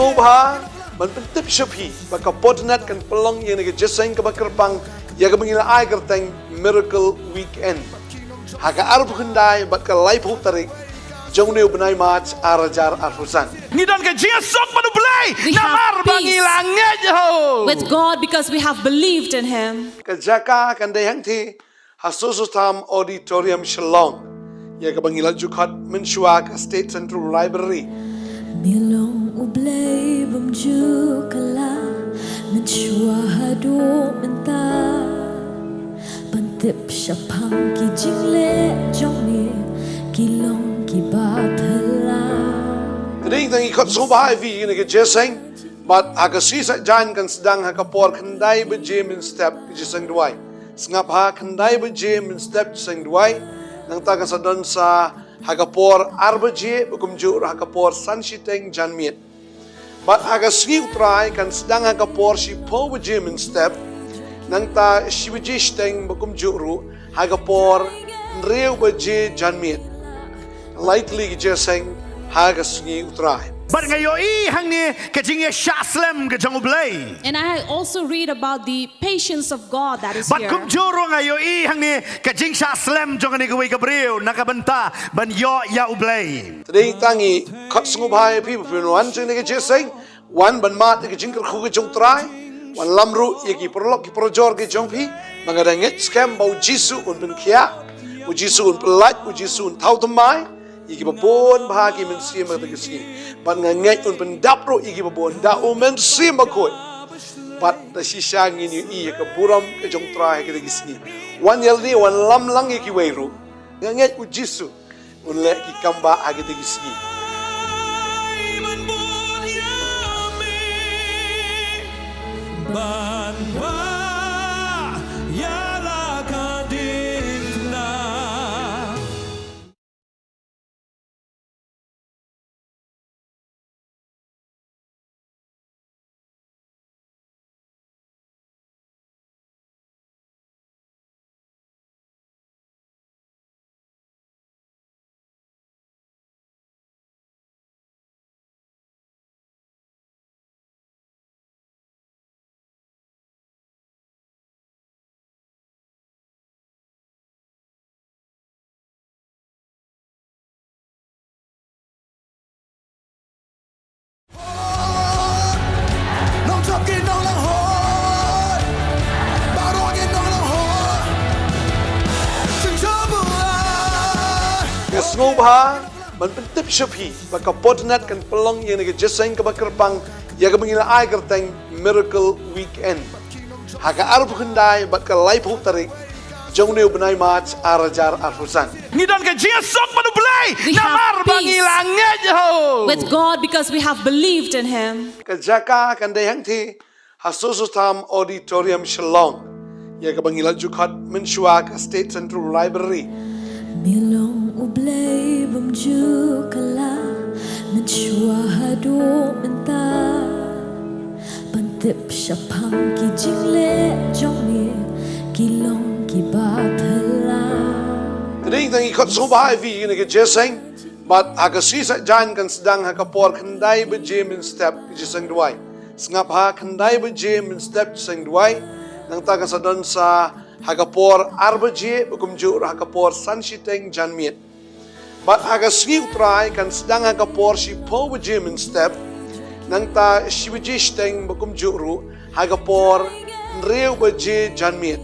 Ngobha, man pentip shapi, baka Potternet kan pelong yang nege jeseng ke bakerpang, ya ke mengila ai kerteng miracle weekend. Haka arab kendai baka live tarik, jong neu benai match arajar arfusan. Ngidon ke jia sok manu belai, We have namar bangi peace langit ho. with God because we have believed in Him. Kejaka kan dayang ti, Soso Tham Auditorium Shillong, ya ke mengila jukat menshua ke State Central Library. Milong ublay bumju kala menshua hadu menta pantip syapang ki jingle jongni kilong ki bapela. Tading tangi kot sobhai vi ni ke jeseng, but agasi sa jan kan sedang hakapor kendai beje min step ke jeseng duai. Sengap ha kendai beje min step jeseng duai, nang takan sadon sa hakapor arbaje bekumjur hakapor sanshiteng janmiet. But agasi utrai kan sedang hakapor si po beje min step, nang ta shibeje steng bekumjuru hakapor nreu beje janmiet. Likely ke jeseng hagasi utrai. Bar ngayo hang ni kajing shaslem ke jong ublay. And I also read about the patience of God that is Bat here. kum juro ngayo hang ni kajing shaslem jong ni gawai gabriel nakabenta ban yo ya ublay. Tading tangi kot sungubhai pi punuan jeng ni ke jeseng, wan ban mat ke jing kerku ke jong trai, wan lamru yaki perlok ki projor ke jong pi, mangadangit scam bau jisu un ben kia, u jisu un pelat, u jisu un Nongthymmai. Iki babon bahagi men sim ata kesi ban ngangai un pendapro iki babon da o men sim bakoi bat da shisha ngini i ka buram ke jong tra ke kesi wan yaldi wan lam lang iki weiru ngangai u jisu un le ki kamba age te kesi Ngobha man pentip shapi baka Potternet kan pelong yang nege jeseng ke bakerpang ya ke mengila ai kerteng miracle weekend. Haka arab kendai baka live tarik, jong neu benai match arajar arfusan. Ngidon ke jia sok manu belai, We have namar bangi peace langit ho. with God because we have believed in Him. Kejaka kan dayang ti, Soso Tham Auditorium Shillong, ya ke mengila jukat menshua ke State Central Library. Milong ublay bumju kala menshua hadu menta pantip syapang ki jingle jongni kilong ki bapela. Tading tangi kot sobhai vi ni ke jeseng, but agasi sa jan kan sedang hakapor kendai beje min step ke jeseng duai. Sengap ha kendai beje min step jeseng duai, nang takan sadon sa hakapor arbaje bekumjur hakapor sanshiteng janmiet. But agasi utrai kan sedang hakapor si po beje min step, nang ta shibeje steng bekumjuru hakapor nreu beje janmiet.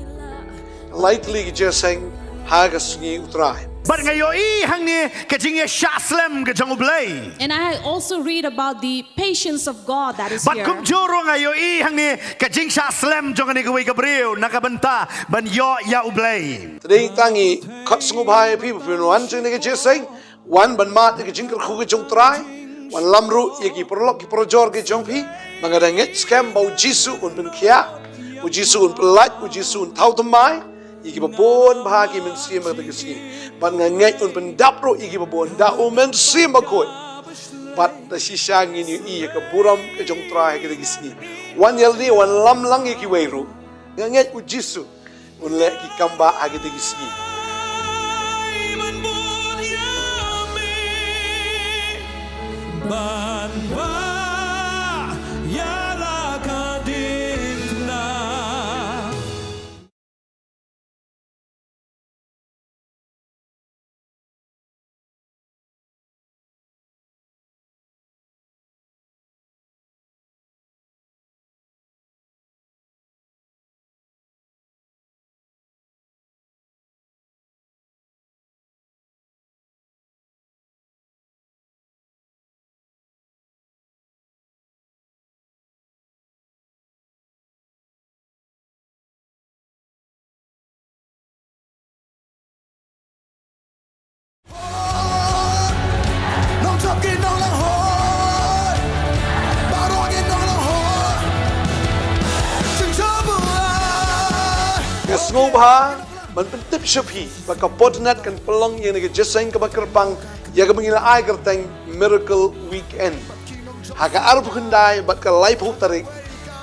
Likely ke jeseng hagasi utrai. Bar ngayo hang ni kajing shaslem ke jong ublay. And I also read about the patience of God that is Bat here. kum juro ngayo hang ni kajing shaslem jong ni gawai gabriel nakabenta ban yo ya ublay. Tading tangi kot sungubhai pi punuan jeng ni ke jeseng, wan ban mat ke jing kerku ke jong trai, wan lamru yaki perlok ki projor ke jong pi, mangadangit scam bau jisu un ben kia, u jisu un pelat, u jisu un Nongthymmai. Iki babon bahagi men sim ata kesi ban ngangai un pendapro iki babon da o men sim bakoi bat da shisha ngini i ka buram ke jong tra ke kesi wan yaldi wan lam lang iki weiru ngangai u jisu un le ki kamba age te kesi sengubha man pentip shapi baka Potternet kan pelong yang nege jeseng ke bakerpang ya ke mengila ai kerteng miracle weekend haka arbu kendai baka laipu tarik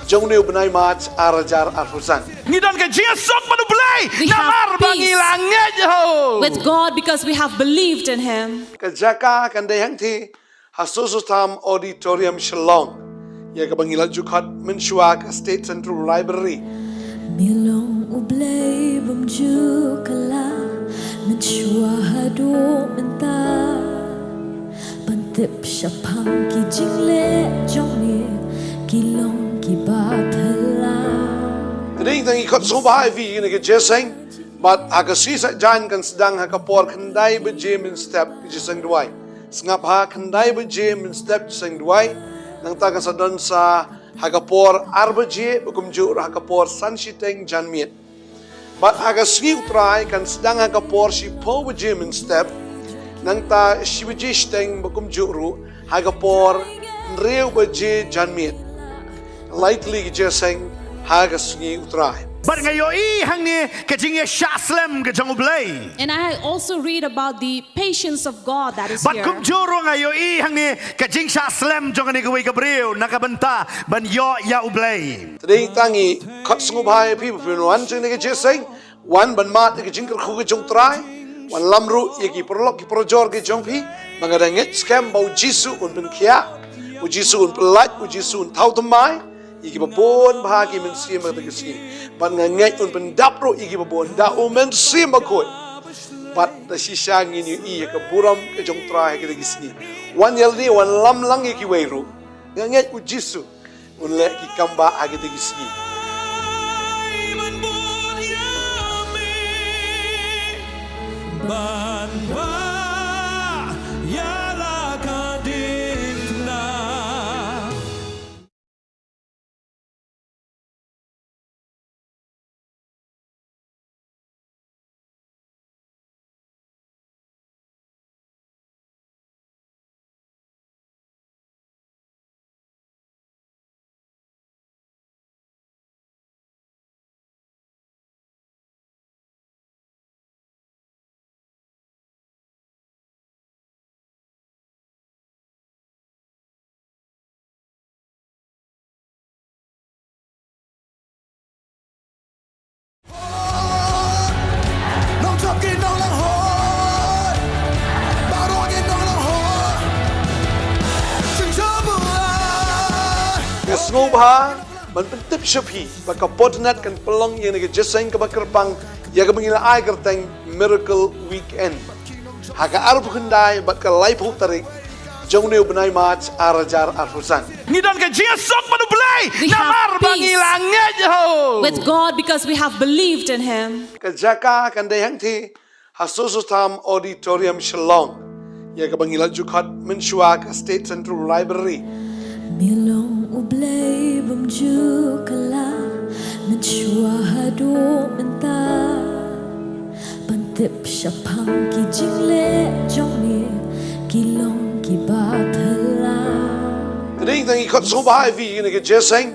jong neu benai mat arajar arfusan Ngidon ke jia sok manu belai. We have Namar peace bangilang ngejo. with God because we have believed in Him. ke jaka kan dayang ti Soso Tham Auditorium Shillong ya ke mengila jukat menshua ke State Central Library Milong ublay bamju kala menshua hadu menta Bantip syapang ki jingle jongni kilong ki bathala Tading tangi kot sobai vi nege jeseng but aga sisa jan kan sedang haka por kendai beje min step jeseng duai sengap ha kendai beje min step jeseng duai nang ta kan sadon sa hagapor arbaje bukumjur hagapor sanshiteng janmiet but aga sgi utrai kan sedang hagapor si po beje min step nang ta shibijisteng bukumjuru hagapor nreu beje janmiet likely jeseng haga sgi utrai Bar ngayo hang ni kajing ya shaslem ke jong ublay. And I also read about the patience of God that is Bat here. kum juro ngayo hang ni kajing shaslem jong ni gawai gabriel nakabenta ban yo ya ublay. Tading tangi kot sengubhai pi punuan jeng nege jeseng wan ban mat ke jingker khu ke jong trai wan lamru yeki perlok ki projor ke jong pi mangadanget scam bau jisu un ben kia u jisu un pelat u jisu un Nongthymmai iki babon bahagi men sim ke kesi ban ngangai un ben dapro iki babon da u men sim ko bat da shisha ngini i ke buram ke jong trai ke kesi wan yaldi wan lam lang iki weiru ngangai u jisu un le ki kamba age te kesi Sengubha man pentip shapi baka Potternet kan pelong yang nege jeseng ke bakerpang ya ke mengila ai kerteng miracle weekend haka arbu kendai baka laipu tarik jong neu benai mat arajar arfusan Ngidon ke jia sok manu belai. We have Namar peace bangilang ngejo. with God because we have believed in Him. ke jaka kan dayang ti Soso Tham Auditorium Shillong ya ke mengila jukat menshua ke State Central Library Milong ublay bamju kala menshua hadu menta Bantip syapang ki jingle jongni kilong ki bathala Tading tangi kot sobai vi nege jeseng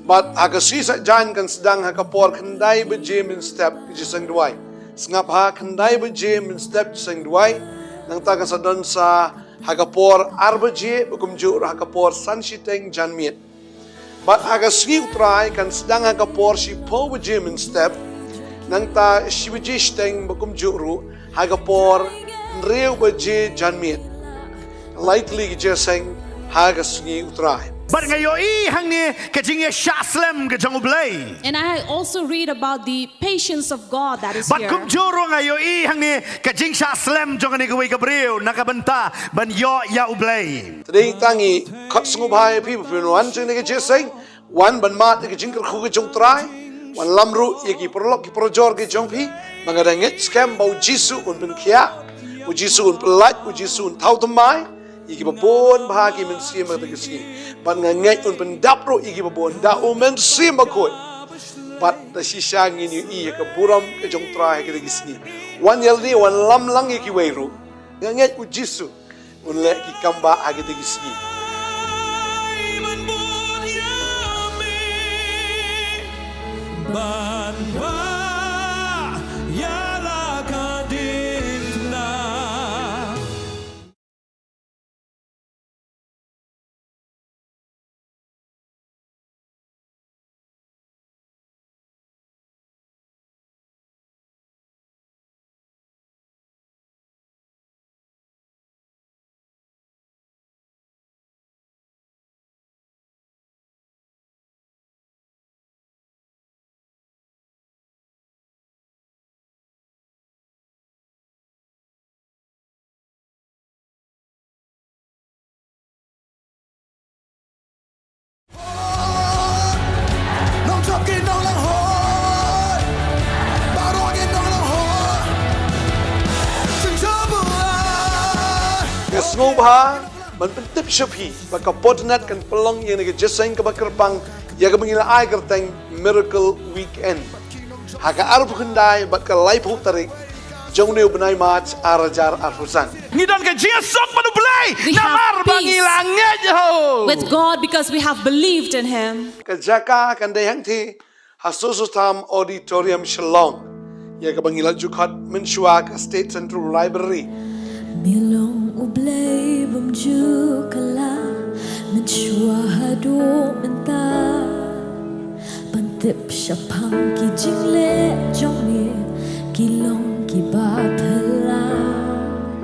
but aga sisa jan kan sedang haka por kendai beje min step jeseng duai sengap ha kendai beje min step jeseng duai nang ta kan sadon sa hagapor arbaje bukumjur hagapor sanshiteng janmiet but aga sgi utrai kan sedang hagapor si po beje min step nang ta shibijisteng bukumjuru hagapor nreu beje janmiet likely jeseng haga sgi utrai Bar ngayo hang ni kajing ya shaslem ke jong ublay. And I also read about the patience of God that is Bat here. kum juro ngayo hang ni kajing shaslem jong ni gawai gabriel nakabenta ban yo ya ublay. Tading tangi kot sengubhai pi punuan jeng nege jeseng wan ban mat ke jingker khu ke jong trai wan lamru yeki perlok ki projor ke jong pi mangadanget scam bau jisu un ben kia u jisu un pelat u jisu un Nongthymmai iki babon bahagi men sim ke kesi ban ngangai un ben dapro iki babon da u men sim ko bat da shisha ngini i ke buram ke jong trai ke kesi wan yaldi wan lam lang iki weiru ngangai u jisu un le ki kamba age te kesi Ngesngobha man pentip shapi baka Potternet kan pelong yang nege jeseng ke bakerpang ya ke mengila ai kerteng miracle weekend. Haka arbu kendai baka live tarik jong neu benai match arajar arfusan. Ngidon ke jesok manu belai. We have Namar peace bangilangnya jo. with God because we have believed in Him. Kejaka kan dayang ti Soso Tham Auditorium Shillong. Ya ke mengila jukat menshua ke State Central Library. Milong ublay bumju kala menshua hadu menta bantip syapang ki jingle jongmi kilong ki bathala.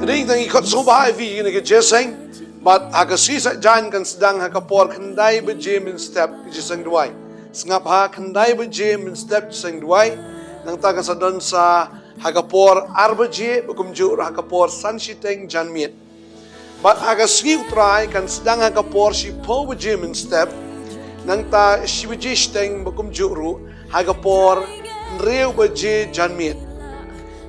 Tading tangi kot sobai vi ni ke jeseng but aga sisa jan kan sedang ha kapor kendai beje min step ki jeseng duai. Sengap ha kendai beje min step jeseng duai nang ta kasadon sa hagapor arbaje bukumju hagapor sanshiteng janmiet. But aga sgi utrai kan sedang hagapor si po beje min step nang ta shibijishteng bukumju ru hagapor nreu beje janmiet.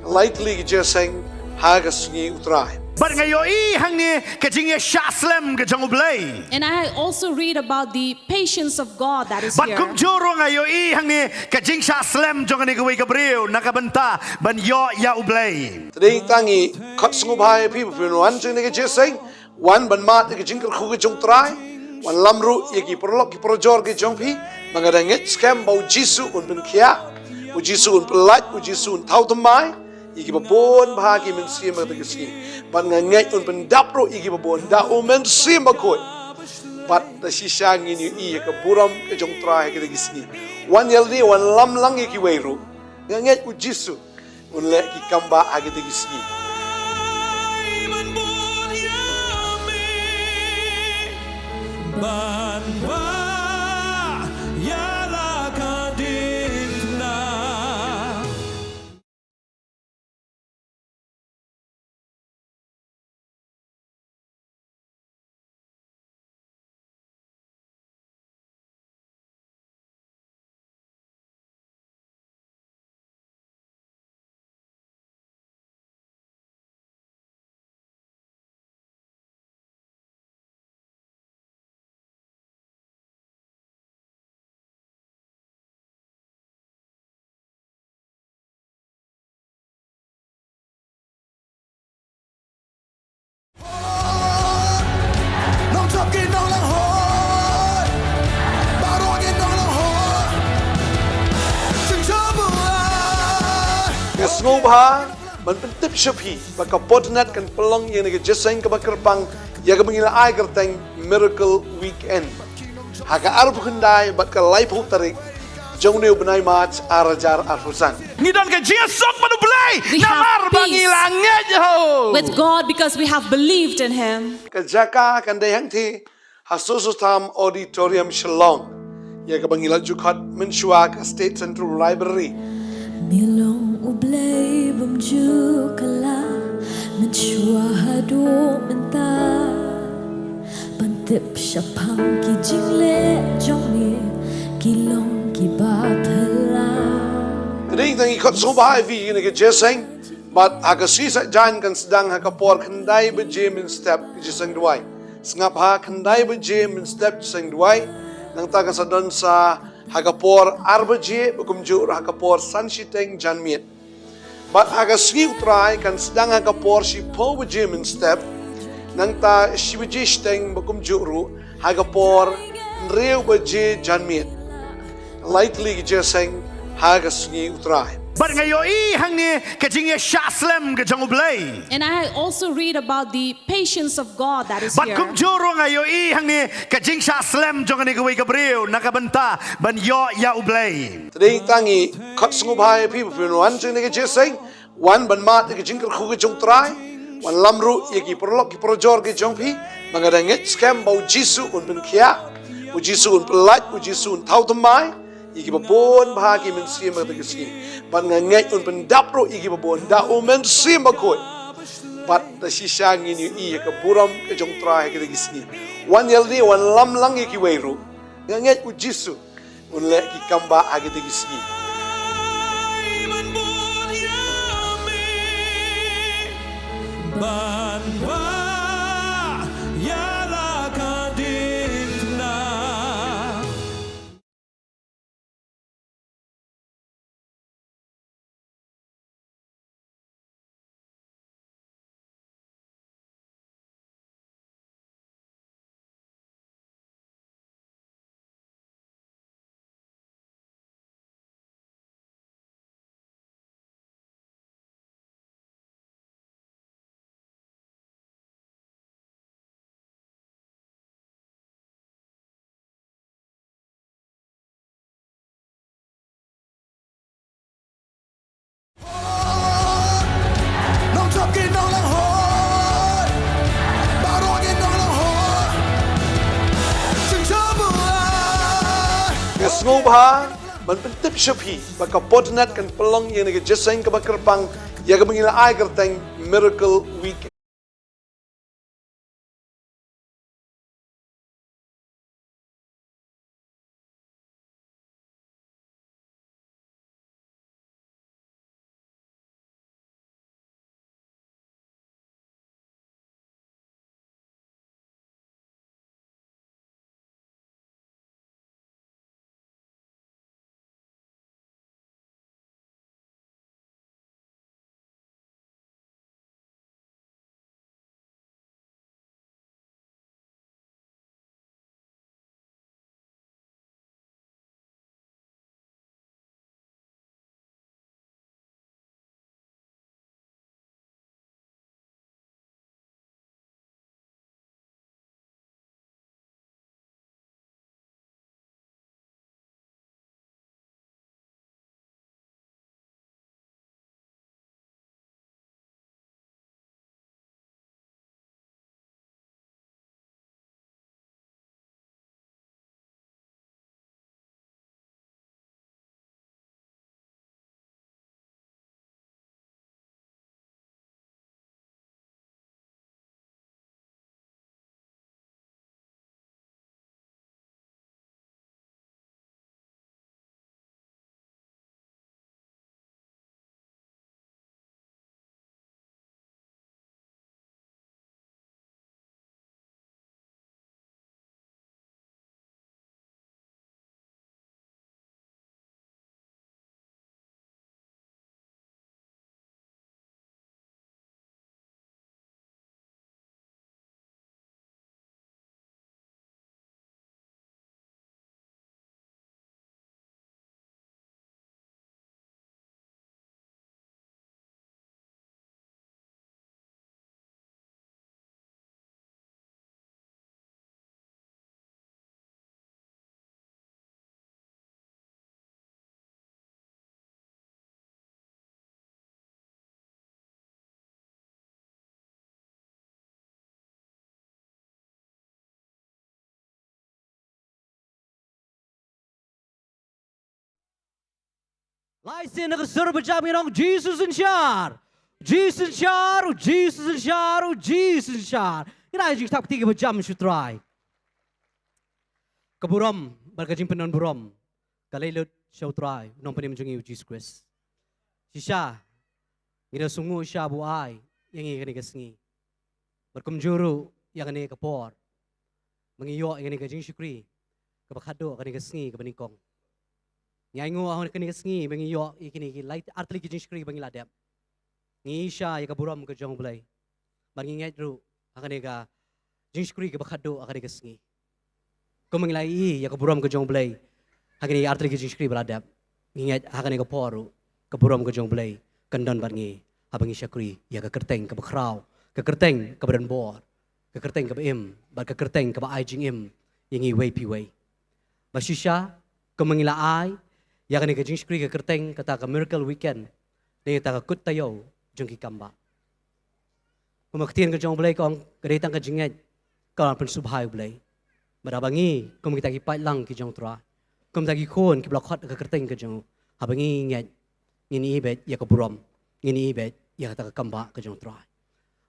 Likely jeseng haga sgi utrai. But ngayon hang ni kajingya shaslem kajang ublay. And I also read about the patience of God that is But here. kumjuro ngayon hang ni kajing shaslem jong ni gawai gabriel nakabanta ban yo ya ublay. Tading tangi kot sungubhai people pinuan jeng ni ke jeseng wan ban mat ke jingker khu ke jong trai wan lamru yeki perlok ki projor ke jong pi mangadanget scam bau jisu un ben kia u jisu un pelat u jisu un Nongthymmai iki babon bahagi men sim ke sini ban ngangai un ben dapro iki babon da u men sim bakoi bat da shisha ngini i ke buram ke jong trai ke sini wan yaldi wan lam lang iki weiru ngangai u jisu un le ki kamba age ke sini. Ngesngobha man pentip shapi baka Potternet kan pelong yang nege jeseng ke bakerpang ya ke mengila ai kerteng miracle weekend. Haka arbu kendai baka live tarik jong neu benai match arajar arfusan. Ngidon ke jesok manu belai. We have Namar peace bangilangnya jo. with God because we have believed in Him. Kejaka kan dayang ti Soso Tham Auditorium Shillong. Ya ke mengila jukat menshua ke State Central Library. Milong ublay bumju kala menshua hadu menta bantip syapang ki jingle jongmi kilong ki bathala. Tading tangi kot sobai vi ni ke jeseng but aga sisa jan kan sedang ha kapor kendai beje min step ki jeseng duai. Sengap ha kendai beje min step jeseng duai nang ta kasadon sa hagapor arbaje bukumju hagapor sanshiteng janmiet. But aga sgi utrai kan sedang hagapor si po beje min step nang ta shibijishteng bukumju ru hagapor nreu beje janmiet. Likely jeseng haga sgi utrai. But ngayon hang ni kajingya shaslem kajang ublay. And I also read about the patience of God that is But here. kumjuro ngayon hang ni kajing shaslem jong ni gawai gabriel nakabanta ban yo ya ublay. Tading tangi kot sungubhai people pinuan jeng ni ke jeseng wan ban mat ke jingker khu ke jong trai wan lamru yeki perlok ki projor ke jong pi mangadanget scam bau jisu un ben kia u jisu un pelat u jisu un Nongthymmai iki babon bahagi men sim ke sini ban ngangai un ben dapro iki babon da u men sim bakoi bat da shisha ngini i ke buram ke jong trai ke sini wan yaldi wan lam lang iki weiru ngangai u jisu un le ki kamba age ke sini. Ban ngau bah man pentip shapi baka Potternet kan pelong yang nega jeseng ke bakerpang ya ke mengila ai kerteng miracle week. Laisen nak suruh berjami nong Jesus insyar. Jesus insyar, Jesus insyar, Jesus insyar. Ina jik tak tiga berjam syutrai. Keburam berkajing penon buram. Kalailut syutrai nong penim jungi Jesus Christ. Sisha ina sungu sya buai yang ini kesengi. Berkumjuru yang ini kepor. Mengiyok yang ini kajing syukri. Kebakado yang ini kesengi kebenikong. Ngai ngo ahon kini kesengi bengi yo ikini light artli kijing skri bengi ladap ngi sha ya kaburam ke jong blai bangi ngai ru akane ga jing skri ke bakado akane kesengi ko mengi lai ya kaburam ke jong blai akane artli kijing skri beladap ngai akane ke poru kaburam ke jong blai kendon bangi abangi syakri ya ke kerteng ke bakrau ke kerteng ke badan bor ke kerteng ke im ba ke kerteng ke ba ai jing im yangi wei pi wei basisha ko mengi lai ya kan ikajing skri ke kerteng kata ke miracle weekend ni ta kut tayo jong ki kamba pemaktian ke jong blai kong keretang ke jinget kong pen subhai blai barabangi kum kita ki pai lang ki jong tra kum ta ki khon ki blokot ke kerteng ke jong habangi nget ngini bet ya ke burom ngini bet ya kata ke kamba ke jong tra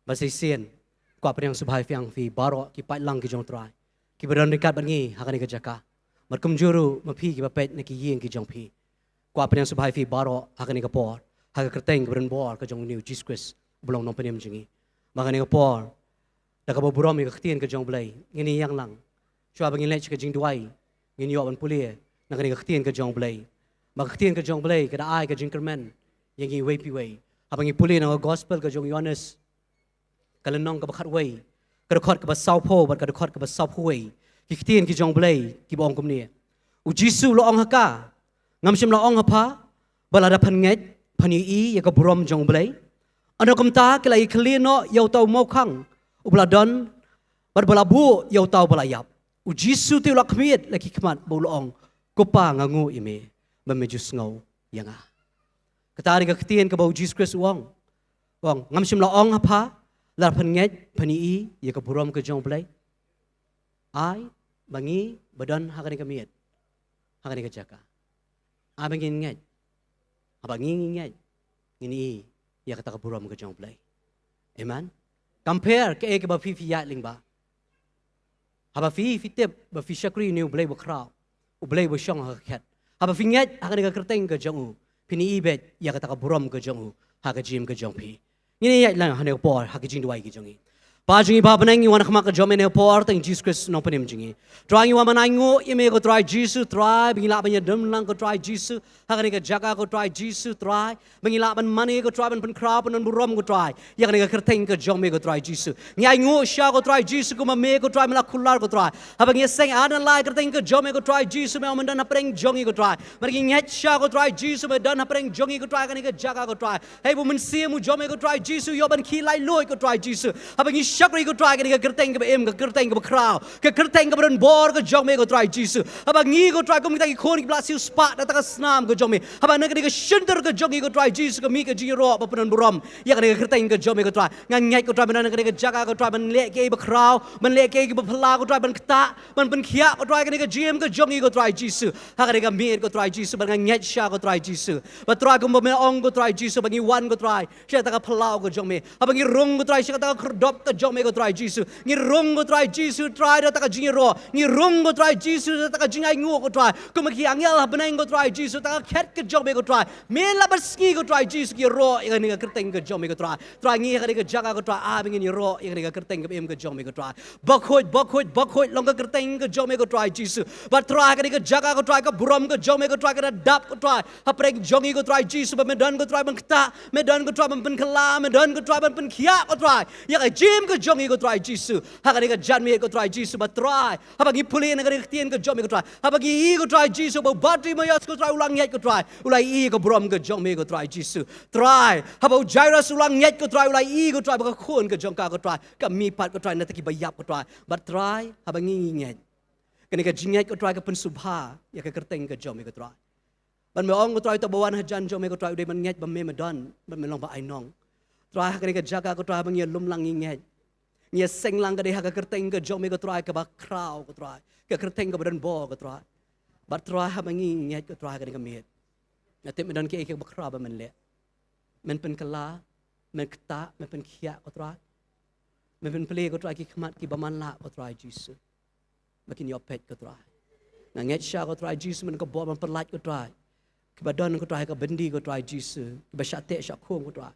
basai sien kwa pen yang subhai fiang fi baro ki pai lang ki jong tra ki beran dekat bangi hakan ke jaka Markum juru mapi ki bapet neki yeng ki jong pi. Kwa penyang subhai fi baro hakani ka por. Haka kerteng ke beren bor ke jong new Jesus Christ belong nong penyam jengi. Makani ka por. Da ka boburom ka ktien ke jong blai. Ngini yang lang. Chua bangin lech ke jing duai. Ngini yo ban pulie. Nakani ka ktien ke jong blai. Mak ktien ke jong blai ke da ai ke jing kermen. Yang wei pi wei. Habangi pulie nang gospel ke jong Yohanes. Kalenong ka bakat wei. Ka dekot ke ba sau po bat ka dekot ke ba sau wei. Kiktian ki jong blai ki bong kum ni u jisu lo ong haka ngam sim lo ong apa balada phan nget phani i ya ka brom jong blai ano kum ta ke lai klino yau tau mau khang u bladon bar balabu yau tau balayap u jisu ti lo khmiet la ki khmat bo lo ong ko pa ngangu ime ba me jus ngau yanga katari ka ktian ka bo Jesus Christ wong ngam sim lo ong apa la phan nget phani i ya ka brom ka jong blai ai bangi badan hakani kamiet hakan ka jaka abang ingat abang ingat ini ya kata ka buram ka jong play amen compare ke ek ba fi ya ling ba haba fi tip ba fi shakri new play ba crowd u play ba shong ha khat haba fi ngat hakan ka kerteng ka jong pini ibet ya kata ka buram ka jong ha ka jim ka jong pi ini ya lang hanek por ha ka jing duai ki jong ba jingi ba banang iwan khama ka jom ne por teng Jesus Christ no panim jingi trying iwan manango ime ko try Jesus try bingila banya dum lang ko try Jesus hakani ka jaga ko try Jesus try bingila ban mani ko try ban crowd ban burom ko try yakani ka kerteng ka jom me ko try Jesus ngai ngo sha ko try Jesus ko me ko try mala khular ko try habang yeseng adan lai kerteng ka jom me ko try Jesus me man dan apreng jongi ko try margi ngat sha ko try Jesus me dan apreng jongi ko try kani ka jaga ko try hey bu men se mu jom me ko try Jesus yo ban khi lai loi ko try Jesus habang shakri ko try ka kerteng ka em ka kerteng ka crowd ka kerteng ka bron bor ka jong me ko try Jesus haba ngi ko try ko mi ta ki khon ki blasiu spot ta ka snam ko jong me haba na ka shinter ka jong ko try Jesus ka mi ka jiro pa pron buram ya ka kerteng ka jong me ko try ngang ngai ko try ban ka jaga ko try ban le ke ba crowd ban le ke ba phla ko try ban kta ban khia ko try ka gym ka jong ko try Jesus ha ka mi ko try Jesus ban ngai sha ko try Jesus ba try ko me ong ko try Jesus ban ngi wan ko try sha ta ka phla ko jong me haba ngi rong ko try sha ta ka dop ka jong me ko try Jesus ngi rong ko try Jesus try da ta ka jiro ngi rong ko try Jesus ta ka jingai ngo ko try ko ma ki angel banang ko try Jesus ta ka khet ka jong me ko try me la bas ngi ko try Jesus ki ro ya ni ka kerteng ka jong me ko try ngi ka jaga ko try a bing ni ro ya ni ka kerteng ka em ka jong me ko try bakhoj long ka kerteng ka jong me ko try Jesus ba try ka ni ka jaga ko try ka buram ka jong me ko try ka dap ko try ha preng jongi ko try Jesus ba me dan ko try ban kta me dan ko try ban pen khala me dan ko try ban pen khia ko try ya ka jim ka jongi ko try Jesus ha ka ni ka jan me ko try Jesus ba try ha ba gi puli na ka ni tien ka jong me ko try ha ba gi i ko try Jesus ba batri ma yas ko try ulang yat ko try ulai i ko buram ka jong me ko try Jesus try ha ba jairus ulang yat ko try ulai i ko try ba ka khon ka jong ka ko try ka mi pat ko try na ta ki ba yap ko try ba try ha ba ngi ngat ka ni ka jingat ko try ka pen subha ya ka kerteng ka jong me ko try ban me ong ko try ta bawan ha jan jong me ko try de man ngat ba me dan ban me long ba ai nong try ka ni ka jaga ko try ba ngi lum lang ngat ngi seng lang ka de ha ka kerteng ka jong me ko try ka ba kraw ko try ka kerteng ka badan bo ko try ba try ha ba ngi ngat ko try ka ni ka met na te me dan ke ba kraw ba man le men pen kala men kta men pen khia ko try men pen play ko try ki khmat ki ba man la ko try Jesus makin yo pet ko try na ngat sha ko try Jesus men ko bo man pen lat ko try ki ba don ko try ka bendi ko try Jesus ki ba sha te sha khong ko try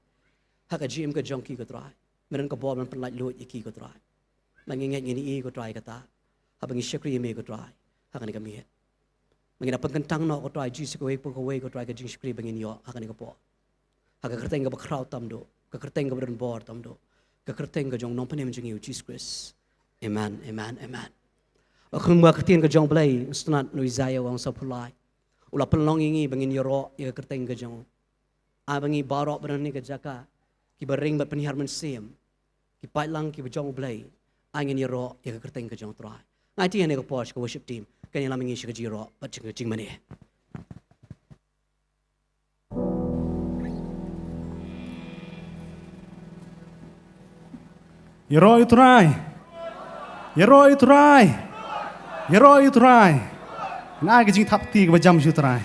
ha ka jim ka jong ki ko try men ko bo man pen lat lo ki ko try na ngi ngat ni ko try ka ta ha ba ngi shakri me ko try ha ka ni ka mi mangina pagkantang no ko try Jesus ko ko try ka jing shakri bangin yo ha ka ni ko po ha ka kerteng ka ba crowd tam do ka kerteng ka badan bor tam do ka kerteng ka jong nong panem jing Jesus Christ amen amen amen akhum ba kertien ka jong play stunat no Isaiah wang sa pulai ula pelong ingi bangin yo ro ya kerteng ka jong a bangi barok badan ni ka jaka ki baring ba penihar men sim ki pai lang ki bajong play angin yo ro ya kerteng ka jong try ngai ti ne ka posh ka worship team kan yang lamingi shi ka jiro ba jing mani Yeroi try. Yeroi try. Yeroi try. Nai ke jing thap ti ke bajam shu try.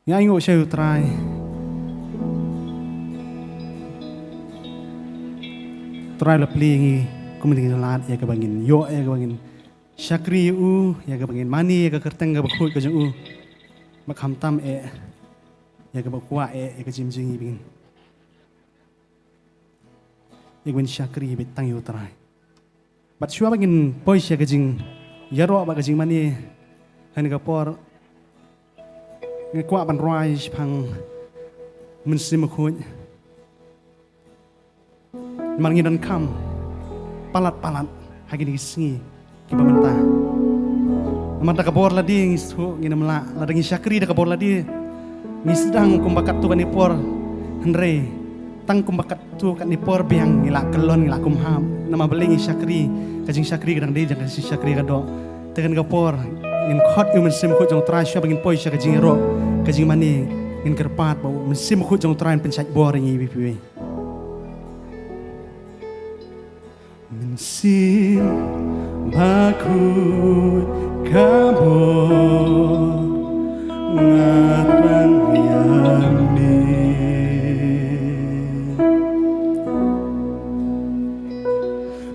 Ngai ngo shu try. Try la plingi kumini lat ya ke bangin yo ya ke bangin shakri u ya ke bangin mani ya ke kerteng ke bakhut ke jung u ma kham tam ya ke bakwa ya ke jim jing ibin ya bin shakri bit tang yu trai bat shua bagin poi ya ke jing ya ro ba ke jing mani han ka por nge kwa ban roi phang mun sim khut man ngi dan kam palat hagi ni singi ki bamenta Amanda kabor ladi ngisu ngina mela ladangi syakri da kabor ladi ngisdang kumbakat tu kanipor henre tang kumbakat tu kanipor biang ngila kelon ngila kumham nama belengi syakri kajing syakri kadang de jang si syakri kado tekan kapor ngin khot yu mensim khu jong tra sya bangin poi sya kajing ro kajing mani ngin kerpat bau mensim khu jong tra penchaj bor ngi bipi Mensim bakut kabur ngatran yami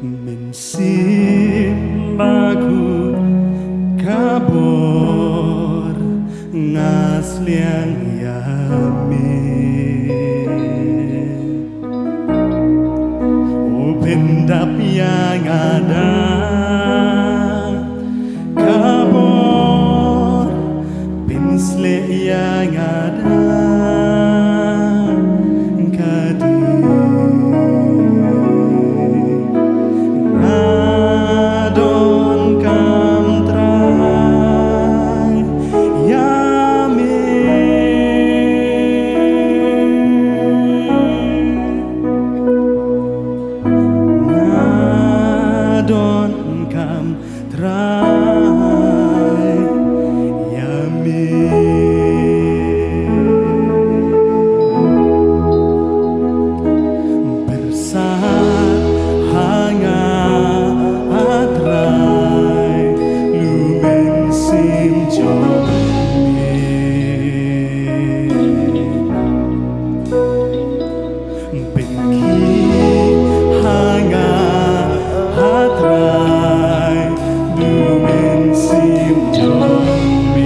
Mensim bakut kabur ngasliang yami Upendap yang ada kabur pinsle yang ada kadi ngadon kam trai yame ngadon kam trai yame bersat hanga atrai lumen sim jome benki hanga atrai lumen sim jome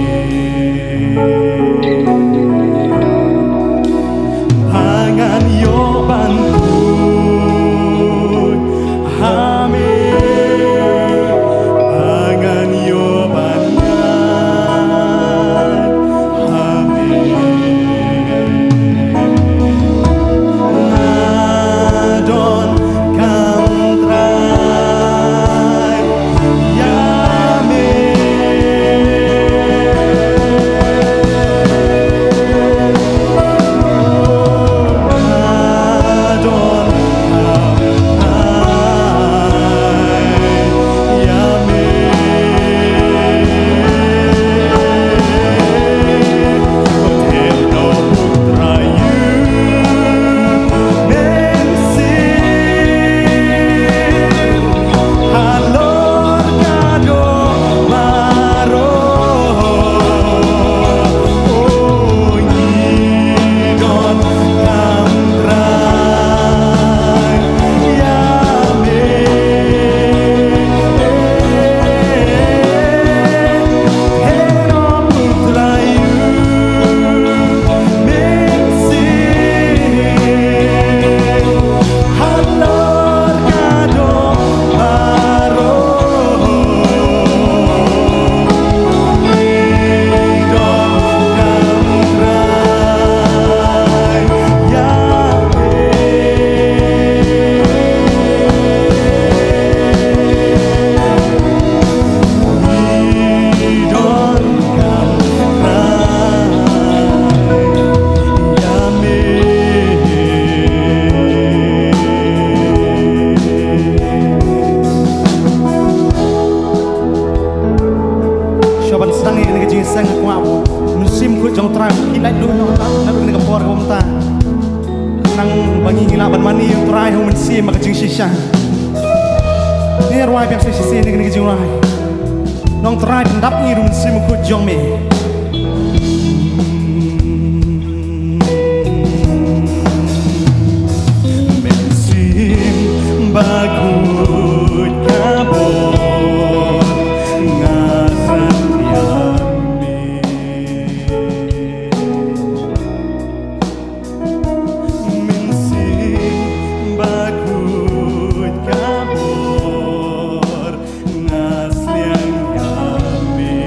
Hangan yo bangkut hame Hangan yo banyak hame Ngadon kam trai yame Ngadon kam trai yame Poterno putrayu mensim halor kado maro Nyidon kam trai yame Poterno putrayu mensim halor kado maro Nyidon kam trai Nyidon kam Shaban sedang ini kejing sang kuat musim ku jong terang kilai dulu nak nak kapor ko mta nang bangi ngilaban mani trai ho musim kejing shisha ni ruai biak sisi ni kejing ruai nong trai pendap ni musim ku jong me Mensim bakut kabur ngasran yami Mensim bakut kabur ngasliang yami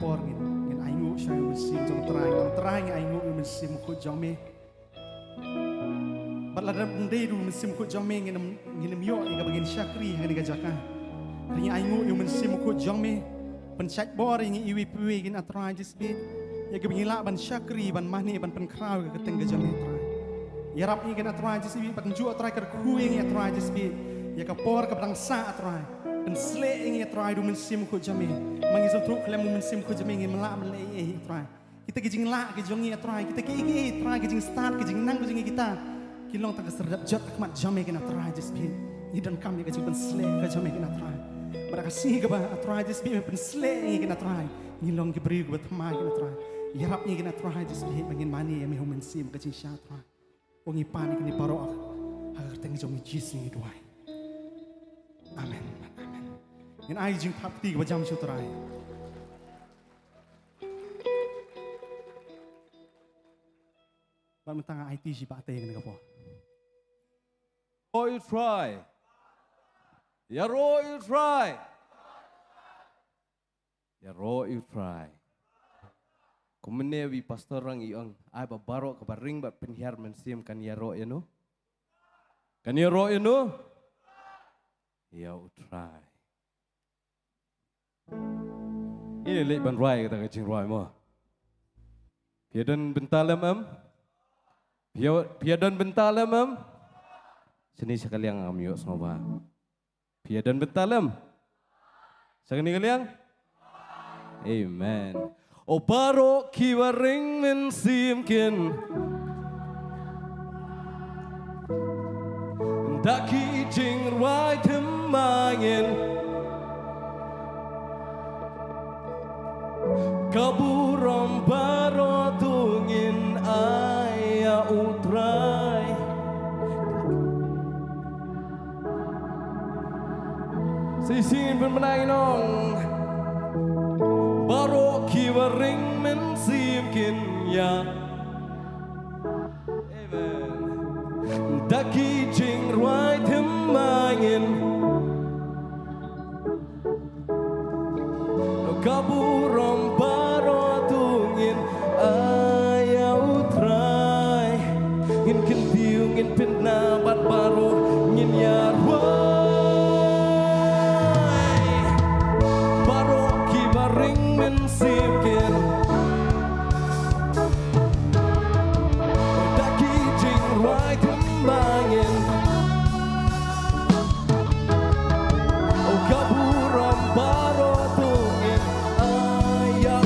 kapor ngin aingu siya musim jong trai aingu musim ku jome balada ndai du musim ku jome ngin myo nga bagin syakri ngin gajaka ring aingu musim ku jome penchat bor ngin iwi piwi ngin atrai jisbit ya ge bingila ban syakri ban mahni ban penkrau ke teng gajame trai ya rap ngin atrai jisbit ban ju atrai ker ku ngin atrai jisbit ya kapor ke bangsa atrai pensle ngin atrai du musim ku jome mangizul truk lem musim ku jome ngin mela mele atrai kita gijing la gijongi atrai kita ki atrai gijing start gijing nang gijing kita kilong tak serdap jat akmat jame kena atrai jisbit idan kami gijing pensle ke jame kena atrai berakasih ke bah atrai jisbit pensle ngin kena atrai ngilong ke beri ke Tham kena atrai yarap ngin kena atrai jisbit mangin mani ya mehu musim ke jing shat atrai ongi pan kini paro agar teng jongi jis ngin duai amen amen ngin ai jing thapti ke jam sutrai Ban mentang IT si Bantei kena kapo. Oh, you try. Ya ro you try. Ya ro you try. Kumene wi pastor rang iang ai ba baro ka baring ba penhiar mensim kan ya ro you know. Kan ya ro you know. Ya you try. Ini lek ban rai kata kacing rai mo. Piadan bentalam Piadan bentalam Sini sekali yang amyo semua. Piadan bentalam. Sekali kalian. Amen. O baro kiwaring mensimkin. Daki jing rai temangin. Kaburom baro tungin aya utrai Sisin penmenang nong Baro kiwaring mensimkin ya Amen Daki jing ruai temangin Kaburom baro tungin aya utrai ngin kentiu ngin penabat baru ngin yarwai baro kibaring mensimkin daki jing ruai tembangin kaburom baro tungin aya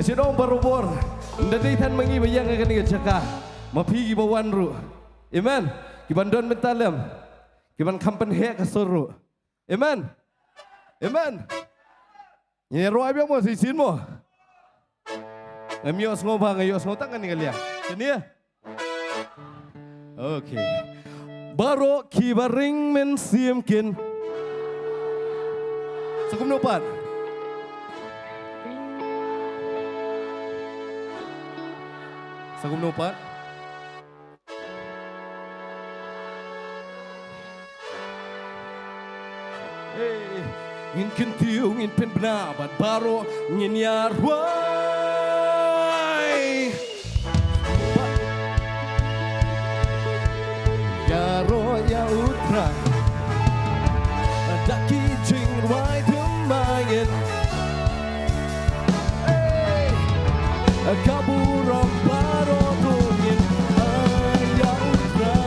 Shillong barobor. Ndadi tan mangi bayang akan ni jaka. Mapi ki bawan ru. Amen. Kiban don mentalem. Kiban kampen he ka soru. Amen. Amen. Ni roi biang mo sisin mo. Ngamios ngobang ngayos ngotangan ni kalian. Sini ya. Okay. Baro kibaring men siemkin. Sakum nopat. Sakum nopat. Hey, ngin kentiu ngin pen benabat baro ngin yarwai. Yaro ya utra, daki jing wai tumayen. Hey, kaburam baro tungin ya utra,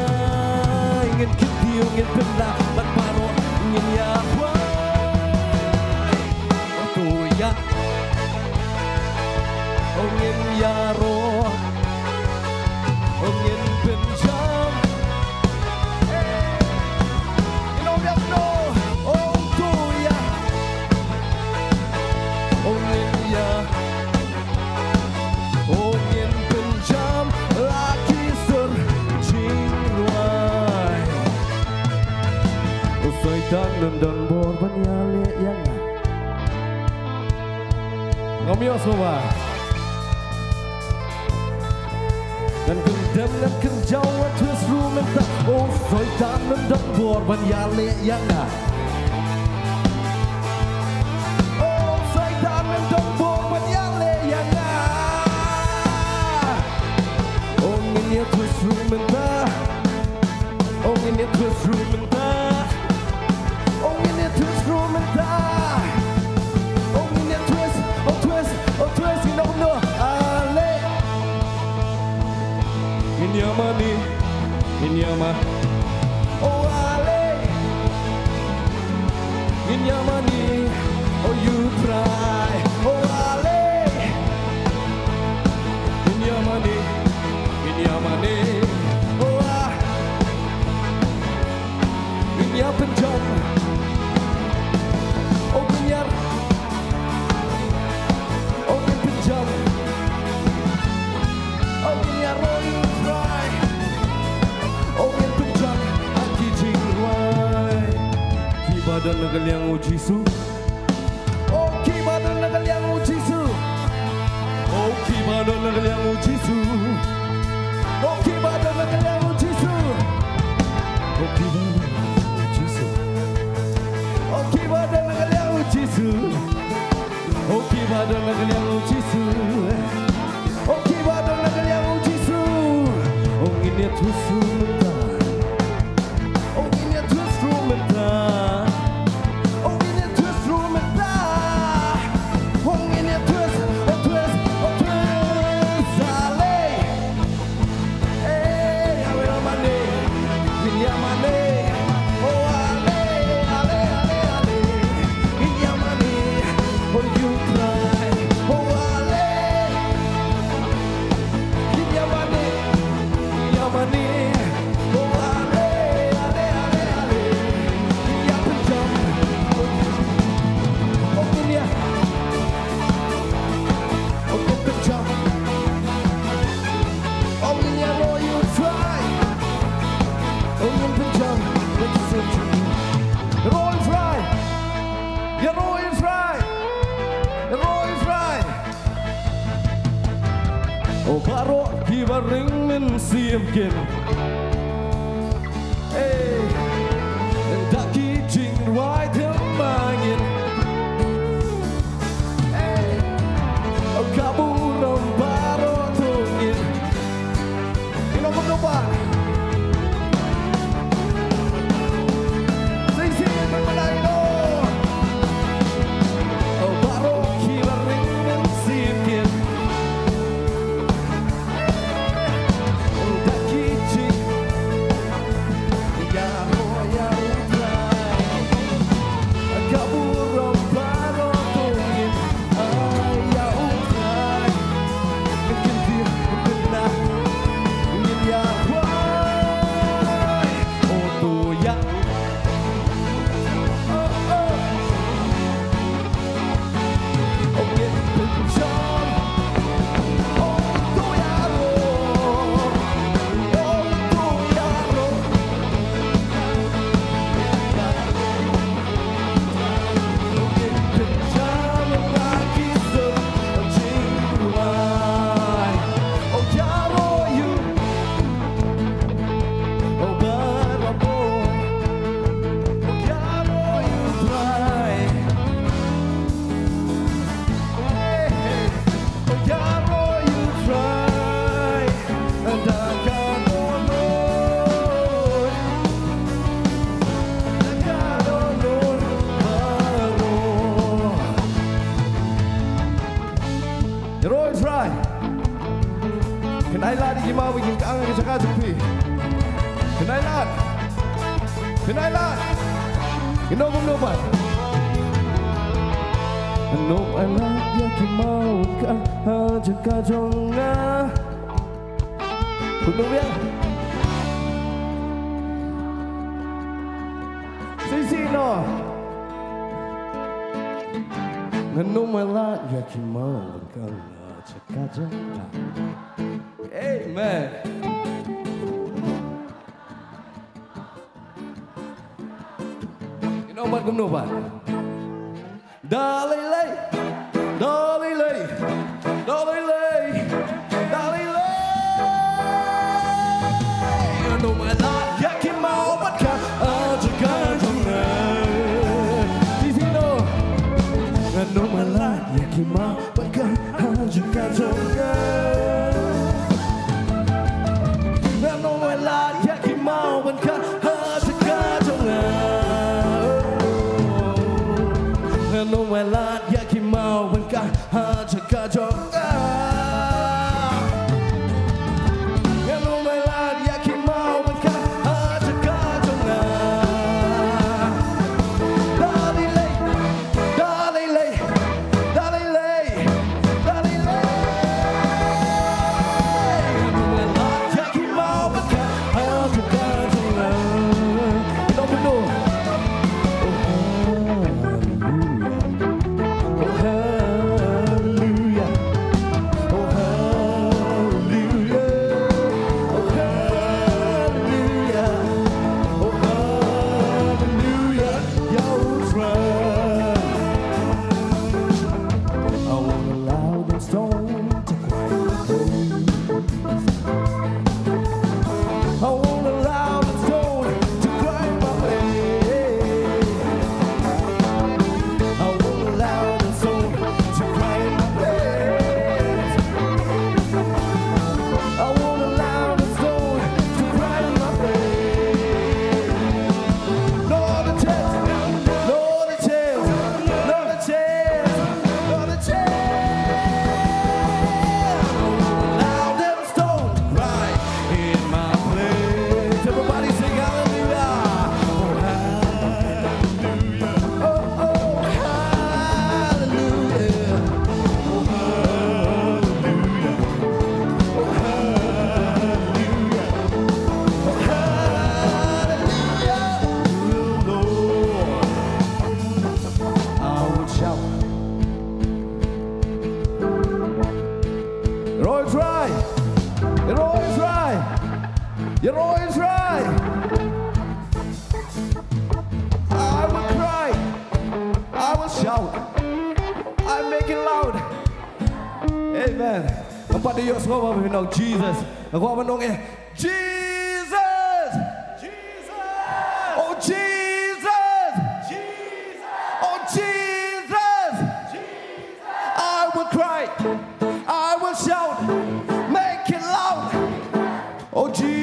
ngin kentiu ngin pen benabat baro ngin yarwai. Ya, ongin yaro, ongin penjam. Inom yang no, ong tu ya, ongin ya, ongin penjam laki serjingwai. Usai dan nendang borban yale yang ngomong semua dan gendam dan kenjauan terus rumah tak oh soitan dan borban yale yang oh soitan dan borban yale yang oh ini terus rumah oh ini terus rumah oh ini terus rumah Inyamani, inyama, oh ale, inyamani, oh you try, oh ale, inyamani, inyamani, oh ah, inyam penjam, oh penyar, oh penjam, oh penyar, oh you. Kibadan nagal yang ujisu, oh kibadan nagal yang ujisu, oh kibadan nagal yang ujisu, oh kibadan nagal yang ujisu, oh kibadan nagal yang ujisu, oh kibadan nagal yang ujisu, oh kibadan nagal yang ujisu, oh ini tusu mentah, oh ini tusu mentah. Oh baro kibaring men siemkin, hey, daki jing wai temangin, hey, oh kaburam baro tungin, inom menubang, sing bermalaino, oh baro kibaring men siemkin. Daki mau bikin kangen cakap sepi. Kenailan. Kenailan. Inom minuman. Inom anak yang mau kan jaga jonga. Inom ya. Sino. Inom anak yang mau kan jaga jonga. Amen. Inom minuman. Dalilei, dalilei, dalilei, dalilei. Ano malat yakin mau batka jaga jonga. Sino. Ano malat yakin mau batka jaga jonga. Ano malat yakin mau batka jaga jonga. Ano malat yakin mau batka jaga jonga. Ano malat yakin mau batka jaga jonga. Dalilei, dalilei, dalilei, dalilei. Ano malat yakin mau batka jaga jonga. Ito betul. You're always right. I will cry. I will shout. I make it loud. Amen. Kepada Yesus semua mengenal Jesus. Aku menong Jesus. Jesus. Oh Jesus. Jesus. Oh Jesus. Jesus. I will cry. I will shout. Make it loud. Oh Jesus.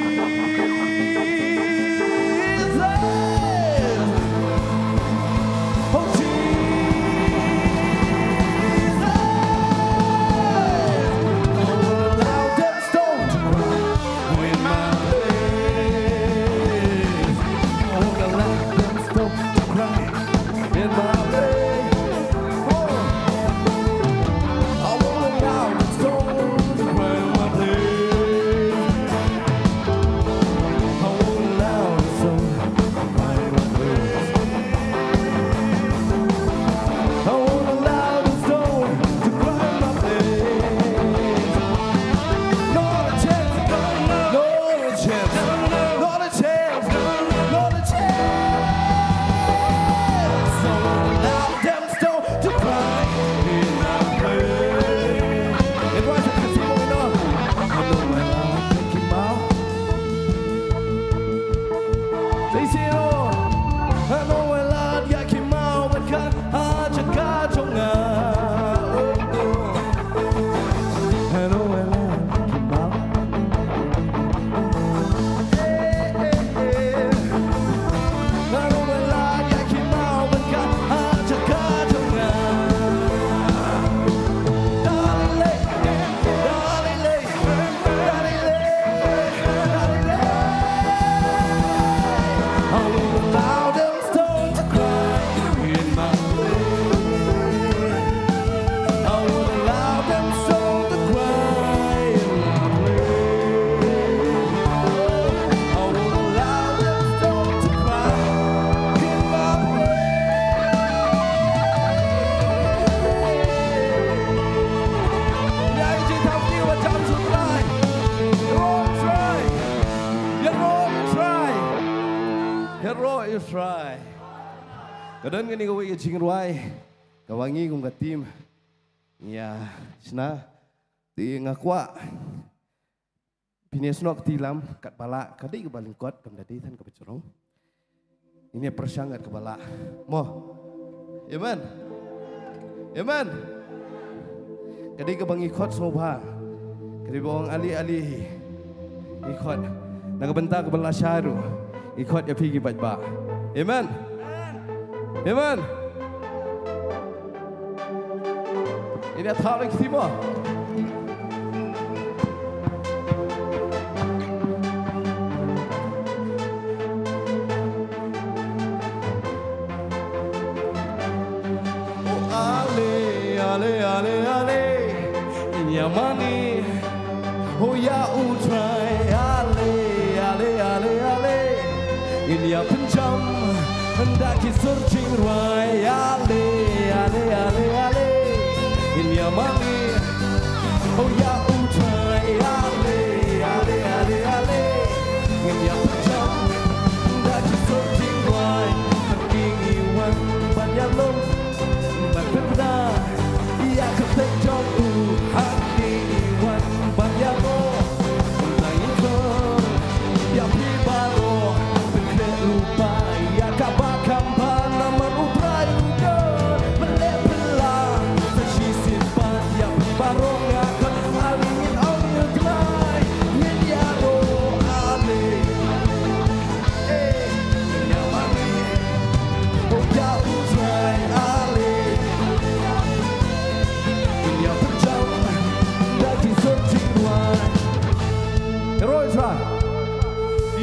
Oh Jesus. I will allow that stone to cry in my place. I will allow that stone to cry in my place. Oh. I will allow that stone to cry in my place. you try. Kadang kini kau ikut jing ruai, kawangi kau kat tim. Ya, sena, ti ngakwa. Pines nok tilam kat bala, kadai ke baling kuat kam dadi tan ke becorong. Ini persanggat ke bala. Mo. Amen. Amen. Kadai ke bangi kot sobha. Kadai bawang ali-ali. Ikut nagabenta ke bala syaru. Ikut ya pergi baca. Amen. Amen. Ini tahu lagi semua. Oh ale ale ale ale, ini amani. Oh ya utrai ale ale ale ale, ini ya pencam. Hendak searching ruai ale ale ale ale ini amani oh ya utrai ale ale ale ale ini apa hendak searching ruai keinginan banyak lom berbeda ia ketenjong keinginan banyak lom tentang itu yang baru berkait lupa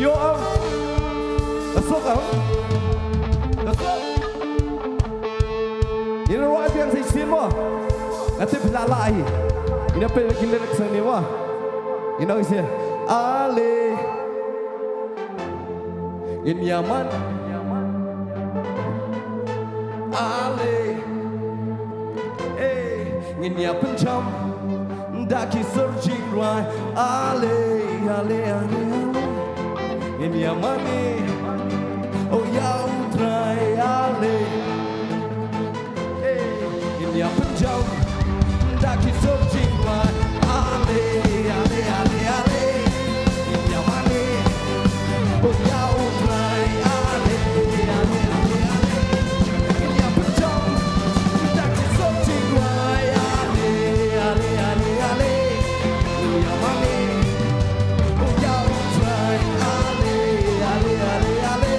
Yo ang Dasok ang Dasok Ini ruang yang saya isin mo Nanti belalai Ini apa yang gila nak sini mo Ini isi Ale Ini yaman Ale Ini ya pencam Daki searching ruang Ale Ale Ale ini amani oh ya utrai ale ini apa jauh daki searching my ale ale ale ale ini amani oh ya utrai ale ale ale ale ini apa jauh daki searching my ale ale ale ale ini amani oh ya utrai ale ale ale ale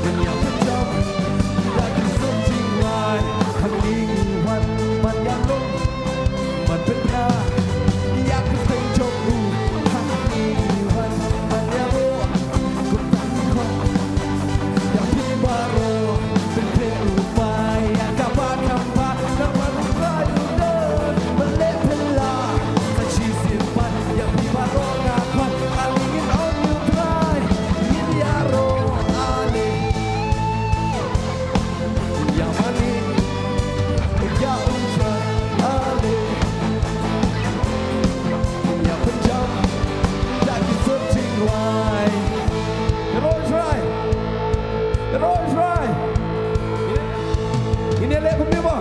ini apa jauh daki searching my keinginan banyak lom berbeda ia ketenjong keinginan banyak lom kutakut yang baru berkait lupa yang kapan-kapan kapan rayu dan melepelah kasih simpan yang baru ngakon angin on you try ini aro ale yang mani ya usah ale yang penjam lagi searching why you're always right you're always right ini lek bumi apa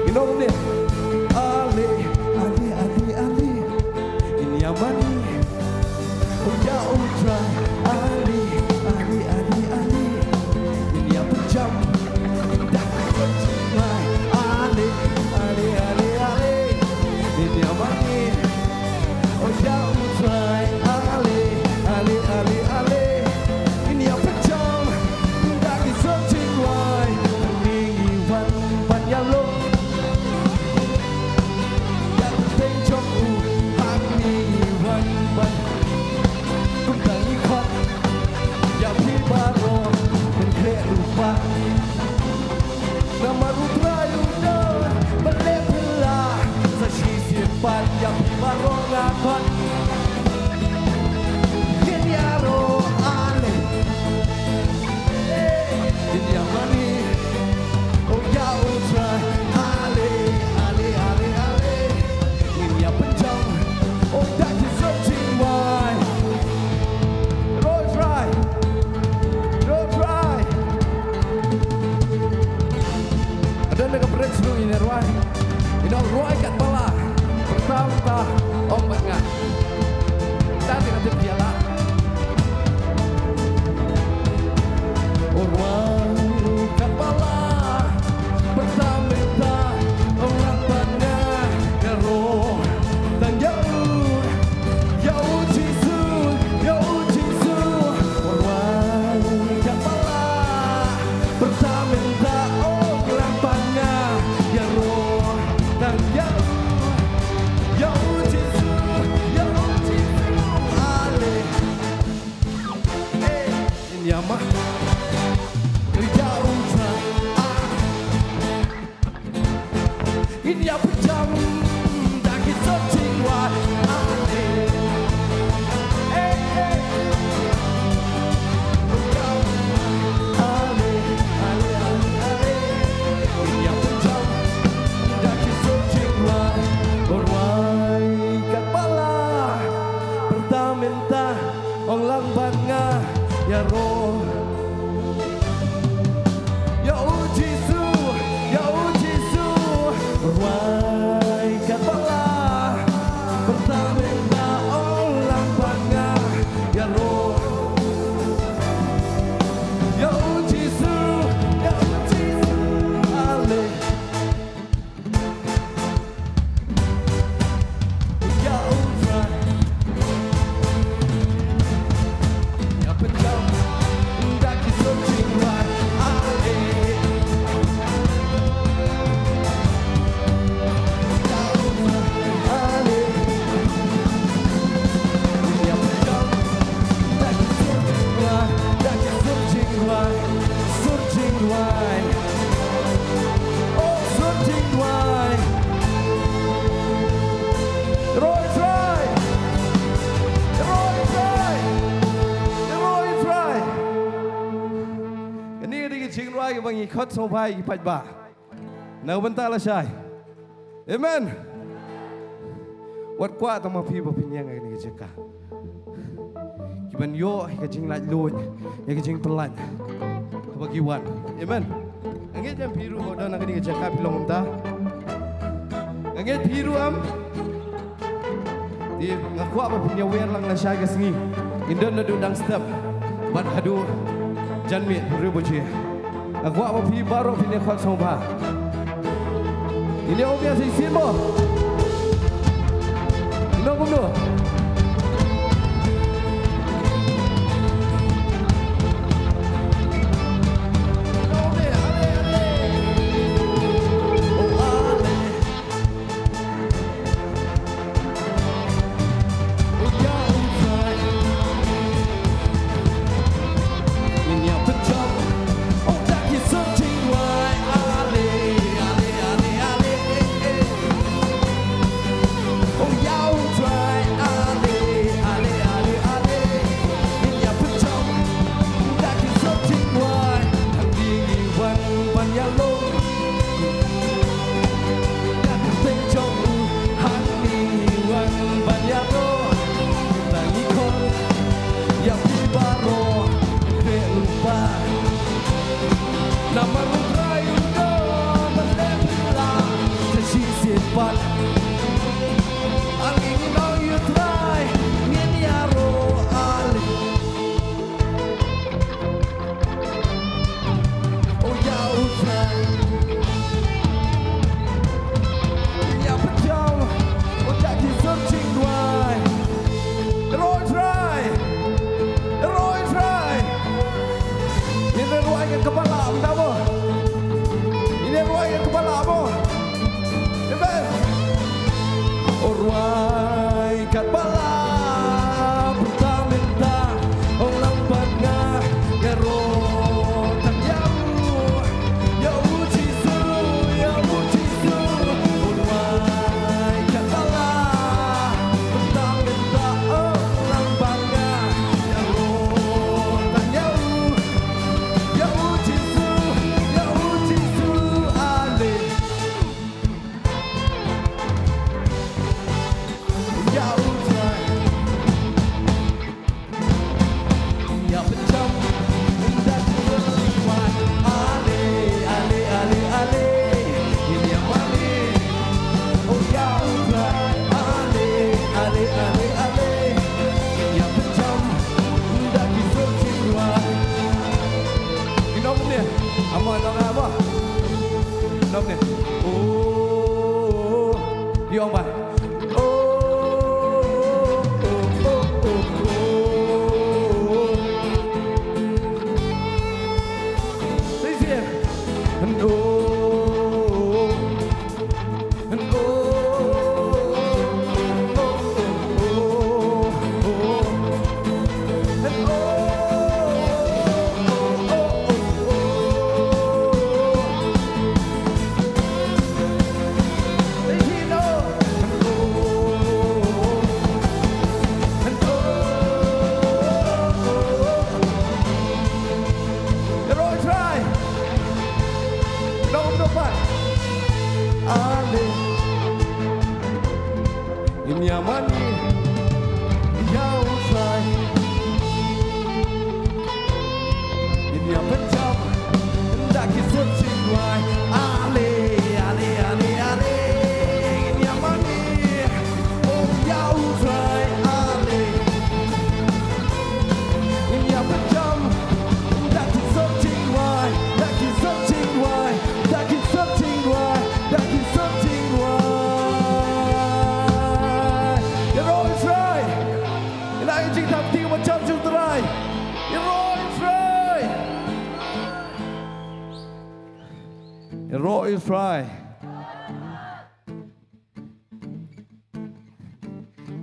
you know bumi ale ale ale ale ini yang mani ya usah ale ale ale ale ini yang penjam lagi searching why ale ale ale ale ini yang mani oh ya usah ale ale ale ale ini yang penjam lagi searching why ching roi bang i khot so bai pai ba na bentar la sai amen wat kwa ta ma phi ba phin yang ni ke ka ki ban yo ke jing la lu ke jing pelan ba ki wan amen angge jam biru ho da na ke ka pilong ta angge biru am di ngakwa ba phin ya wer lang la sai ke singi indon na du dang step ban hadu janmi ribu je aku apa pi baru pini kuat soba ini obia si simo no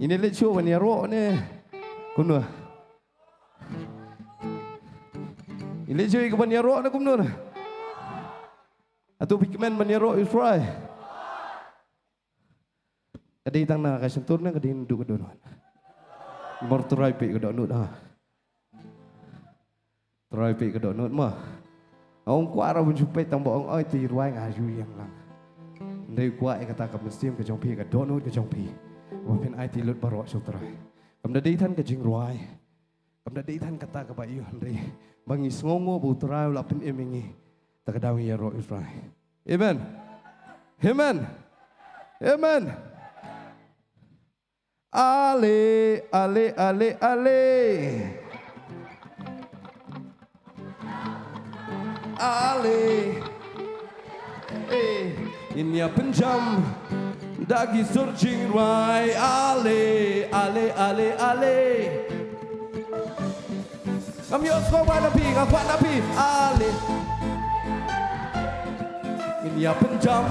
ini lecu ni ro ni kuno ini lecu ke ban ro ni kuno atau pikmen ban ro is fry kadi tang na ka sentur na kadi ndu ke dono mor trai pe ke dono ha trai pe ke dono ma Ông qua ra bunju pe tang bo ông oi ti ruai ngaju yang lang. Ndai kwa e kata ka mestim ka jong pi ka donut ka jong pi. Wa pen ai ti lut baro so trai. Kam da dei than ka jing ruai. Kam da dei than kata ka ba yu ndai. Bangi sngongo bu trai la pen emingi. Ta ka dawi ya ro Israel. Amen. Amen. Amen. Ale, ale, ale, ale. Ale. Ini penjam dagi searching right. Ale, ale, ale, ale. Kami harus kuat nabi, kuat nabi. Ale. Ini penjam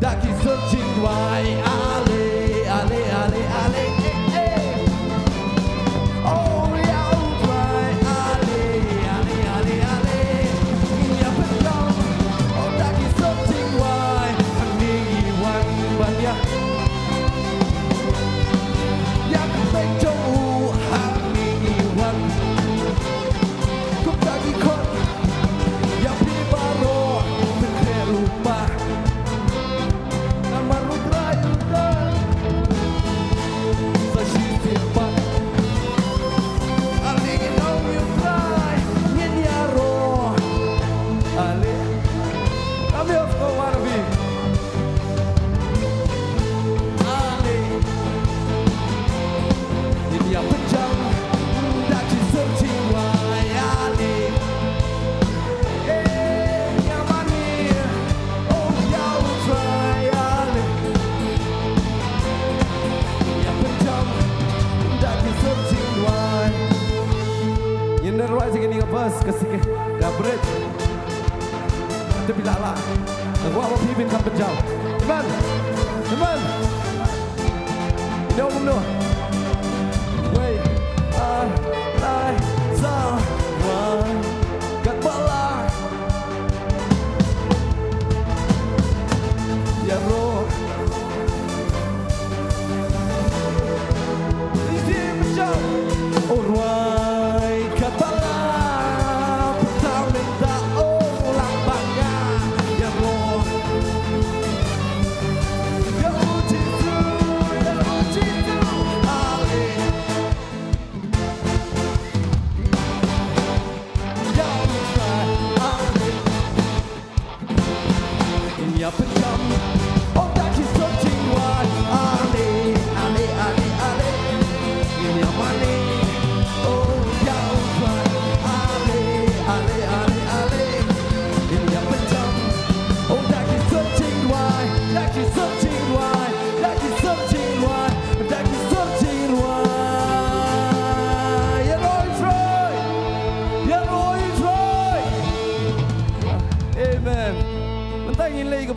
dagi searching right. Ale, ale, ale, ale. Oh, yeah, right. Ale, ale, ale, ale. Ini penjam dagi searching right. Ini wan banyak. Yang penjauh ini wan. Kau dagi kon. Yang baru lupa. Nama rudra yuda. Sesipat. Alingin om yudrai. Nyenyaro. Ale. Kami harus kawanabi. Ale. Ini yang pejam. Daki searching why. Ale. Yang neruai sikit ni bus kesikit dah bridge. Tapi tak lah. Aku awak pimpin kan pejam. Teman, teman. Ini omong tu. Wait, I someone kat bala. Ya roh. Ini pejam. Alright.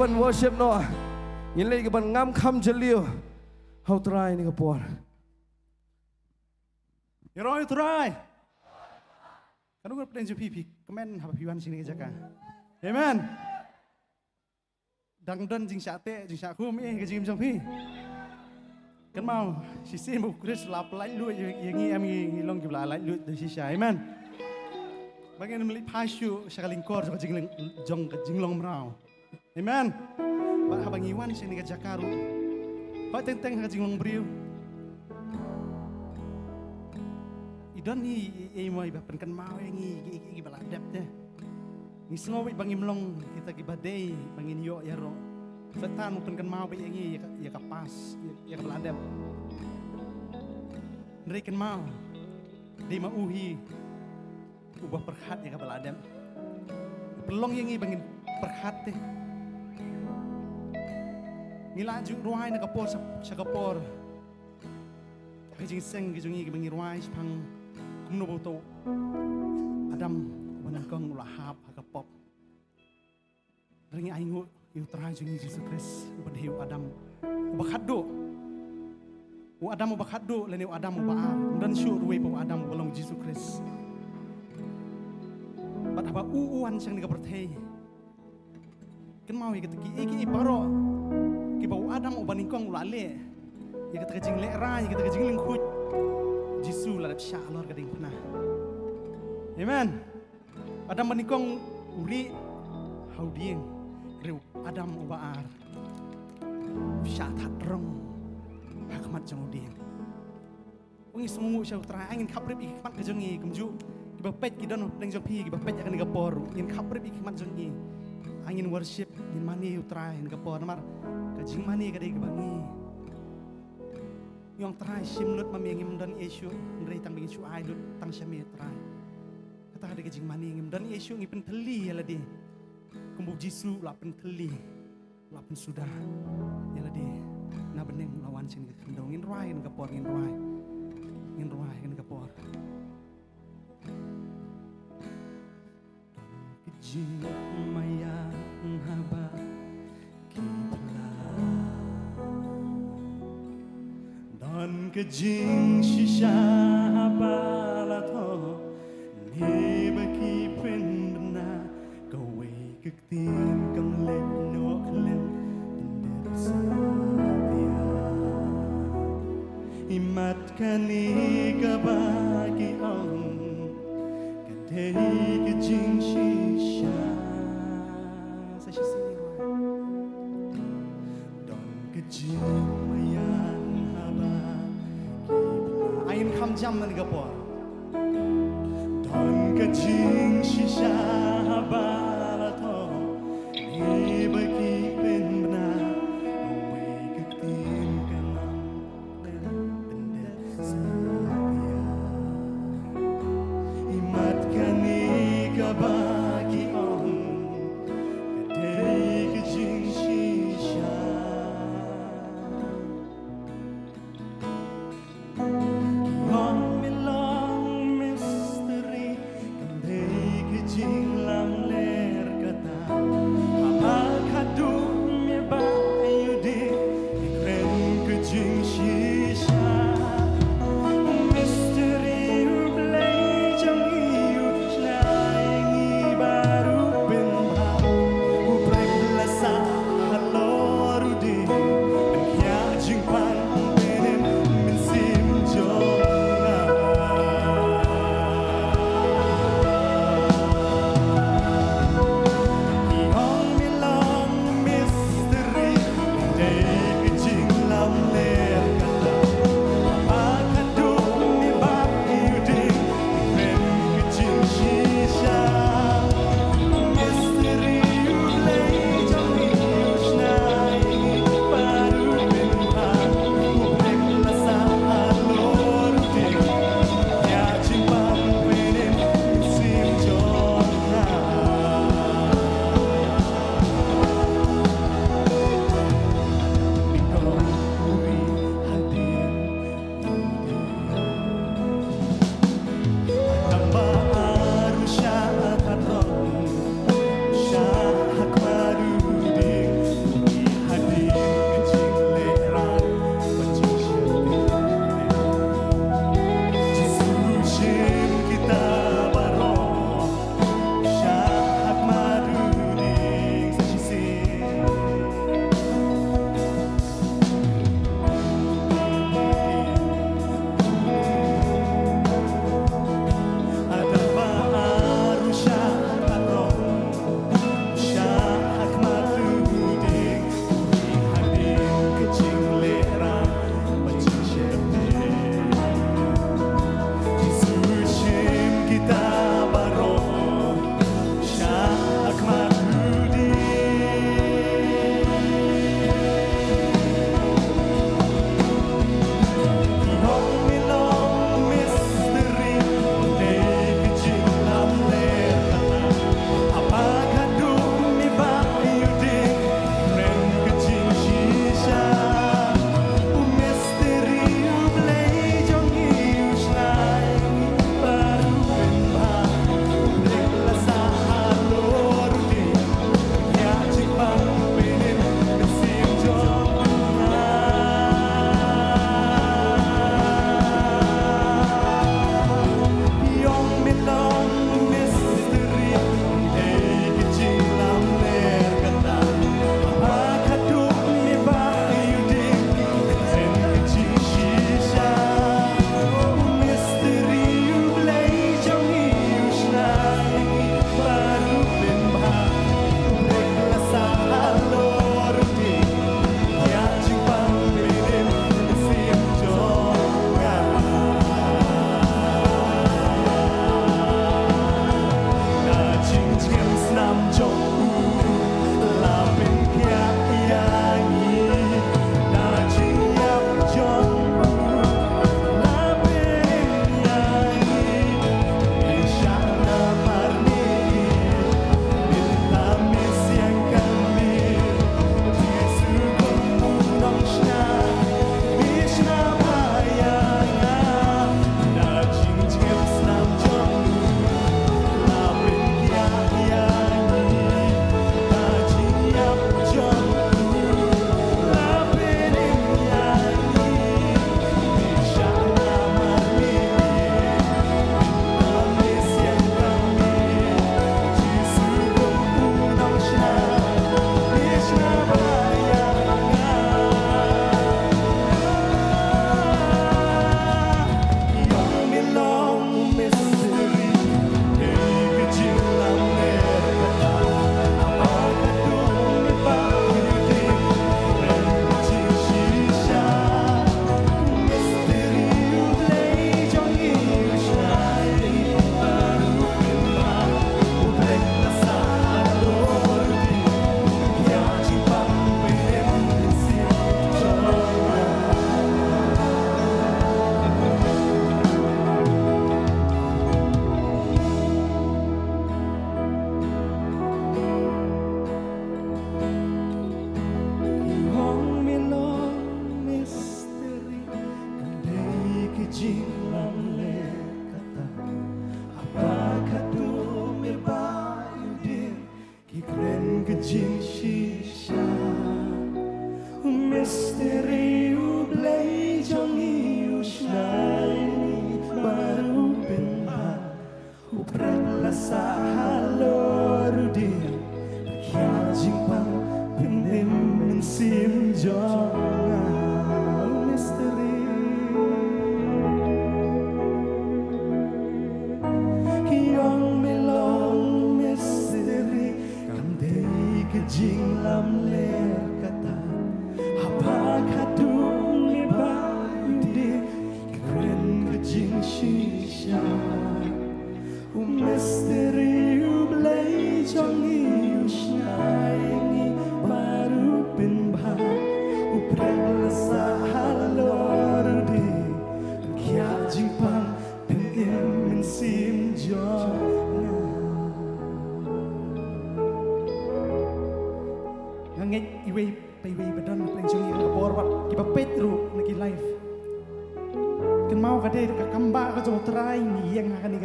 Ban worship no, nhìn lên cái ban ngắm khăm chân liêu, hậu trai này cái bò. Rồi trai. Kan aku plan jupi comment haba piwan sini ke jaka. Amen. Dang dan jing sate jing saku mi ke jing jampi. Kan mau si mu Chris lap lai lu yang em long gibla lai lu de si sha. Amen. Bagian meli pasyu sakalingkor jong jinglong merau. Amen. Pak habang iwan sini ke Jakaru. Pak tenteng ke jinglong beriu. Idan ni mau iba penkan mau ngi baladap deh. Ngi sengowi bang imlong kita ki badai bangin yo ya ro. Setan mu penkan mau be ngi ya kapas ya baladap. Nreken mau. Di ma uhi. Ubah perhat ya baladap. Pelong yang ngi bangin perhat deh. Ngilaju ruai nak kapor sa kapor. Kajing seng kajungi kebangi ruai sepang kumno boto. Adam banangkang ulahap hakapop. Ringi aingu yu terajungi Yesus Kristus ubadhiu Adam ubakado. U Adam ubakado lene Adam ubaar. Dan syur ruai pa Adam balong Yesus Kristus. Bat haba uuan sang nikapertay. Kan mau iki baro. Kibau Adam ubaningkong ulale. Ya kata kejing lera, ya kata kejing lingkut. Jisu ladap syalor kading pernah. Amen. Adam baningkong uri hau dieng riu Adam ubaar syatat rong hakmat jang dieng Ungi sungu syau tra angin kaprip ikmat ke jongi kemju kiba pet kidan deng jopi kiba pet akan gapor ingin kaprip ikmat jongi angin worship in mani utra in gapor namar kajing mani kadai kebangi yang try simlut mamengim dan Yesu ndrei tang Yesu ai lut tang syami try kata ada kajing mani ngim dan Yesu ngipen teli ala di kumbu Jisu lapen teli lapen sudah ala di na beneng lawan sing kendong in rai in gapor in rai in gapor kajing maya haba Dan kejing shisha balato ni baki pendena gawe kektin kam lek no klem tender satia imat kani kabagi ang kadai kejing shisha sa shisini Dan kejing mayan Ain kham jam nan gapor Don kajing shisha balato ni baki penna we katin kanam benda satia imat kani kabagi on kadai kajing shisha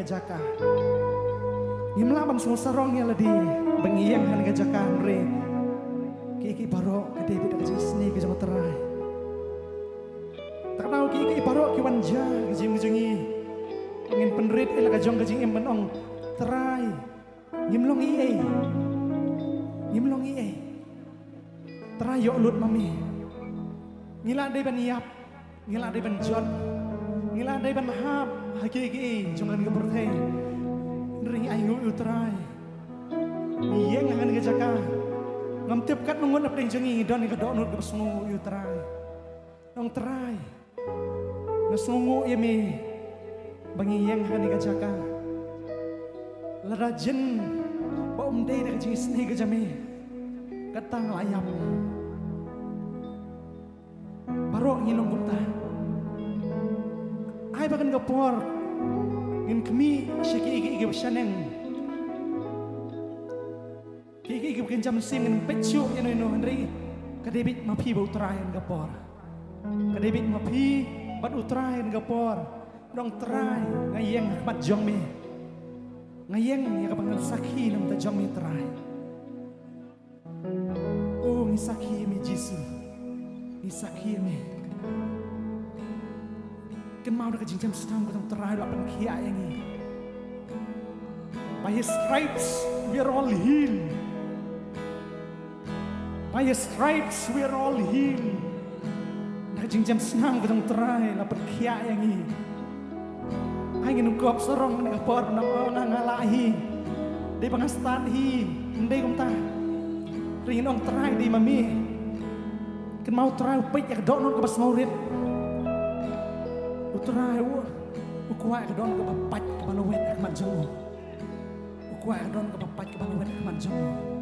Jaka ngimlaban so sarongnya ladi bengiang kan jaka re kiki baro kade bida sini ke jama terai tak tahu kiki baro ki wanja gijing gijingi ngin penrit ela ka jong gijing embenong terai ngimlong ie terai yo lut mami ngila dai ban yap ngila dai ban jon ngila dai ban hab hakiki jangan kepertai ring aingu utrai iyeng ngan gejaka ngam tiap kat nungun apeng jengi don ke donut ke sungu utrai nong trai na sungu yemi bangi iyeng ngan gejaka larajen ba dei de jengi sni ke jami katang layap baro nginong gupta ay bagan gapor ngin kami syaki igi shaneng igi bukan jam sim ngin pecu ino Henry kadebit mapi ba utrayan gapor kadebit mapi bat utrayan gapor dong trai ngayeng bat jong me ngayeng ya kapangal sakhi nam ta jong me trai oh ni sakhi me jisu ni sakhi me kan mau dekat jam sedang ketemu terakhir apa kia yang ini. By His stripes we are all healed. By His stripes we are all healed. Dekat jam sedang ketemu terakhir apa kia yang ini. Angin ukap serong dengan por nang ngalahi. Di pangastan hi, ndai kumta. Ringin ong terakhir di mami. Kan mau terakhir pek yang dok nuk pas maurit. Utrai ukuai kedon ke papat ke balawet ke manjamu. Ukuai kedon ke papat ke balawet ke manjamu.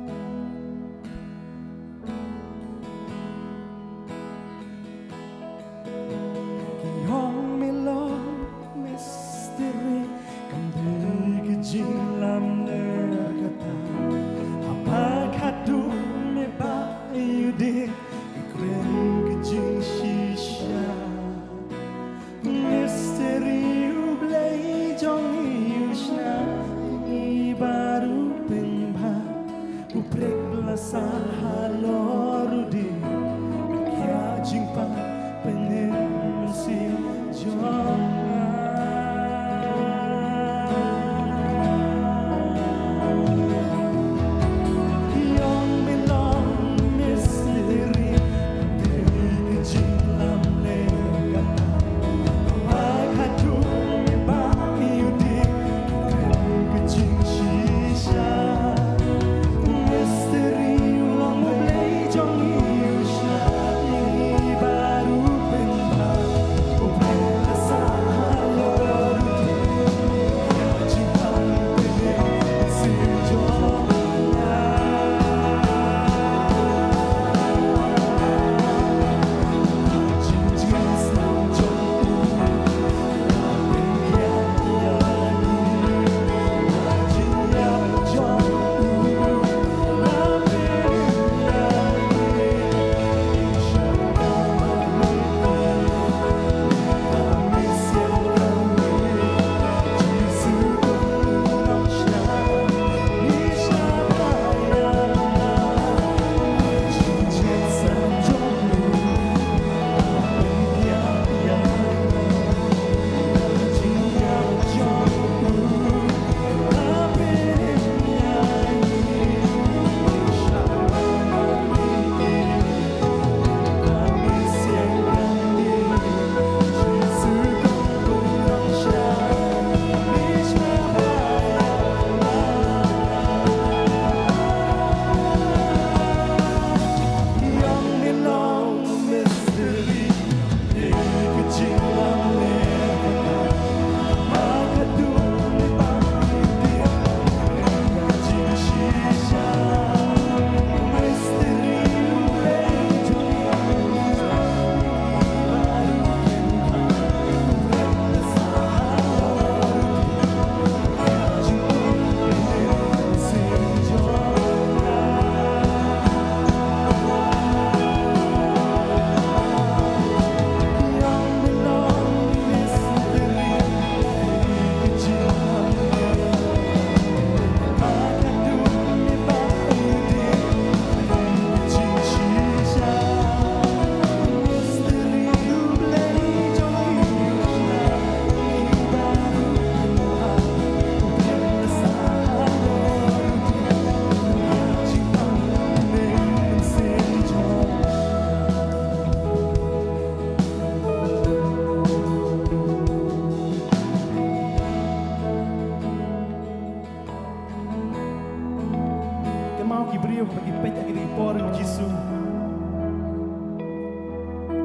brio bagi pet bagi por Yesus.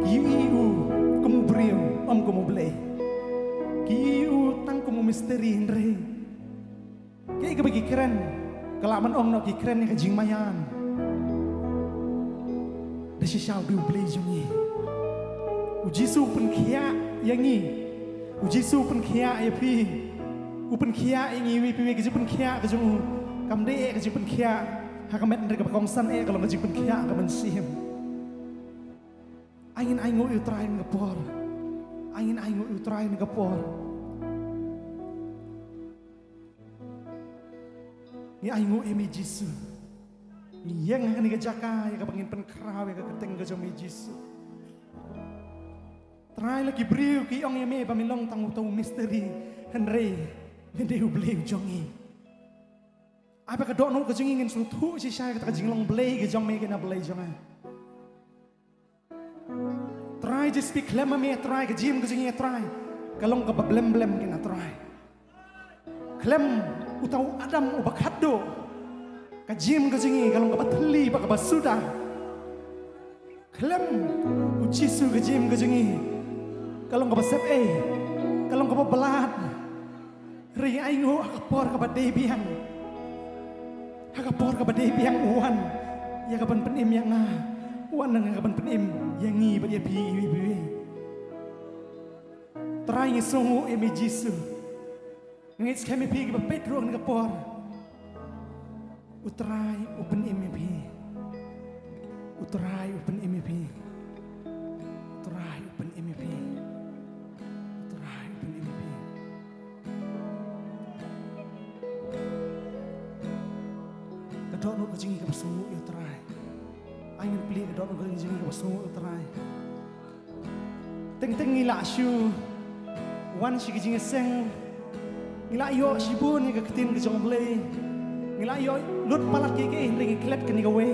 Kiu kamu brio kamu boleh. Kiu tang kamu misteri Henry. Kaya bagi keren. Kalaman nak keren yang kajing mayan. Dasi siapa dia boleh jongi. Ujisu pun kia yang ni. Ujisu pun kia ya pi. Pun kia yang ni pi kerja pun kia kerja kamde kerja pun kia. Hakamet mereka berkongsan kalau kerja pun kia kaman sim. Angin utrai ngepor. Angin utrai ngepor. Ni aingu emi Jisu. Ni yang ni kejaka yang kepengin penkerau yang keteng ke jom Jisu. Try lagi beriu ki ong emi pamilong tang utau misteri Henry Henry beli jongi. Apa kedok no kejengi ngin sutu si saya kata kejinglong beli ke jong me kena beli jongan. Try just speak lema me try kejim kejengi try. Kalong ke blem kena try. Klem utau Adam ubakado kajim kajengi kalau kabat teli pak kabat sudah klem ujisu kajim kajengi kalau kabat sep kalau kabat belat ri aingo akapor kabat debiang akapor kabat debiang uan ya kapan penim yang uan nang kapan penim yang ngi bagi bi try ngisongu emi Jisu ngits kami pergi ke bedroom ke por. Utrai open MEP. Utrai open MEP. Utrai open MEP. Utrai open MEP. Kedok no kejingi ke besungu utrai. Angin peli kedok no kejingi ke besungu utrai. Teng ngila syu. Wan si kejingi seng. Ngila yo sibun ni ketin ke jong blay. Ngila yo lut palat ke ringi klep ke ni gawe.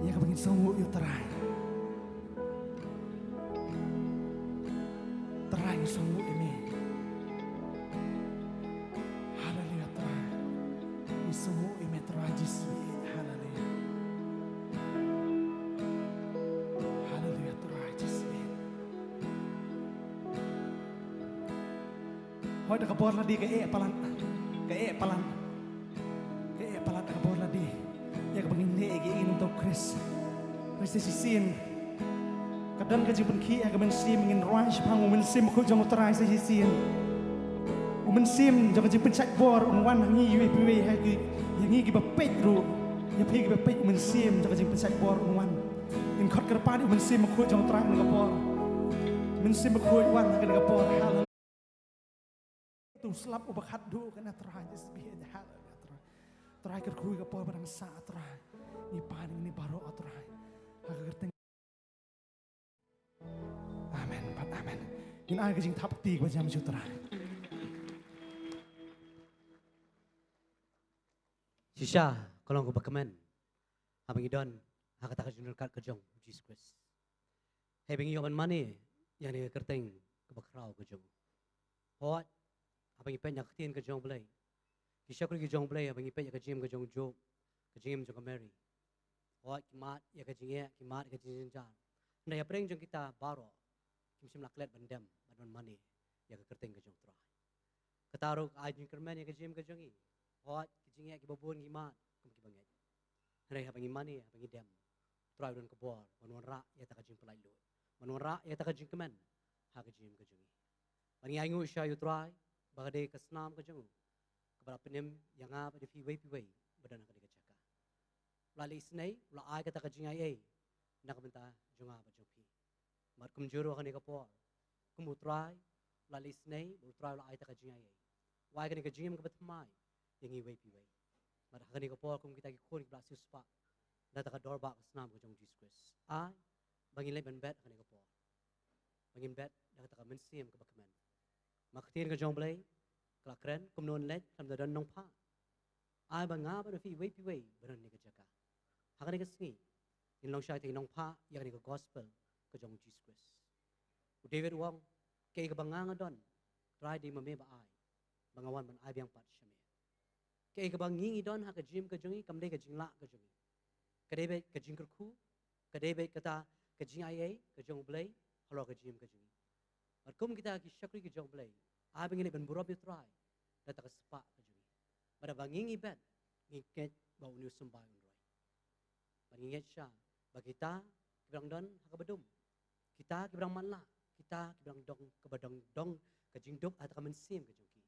Ya ka bangin songo yo terai. Terai songo ini. Haleluya terai. Ni songo ini terai Yesus. Haleluya. Haleluya terai Yesus. Hoy dah kabor ladi ke palan dah kabor ladi ya kabangin ne ingin untuk Chris sisin kadang kaji benki ya kamen sim ingin rush pang umen sim ko jong utrai sisin umen sim jong kaji pencak bor unwan hangi wi hagi yang gi bapet ru ya pi bapet umen sim jong kaji pencak bor unwan in khot kerpa umen sim ko jong utrai ng kabor umen sim ko wan hagi ng kabor tu selap ubak hadu kena terai jesbi hal terai kerkui ke por barang sa terai ni paning ni baro terai agar teng amen amen in ai kejing thap ti ko jam ju terai Shisha kalau ko bakamen abang idon hakata ka junal kat kejong Jesus Christ hey bengi yoman mani yang ni kerteng ke bakrau kejong hot abang ipen yak tin ke jong blay kisha ko ke jong blay abang ipen yak jim ke jong job ke jim jong Mary hot kimat yak jinge kimat ke jin jan na ya preng jong kita baro kimsim laklet bandam badon mani yak kerteng ke jong tra kataruk ai jing kermen yak jim ke jong i hot ke jinge ke babun kimat kum ki banget na ya abang mani abang idem tra don ke bor manon ra ya ta jing pelai lo manon ra ya ta jing kemen ha ke jim ke jong i bang aingu sha you try bagade kesnam ke jeng kepada penem yang apa di piwai badan ka dikacaka lali snai la ai kata ka jingai nak benta junga ba jopi mar kum juro ka ni ka por kum utrai lali snai utrai la ai ta ka jingai wai ka ni ka jingim ka batmai yang iwai piwai mar ka ni ka por kum kita ki khon bla suspa data ka dorba kesnam ka jeng Jesus Christ ai bangin lai ban bet ka ni ka por bangin bet dak ta ka mensim ka bakman maktin ke jong blay kelakren kumnon let tam da nong pa ai ba nga ba fi wei pi wei baran ni ka jaka hakani ka singi in long shai te nong pa ya ni ka gospel ke jong Jesus Christ David wong ke ka banga nga don try di mame ba ai bangawan ban ai biang pat shame Kaya kabang ngingi don ha ka jim ka jongi kamde ka jing la ka jongi. Kadebe ka jing kerku, kadebe kata ka jing ayai ka jong blay, halo ka jim ka jongi. Kum kita ki syakri ka jong blay. Abang ini ban burab yutrai. Data ka spa ka jongi. Pada bang ngingi bet ngiket bau niu sembah unroi. Banginget siya bagita kibrang don ha ka badum. Kita kibrang manla, kita kibrang dong kabadong dong ka jing dok at ka mensim ka jongi.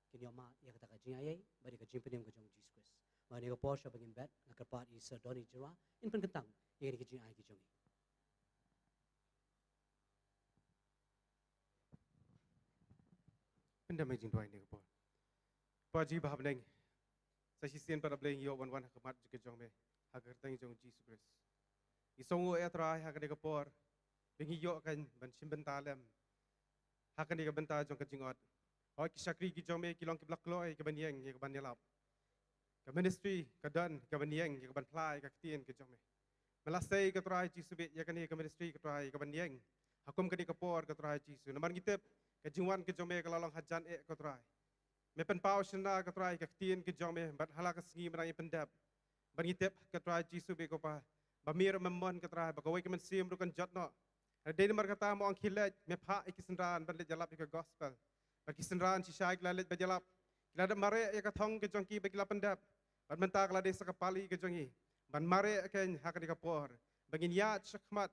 Kini oma ya kata kajing ayai, bari kajing penim kajong Jesus Christ. Mani ko Porsche bangin bet, nakarpat isa doni jira, in pen kentang, yang ini kajing ayai kajong. Pendam jing dua ini ko. Paji bahab neng. Sa sisian para bleng yo wan hakamat juga jong me. Hakar tang jong Jesus Christ. Isongo etrai hakane ko por. Bengi yo kan ban simbentalem. Hakane ka benta jong kajing ot. Oi kisakri ki jome ki long ki blak loy ka banyeng ki ban yalap. Ka ministry ka dan ka banyeng ki ban plai ka tien ki jome. Melasai ka trai Jesus be ya kan ka ministry ka trai ka banyeng. Hakum ka di ka por ka trai Jesus. Namar ngitep ka jingwan ki jome ka lalong hajan e ka trai. Me pen pau sina ka trai ka tien ki jome bat hala ka sngi menang pendap. Ban ngitep ka trai Jesus be ko pa. Bamir memon ka trai ba ka wei ka men sim ru kan jotno. Dei namar kata mo ang khilet me pha ikisenran ban le jalap ka gospel. Bagi senran si syai lalit bajalap. Kila mare ya kathong ke jongki bagi lapendap. Ban menta kala desa kapali ke jongi. Ban mare ken hak di kapor. Bagi niat syakmat.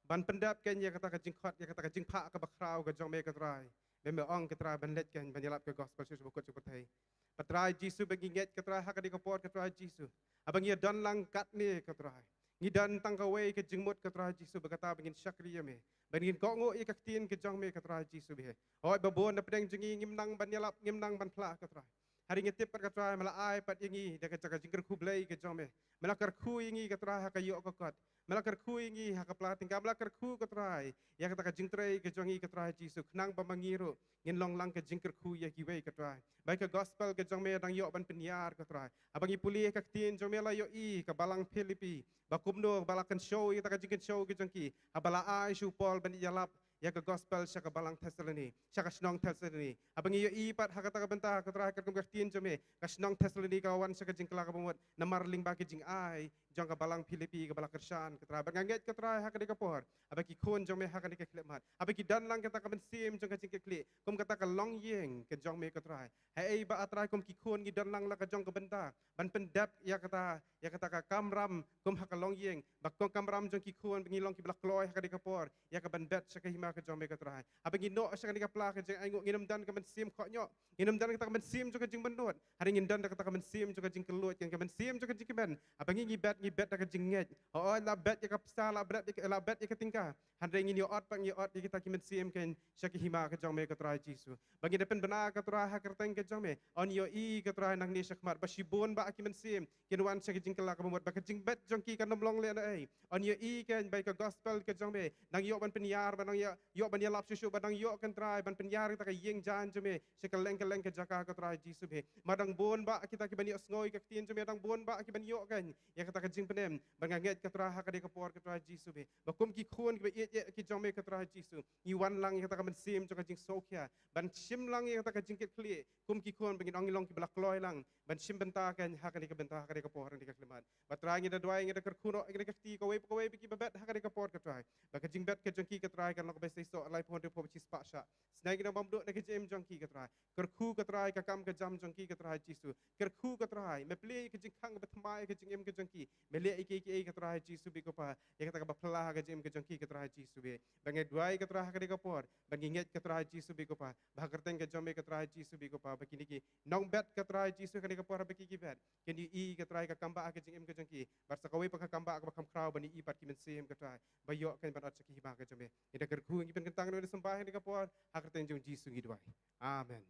Ban pendap ken ya kata ka jingkhot ya kata ka jingpha ka bakrau ke jong me ka trai. Be me ong ke trai ban let ken ban jalap ke gospel su bukut su kutai. Patrai Jisu bagi nget ke trai hak di kapor ke trai Jisu. Abang ya don lang kat ni ke trai. Ngidan tang kawai ke jingmut ke trai Jisu berkata bangin syakri ya me. Bangin kongo i kaktin ke jong me ke trai Jisu be. Oi babon na pedeng jengi ngimnang ban yalap ngimnang ban pla ke trai. Hari ngetip pat ke trai mala ai pat yengi de ke jaga jingker ku blai ke jong me. Mala kar khu yengi ke trai ha ka yo ko kot. Mala kar khu yengi ha ka pla tinggal mala kar khu ke trai. Ya kata ka jingtrai ke jongi ke trai Jisu knang ba mangiru ngin long lang ke jingker ku ya ki wei ke trai. Bai ke gospel ke jong me dang yo ban penyar ke trai. Abang i puli ke kaktin jong me la yo i ke balang Filipi. Bakumno balakan show kita ka jingken show ke jongki. Abala ai shu Paul ban yalap ya ke gospel sya ka balang Testimonies sya ka Shnong Testimonies abang iyo ipat hakata ka benta ka tra ka kumgartien jome ka Shnong Testimonies ka wan sya ka jingkla ka bumot na marling ba ke jing ai jong ka balang Filipi ka balang Krisyan ka tra banganget ka tra hakadi ka por abang ki khon jome hakadi ka klemat abang ki dan lang kita ka bensim jong ka jing kli kum kata ka long yeng ke jong me ka tra hai ba atra kum ki khon gi dan lang la ka jong ka benta ban pendap ya kata ka kamram kum haka long yeng bakko kamram jong ki khon bingi long ki blak loy hakadi ka por ya ka ban bet sya ka hima ka jong me ka trai abang ino sya ka pla ka jing ai ngok nginam dan ka mensim kho nyo nginam dan ka mensim jong ka jing benut hari ngin dan ka ta ka mensim jong ka jing kelut ka mensim jong ka jing ben abang ngi bet ka jing nget oh la bet ya ka psa la bet ya ka tingka hari ngin yo ot pang yo ot kita ki mensim ken sya ka hima ka jong me ka trai Jisu bagi depen bena ka trai ha ka teng ka jong me on yo i ka trai nang ni syakmat basibon ba ki mensim kinwan sya ka jing kala ka bumot ba ka jing bet jong ki ka nomlong le na ai on yo i ken bai ka gospel ka jong me nang yo ban penyar ban yo ban yalap susu ban yo kan trai ban penyar kita ka yeng jan jome sekeleng ke jaka ka trai Jisu be madang bon ba kita ki ban yo ngoi ka tien jome dang bon ba ki ban yo kan ya kata ka jing penem ban nganget ka trai ha ka de ka por ka trai Jisu be bakum ki khon ki ye ki jome ka trai Jisu i wan lang kata ka ban sim ka jing sokya ban sim lang ya kata ka jing kli kum ki khon bangin ong long ki blak loy lang ban sim benta kan ha ka de ka benta ha ka de ka por de ka klemat batrai ngi da dwai ngi da kar khuno ngi da ti ka wei ki babet ha ka de ka por ka trai ba ka jing bet ka jong ki ka trai kan lo ka besai so lai pon de po chi spa sha snai ngi da bam do na ka jem jong ki ka trai kar khu ka trai ka kam ka jam jong ki ka trai Jisu kar khu ka trai me ple ka jing khang ba thmai ka jing em ka jong ki me le ki ka trai Jisu bi ko pa ya ka ta ka ba phla ka jem ka jong ki ka trai Jisu be ba ngi dwai ka trai ha ka de ka por ba ngi nget ka trai Jisu bi ko pa ba ka teng ka jom me ka trai Jisu bi ko pa ba kini ki nong bet ka trai Jisu ka de ka por ba ki bet ken i ka trai ka kam ba ka jing em ka jong ki bar sa ka wei pa ka kam ba ka kam krau ba ni i pat ki men sem ka trai ba yo kan ban at sa ki ba ka jome ida kar khu ngi pen kan tang no sembah ni ka por ha ka teng jong Jisu ngi dwai amen.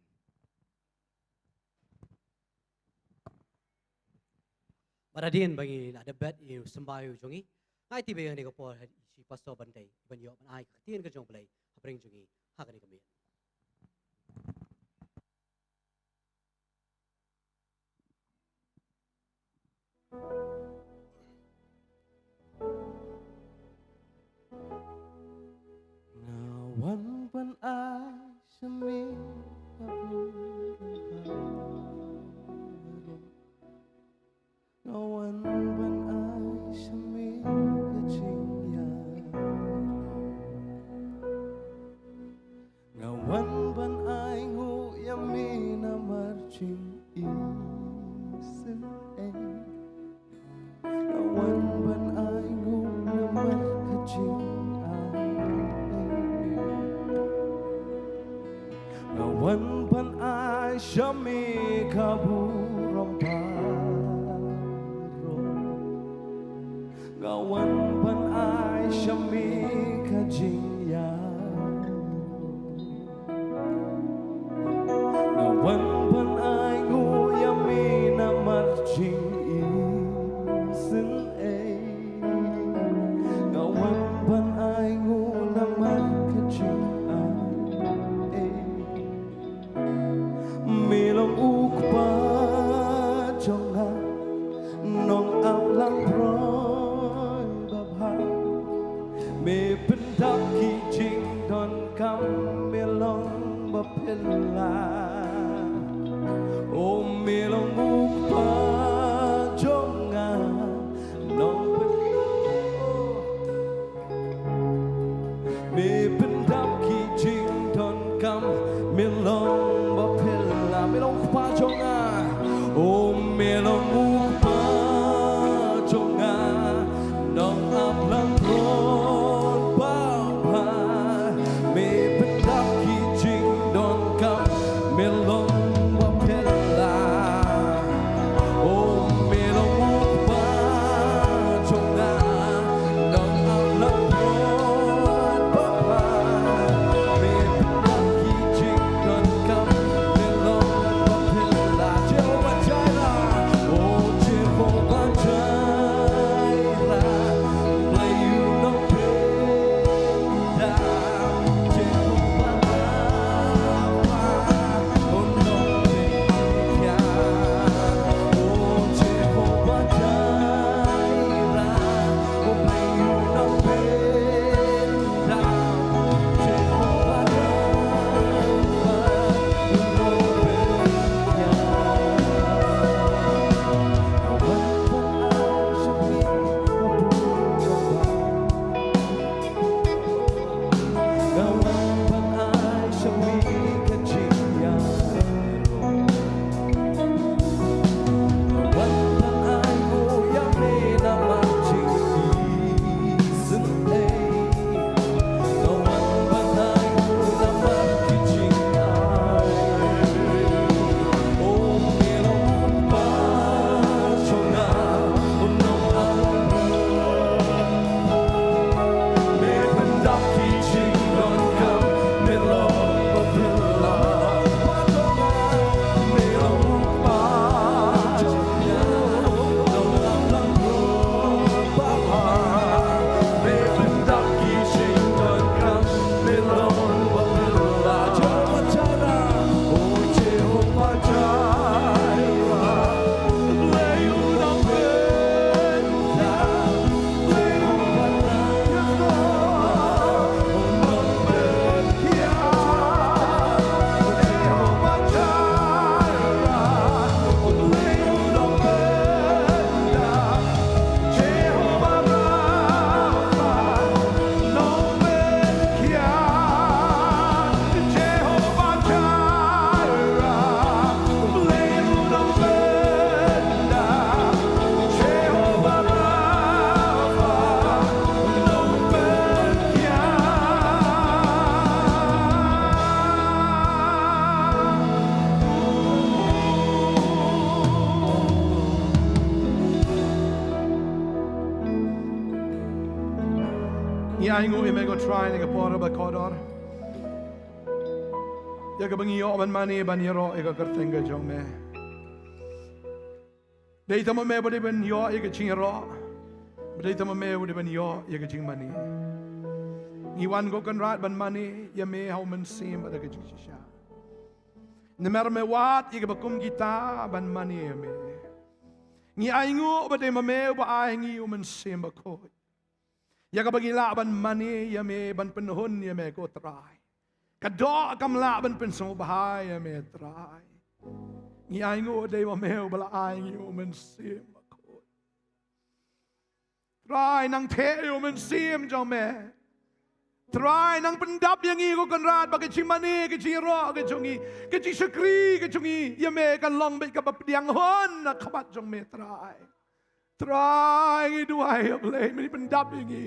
Baradin bagi ada bet yu sembayu jongi. Ngai tibe yang ko por si pastor Bantei ban yo ban ai ka tien ka jong blai habring jongi hakani ka me. Nawan pan ai sami ngawan ban ay sami kajing ya ngawan ban ay ngu yami na marching isin ngawan ban ay ngu na markajing ngawan ban ay sami kaburam ngawan ban ay sami kajing ya ngawan ban ay nguyami na marching isin ngawan ban ay ngu na markajing milong ukpa jonga nong am lang roy babha me pendak ki jing don kam milong bapella o milong ukpa jonga nong me pendak ki jing don kam milong melong pa jonga o melong pa jonga nong aplang ron pa pa me pendak ki jing don kam melong pa pela o melong pa jonga nong aplang ron pa pa me pendak ki jing don kam ai ngủ em có try này cái porta ba kodor ya cái bangi yo ban mani ban yero e cái kertenga jong me dei tamo me bode ban yo e cái ching ro dei tamo me bode ban yo e cái ching mani ni wan go kan rat ban mani ya me how man sim ada cái ching sha ne mer me wat e cái bakum kita ban mani ya me ni ai ngủ bode me ba ai ngi man sim ba ko ya ka bagila ban mani ya me ban penhun ya me ko try kadok kamla ban pensong bahai ya me try ni ai ngo dei wa me bala ai ngi men sim ko try nang theo men sim jong me try nang pendap yang i ko kan rat ba ke chi mani ke chi ro ke jong i ke chi sakri ke jong i ya me kan long be ka ba piang hon na khabat jong me try ngi duai ya ble meni pendap yang i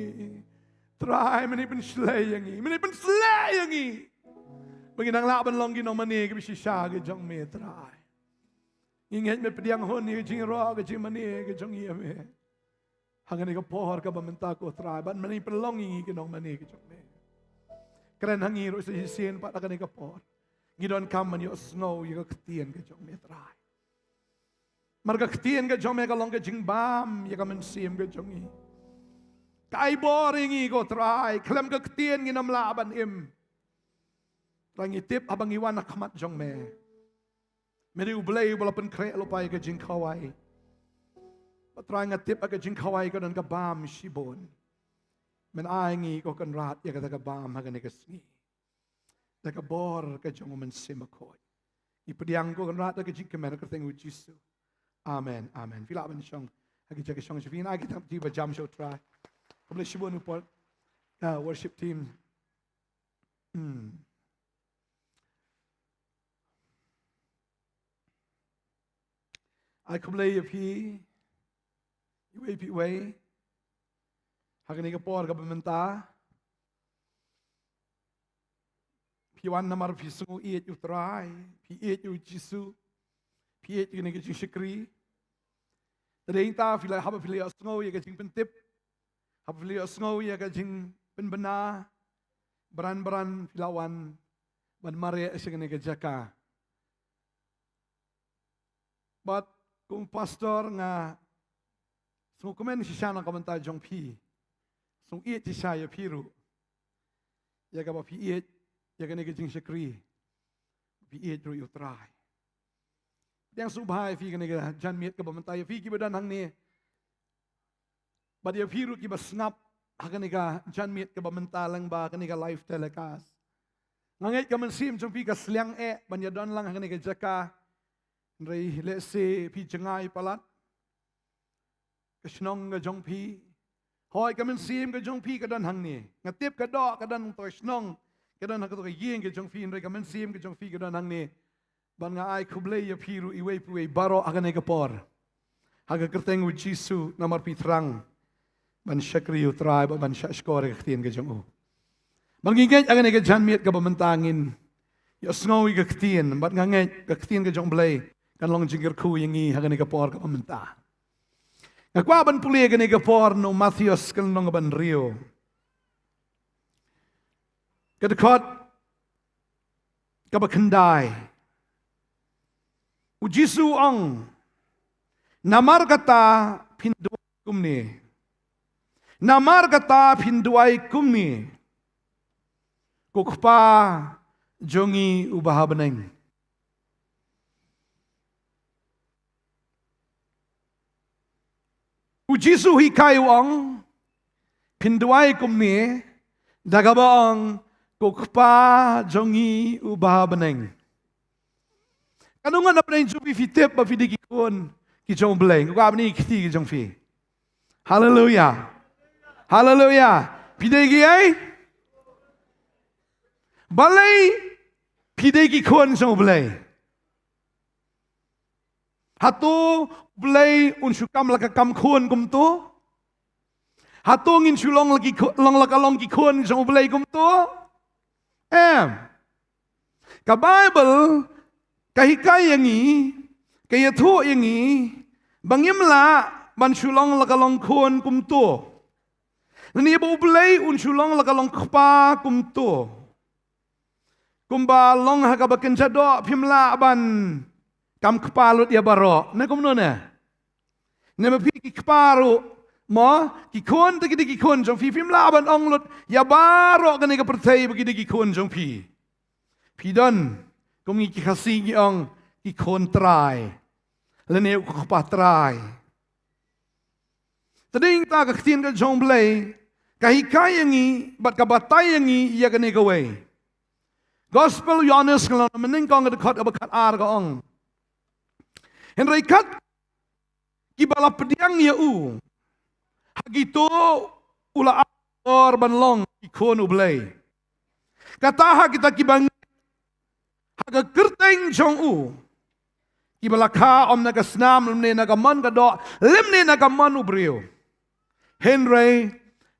try meni pen slay yang i meni pen slay yang i bagi nang la ban long gi no mani ke si sha ke jong me try ingat me piang hon ni ke chi ro ke chi mani ke jong i ya me hangan ni ka pohor ka bamenta ko try ban mani pelong ngi ke nong mani ke jong me keren hangi ro si sien pa ka ni ka pohor gidon kam man yo snow yo ka tien ke jong me try marga ktien ke jong me ka long ke jing bam yo ka men sim ke jong i kai boring i ko try klem ka ktien ngi nam la ban im rangi tip abang iwan akmat jong me meri ublay bola pen kre lo pai ke jing kawai patrai ngatip aga jing kawai ko dan ka bam shibon men aingi ko kan rat ya ka bam ha kan ka sni da ka bor ka jong men simakoi ipediang ko kan rat ka jing kemer ka teng ujisu amen amen fila ben shong ha ki shong shvin agi tam ti ba jam show try kable shibon upor worship team I kable if Iwi Hakani ka por ka bementa Piwan namar pisungu iet yu try pi iet yu jisu pi iet yu ne jing shikri Tadeinta fila haba fila asngo ya ka jing pentip haba fila asngo ya ka jing penbena beran filawan ban mare asing ka jaka but kung pastor nga so komen si sana kamanta jong pi so iet ti saya piru ya ka ba pi iet ya ka ne jing shakri pi iet ru yu try yang subhai fi ka ne jan miet ka ba manta ya fi ki badan hang ni ba dia piru ki ba snap ha ka ne jan miet ka ba manta lang ba ka ne live telecast nganget ka man sim jong pi ka sliang ban ya don lang ha ka ne jaka rei let's say pi jangai palat Shillong ka jong pi hoi ka men sim ka jong pi ka dan hang ni ngatip ka do ka dan to Shillong ka dan ka to yeng ka jong pi re ka men sim ka jong pi ka dan hang ni ban nga ai kuble ya piru iwe puwe baro agane ka por haga kerteng u jisu namar pi trang ban shakri u tribe ban shakore ka tien ka jong u ban nginget agane ka jan miet ka bamantangin ya snowy ka tien ban nga nget ka tien ka jong blay kan long jingir ku yengi agane ka por ka bamanta Ngakwa ban puli gani ka por no Matthews kan nong ban rio. Kadakot kabakandai. Ujisu ang namar kata pinduay kumni. Namar kata pinduay kumni. Kukpa jongi ubahabaneng. Ujisu hikayu ang pinduay kumni dagabang kukpa jongi ubahabaneng. Kanungan na pa rin jubi fitip ba fidikikon ki jong bleng. Kukapa ni kiti ki jong fi. Hallelujah. Hallelujah. Pidegi ay? Balay pidikikon jong bleng. Hatu blay unsukam laka kam khun kum tu. Hatu ngin Shillong lagi long laka long ki khun jong blay kum tu. Ka Bible kahikay yangi kaya thu yangi bangimla ban Shillong laka long khun kum tu. Nani bo blay Shillong laka long khpa kum tu. Kumba long hakabaken jado pimla ban kam kepalot ya baro, na kumno na. Na mapi ki keparu mo ki kon te ki kon jong fi film laban onglot ya baro kan ka percaya bagi ki kon jong pi. Pi don kum ki khasi ki ong ki kon try. Lene ko pa try. Tading ta ka tin ka jong blay kahikayangi bat ka batayangi ya kan ka way. Gospel Yohanes kalau mening kong dekat abakat ar ka ong. Henry kat ki bala pediang ya u Gitu ula or banlong ikon ublay. Kataha kita kibang haga kerteng jong u. Kibalaka om nagasnam limne nagaman kado limne nagaman ubriyo. Henry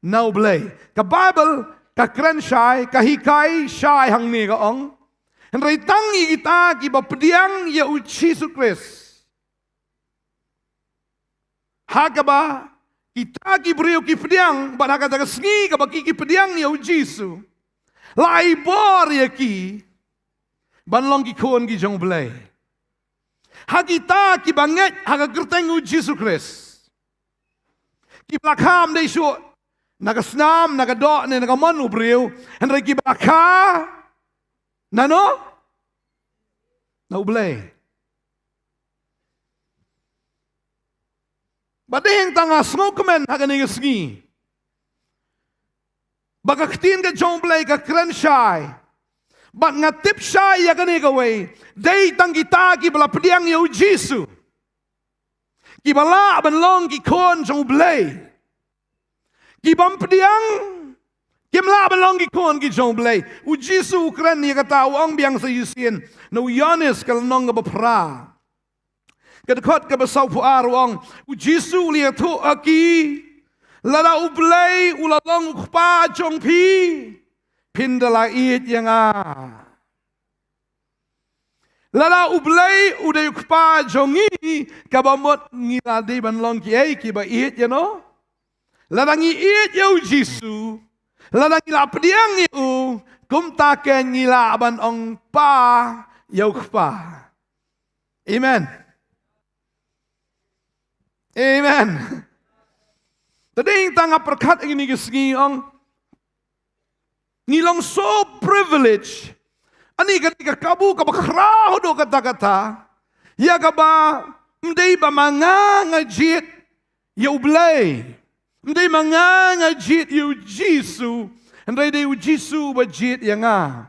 na ublay. Ka Bible ka kren syai ka hikay syai hang ni ka ong. Henry tangi kita kibapdiang ya uci sukres. Haga ba kita kibriyo kipdiang ba haga taga sngi ka baki kipdiang ya ujisu. Lai bor ya ki banlong kikon ki jong ublay. Hagita kibanget haga gerteng u Jesu Christ. Kiblakam de isu nagasnam nagadok ne nagaman ubriu henry kiblaka nano na ublay. Badeng tanga smokeman haga ningasngi. Bagaktin ka jong ublay ka krensyay. But nga tip siya ya gani gaway. Day tang kita kibala pediang ya Jesu. Kibala banlong kikon jong ublay. Kibam pediang kimla banlong kikon ki jong ublay. U Jesu ukran ya kata uang biang sa yusin. Na uyanis kalanong nga bapra. Kadakot ka basaw puar uang. U Jesu liya to aki. Lada ublay ulalong ukpa jong pi. Pindala it yang Lala ublay uday ukpa jongi kabamot ngiladi banlong kiay kiba it no. Lala ngi it yau Jesu. Lala ngila pediang yu kumtaken ngila ban ong pa yau ukpa. Amen. Amen. Tadi tanga perkat ini kesengi ong nilang so privilege. Ani ketika kabu kabakrao do kata-kata. Ya kaba mday ba mga ngajit ya ublay. Mday mga ngajit ya Jesu. Mday day Jesu ubajit ya nga.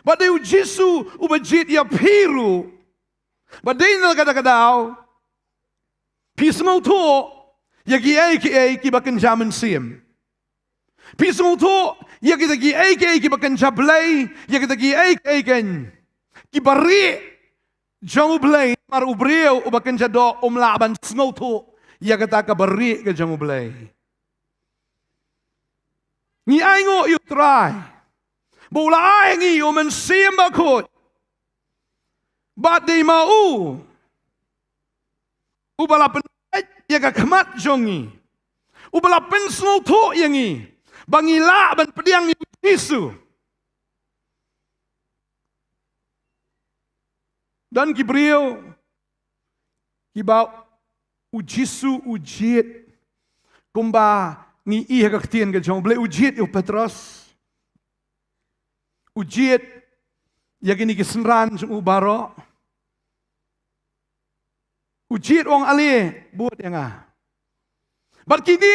Baday Jesu ubajit ya piru. Baday na kata-kataw. Pismo to ya kiay kibakan jaman siyem. Pismo to ya kita gi ay kibakan jablay, ya kita gi ay kan kibari jang ublay mar ubriyo ubakan jado umlaban snowto ya kita kabari ka jang ublay. Ni ay ngo you try. Bula ay ngi yo men siyem bakot. But di mau ubalapan ya ka kamat jongi. Ubalapan snowto yangi. Bangila ban pediang Yesu. Dan kibriyo kiba ujisu ujit kumba ni iya kaktien ka jong ble ujit yo Petros. Ujit ya gini kisenran jong ubaro. Ujit wong ali buat yang But kini,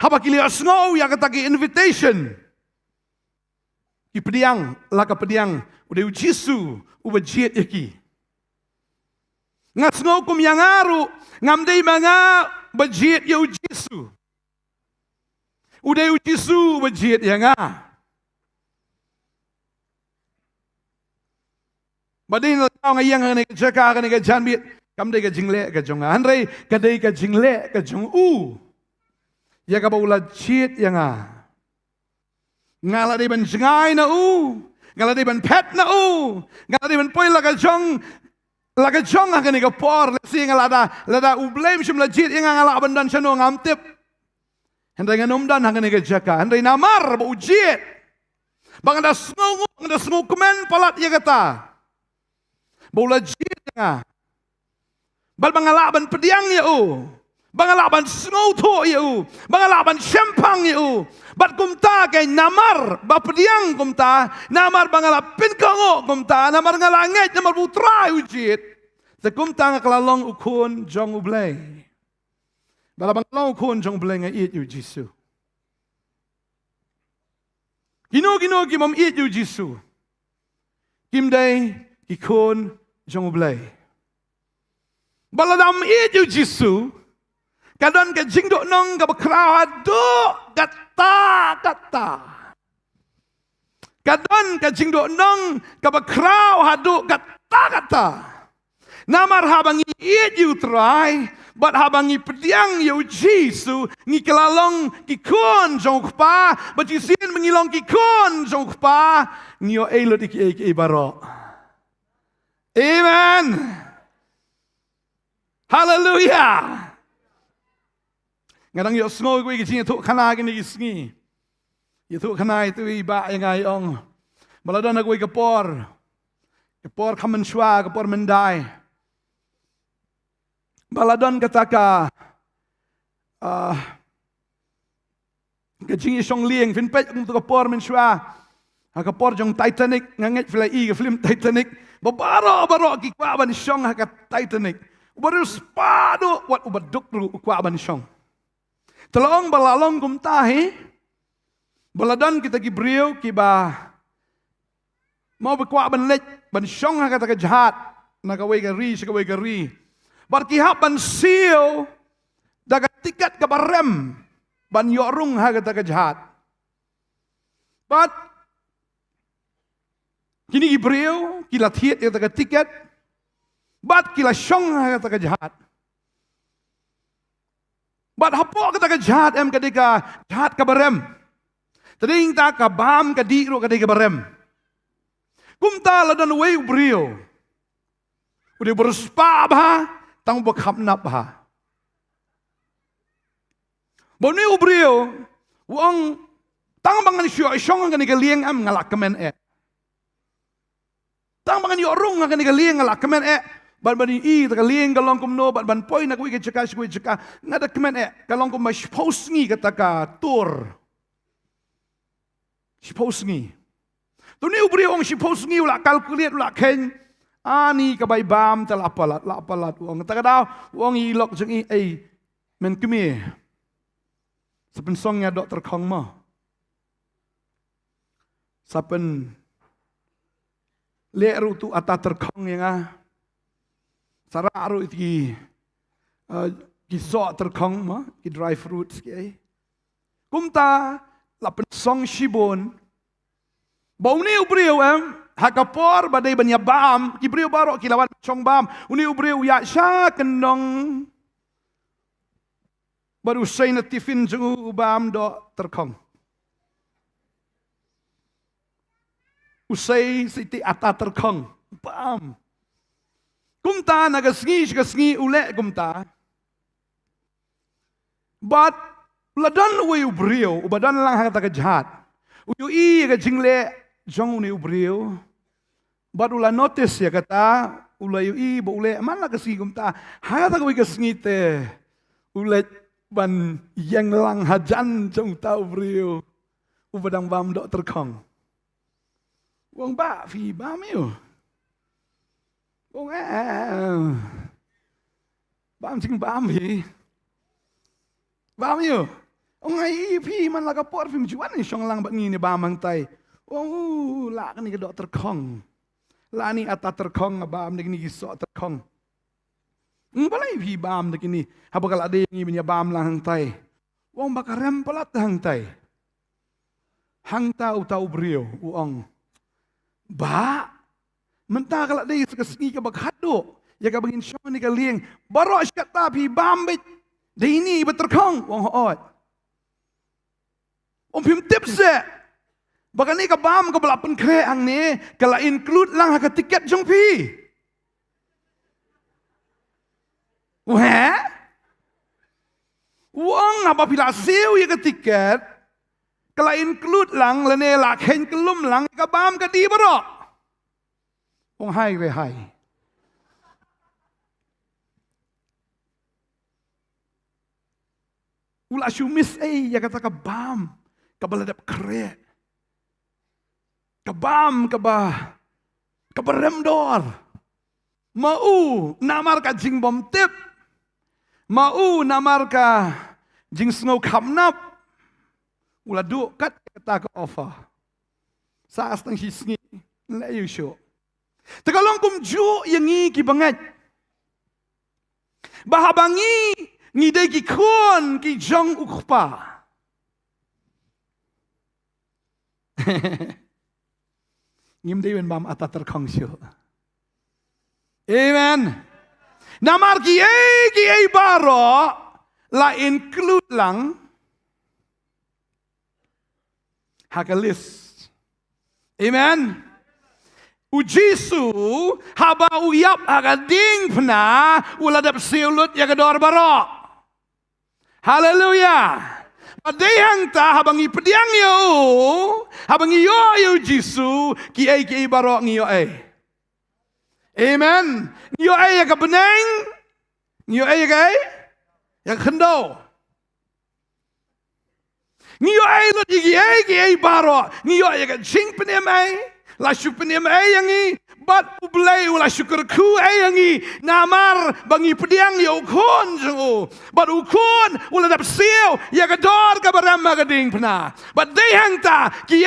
haba kili asngaw ya kataki invitation. Ki pediang, laka pediang, udah Jesu, ubajit yaki. Ngasngaw kum yang aru, ngamdei mga bajit ya Jesu. Udah Jesu ubajit yang Badin tao ngayang nga jaka nga janbit, kamdei ka jingle ka jonga. Handray kadei ka jingle ka jong Ya ka ba ulajit yang ngala di ban jengay na ngala di ban pet na ngala di ban poy laga jong akan ni ka por lesi lada ublem sim lajit yang ngala ban dan sano ngamtip henday nganom dan akan ni ka jaka henday namar ba ujit bang ada sngo kemen palat ya kata ba ulajit yang bal bangalaban pediang ya Bangalaban snow to you, bangalaban champang you, but kumta kay namar, bapdiang kumta, namar bangalapin kango kumta, namar ngalangit, namar butra ujit, sa kumta nga kalalong ukon jong ublay. Balabang kalalong ukon jong ublay nga it yu Jesu. Gino kimam it yu Jesu. Kimday ikon jong ublay. Baladam it yu Jesu. Kadon ka jing do nong ka bakraw hadu kata. Kadon ka jing do nong ka bakraw hadu kata. Namar habang iit you try, but habang ipediang you Jisu, ngi kelalong kikon jong pa, but you sin mengilong kikon jong pa, ngi yo elot iki baro. Amen. Hallelujah. Ngadang yo sngo ko iki tu kana gini isngi. Itu kana itu iba yang ayong. Baladon ako ikapor. Kapor kamen shwa, kapor mendai. Baladon kataka kajing isong lieng finpet kung kapor men shwa. Kapor jong Titanic nganget filai film Titanic. Babaro kikwaban isong haka Titanic. Baru spado wat ubaduk ru ukwaban isong. Telong balalong kumtahi. Baladon kita gibriu kiba mau bekwaban lek ban isong haka taka jahat. Nakawai gari. Barkihap ban siyo daga tiket kabarem ban yorung haga daga jahat. But kini Ibreu kila thiet ya daga tiket, but kila syong haga daga jahat. But hapo ka daga jahat em kadika jahat kabarem. Tading ta kabam kadiro kadika barem. Kumta ladan way Ibreu. Udah beruspab ha. Tang bakap nap ha. Boni ubrio, wong tang bangan syong ngani kalieng am ngalak kemen Tang bangan yorung ngani kalieng ngalak kemen ban bani ta kalieng kalong kumno ban poi nak wi ke ceka ngada kemen kalong kum mas posngi kataka tur. Posngi. Tuni ubrio wong posngi ula kalkuliat ula ken ani kabay bam lapalat wong takadaw wong ilok jeng men kemi sapen songnya dokter kong mo sapen leru tu ata terkong yang sararu iti kiso terkong mo ki dry fruits ki kumta lapen song shibon bauni ubriu hakapor badai banya bam kibriu baro kilawan chong bam uni ubriu ya sya kendong baru say na tifin jung bam do terkong usay siti ata terkong bam kumta nagasngi ule kumta but ladan we ubriu ubadan lang hata kajahat uyu ka jingle jong uni ubriu baru la notice ya kata ulai ule mana kasi kumta haya tak wika sngite ulai ban yang lang hajan jong tau brio ubadang bam dok terkong wong ba fi bam yo wong bam sing bam hi bam yo wong ai pi man la ka por fi mjuan ni song lang ba ngi ni bam mang tai wong la kan ni dok terkong lani ata terkong abam de ni so terkong balai vi bam de ni habakal ade ngi binya bam lang hang tai wong bakarem palat hang tai hang tau tau brio uong ba menta kala de sekesngi ka bakhado ya ka bangin syong ni ka lieng baro syata pi bam bet de ni beterkong wong hoot pim tipse baka ni kabam ka balapan kre ang ni kala include lang haka tiket jong pi. Wah? Wong apa pila siu ya ka tiket kala include lang lane lakhen kelum lang kabam ka di baro. Wong hai re hai. Ula syumis ya kata kabam kabaladap kre. Kabam kabaremdor. Mau namar ka jing bom tip. Mau namar ka jing snow kamnap. Ula du kat kata ka offer. Saas tang hisngi layu syo. Tagalong kum ju yangi ki bangat. Bahabangi ngidai ki khon ki jong ukpa. Ngim dei ben bam atatar khong syo. Amen. Namar ki ai baro la include lang hakalis. Amen. Ujisu haba uyap hagading pna uladap siulut ya kedor baro. Hallelujah. Padayang ta habang ipediang yo habang yo Jisu ki ai baro ngiyo ai. Amen. Ngiyo ai ya kabeneng ngiyo ai ya khendo. Ngiyo ai lut ki ai baro ngiyo ai ka ching penem ai. La syupenim ayangi bat ublay ula syukur ku ayangi namar bangi pediang ya ukon jo bat ukon ula dap siu ya kador ka baram magading pna bat dehang ta ki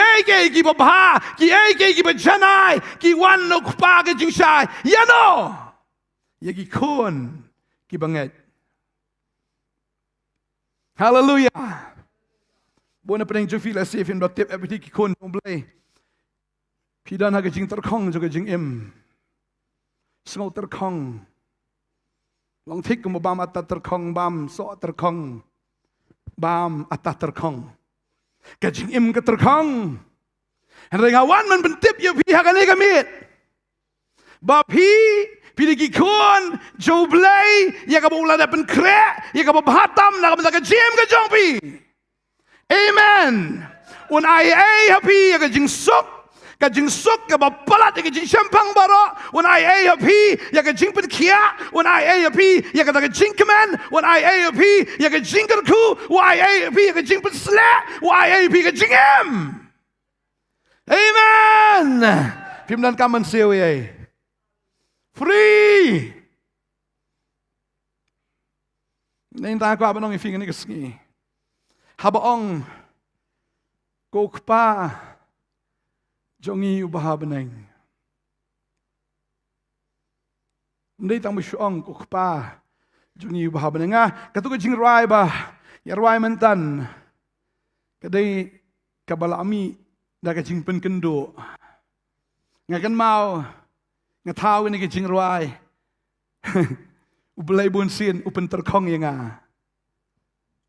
ki babha ki bajanai ki wan nok pa ka jingsai ya no ya ki kon ki banget. Hallelujah. Bona pedang jo fila sefin dot tip everything ki kon ublay. Pidan haga jing terkong juga jing Sengau terkong. Long tik mo bam atat terkong bam so terkong. Bam atat terkong. Ka jing ka terkong. Henry ngawan man bentip yo pi haga ne gamit. Ba pi di kon jo blay ya ka bola da pen kre ya ka bahatam na ka jim ka jong pi. Amen. Un ai happy ya ka jing sok Kajing sok ka bapalat ya kajing syampang baro un ai happy ya kajing petkia un ai happy ya kajing keman un ai happy ya kajing kerku un ai happy ya kajing pesla un ai happy kajing Amen. Pimdan kaman sewe free. Nen ta ko abanong ifing ni keski. Habaong kokpa jongi ubaha beneng. Ndai tang musyong kokpa jongi ubaha beneng katu ka jing rai ba ya rai mentan kadai kabalami da ka jing pen kendo ngakan mau ngatau ni ka jing rai ublai bun sin upen terkong yang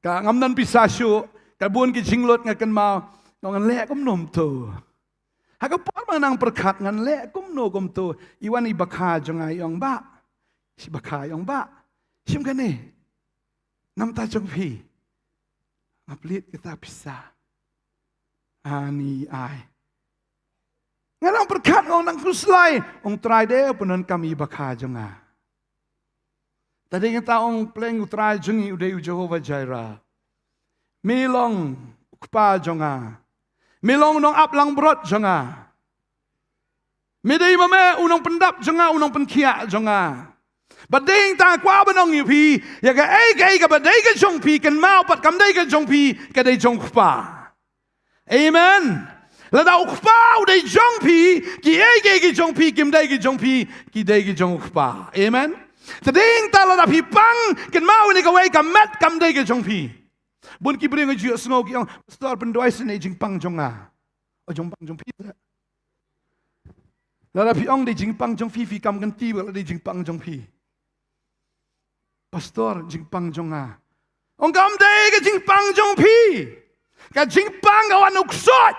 ka ngamnan pisasyo ka bun ki jing lot ngakan mau ngan lek kom nom tu. Haka por manang perkat ngan le kumno kumto iwan ibakha jonga yong ba si bakha yong ba sim kane nam ta jong phi ngaplit kita bisa ani ai nganang perkat ong nang kuslai ong try de punon kami ibakha jonga tadi kita ong pleng utrai jongi ude Jehovah Jireh milong ukpa jonga Milong unong aplang brot jonga. Medai mame unong pendap jonga unong penkia jonga. Badeng ta kwa banong yupi ya ga ai ga badai ga jong pi kan mau pat kam dai ga jong pi ka dai jong khpa. Amen. La da khpa u dai jong pi ki ai ga jong pi kim dai ga jong pi ki dai ga jong khpa. Amen. Tadeng ta la da pi pang kan mau ni ka wai kam mat kam dai ga jong pi. Bun ki bring ju snow ki pastor pendoi sene jing pang jonga o jong pang jong pi la pi ong de jing pang jong fi kam kan ti la de jing pang jong pi pastor jing pang jonga ong kam de ga jing pang jong pi ka jing pang ga wan uksot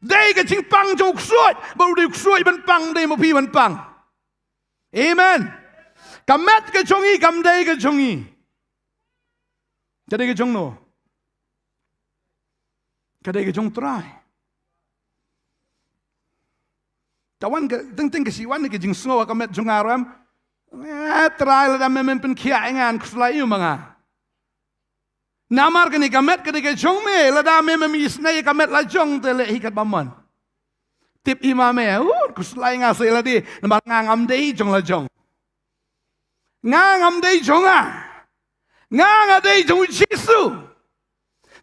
de ga jing pang jong uksot ba de uksot ban pang de mo pi ban pang amen kamet ga jongi kam de ga jongi jadi ke jong no kadai ke jong try kawan ke teng ke siwan ke jing sngo ka met jong aram try la da men pen kia ngan kslai yu manga namar ke ni ka met ke jong me la da men mi snai ka met la jong te le hikat bamon tip imame kslai nga se la di namar ngam dei jong la jong ngam dei jonga nga dei jong Jisu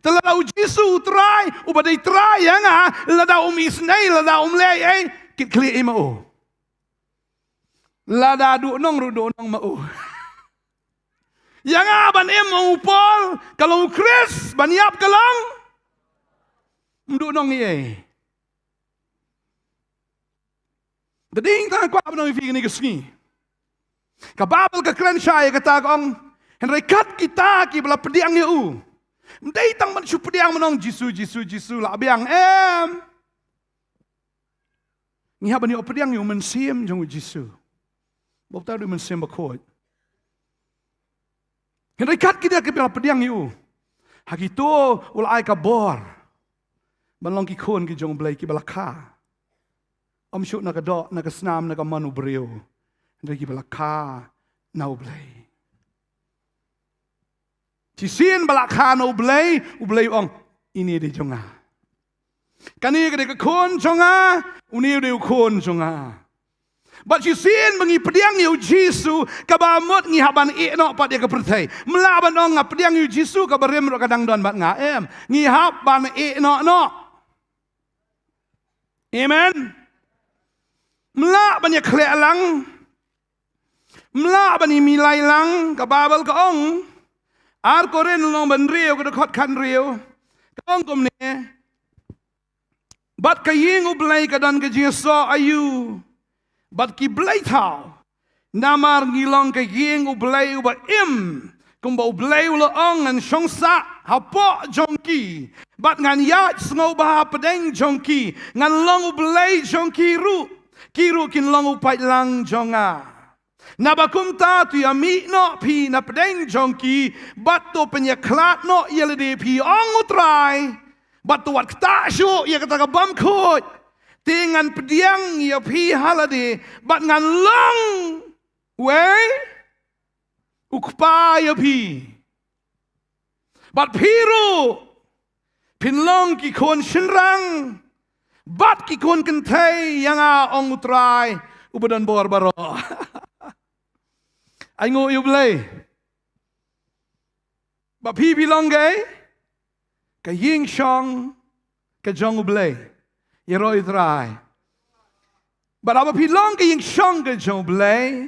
Tala Jisu try ubadai try nga la da isnai la da le kit kli mo la da du nong ru do nong mo Yang ban em ong upol kalau Chris ban yap kalong. Mdu nong ye. Dading ta kwa ban fi ni kesni. Ka babel ka klan syai kata kong henry kat kita ki bala pediang yu. Mdai tang man su pediang menong Jisu la biang em. Ni ha ban yo pediang yu men sim jong Jisu. Bok ta du men sim ba khoi. Henry kat kita ke bala pediang yu. Hagito ulai ka bor. Ban long ki khon ki jong blai ki bala kha. Om syuk na ka do na ka snam na ka manu breu. Henry ki bala kha na blai. Ci sin bala kha na blai ong ini de jonga. Kani ke de khon jonga, uni de khon jonga. But you sin mengi pediang yu Jisu kabamot ngi haban no pat dia ke pertai. Melaban ong pediang yu Jisu ka barem ro kadang don bat nga em. Ngi haban no. Amen. Mela ban ya khle lang. Mela ban milai lang ka babel ka ong. Ar koren long ban riu ka khot khan riu. Ka ong kom ne. Bat ka ying ublai ka dan ka Jisu ayu. Bat ki blai thao. Namar ngilong ka ying ublai uba im. Kung ba ublai ula ong an shong sa hapo jongki. Bat ngan yat sngo ba pedeng jongki. Ngan long ublai jongki ru. Kiru kin long upai lang jonga. Nabakum ta tu yami no pi na pedeng jongki. Bat to penyeklat no yelede pi ong utrai. Bat to wat kta syu ya kata ka bam khot. Dengan pediang ya pi halade bat ngan long we ukpa ya pi bat piru pinlong ki kon shinrang bat ki kon kentai yang ong utrai ubadan bor baro ai ngo yu blai bat pi bilong gay ka ying shong ka jong blai Yeroi try. But our pilong ki yung shong ke jong blay.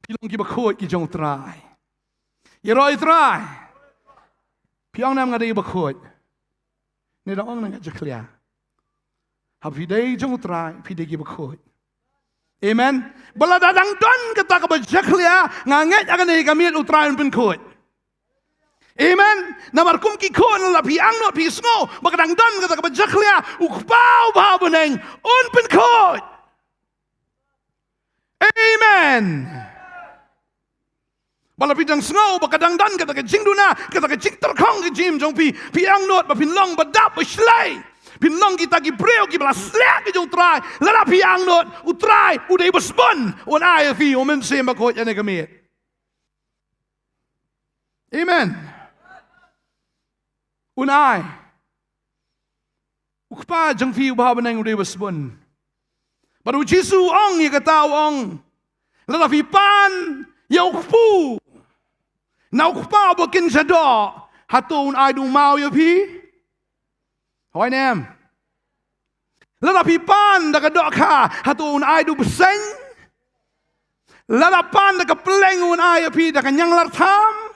Pilong ki bakot ki jong try. Yeroi try. Piang nam ngade bakot. Ni da ong nang jaklia. Ha pidei jong try, pidei ki bakot. Amen. Bala dadang don kata ka jaklia nganget akan ni kami utray pun kot. Amen. Namar kum ki kon la pi ang not pi snow bakadang don kata ka jaklia ukpau ba buneng un pen kot. Amen. Bala pi dang snow bakadang don kata ka jingduna kata ka jing terkong ki jim jong pi ang not ba pin long ba dap ba slay. Pin long kita ki breu ki bala slak ki jong try la pi ang not utrai udai besbon on ai fi omen sem ba kot ane kami. Amen. Unai. Ukpa jang fi ubah benang udai besbon. Baru Jisu ong ya kata ong. Lala fi pan ya ukpu. Na ukpa bakin jado. Hatu unai du mau ya pi. Hoi nem. Lala fi pan da ka dok ka. Hatu unai du beseng. Lala pan da ka peleng unai ya pi da ka nyang lar tham.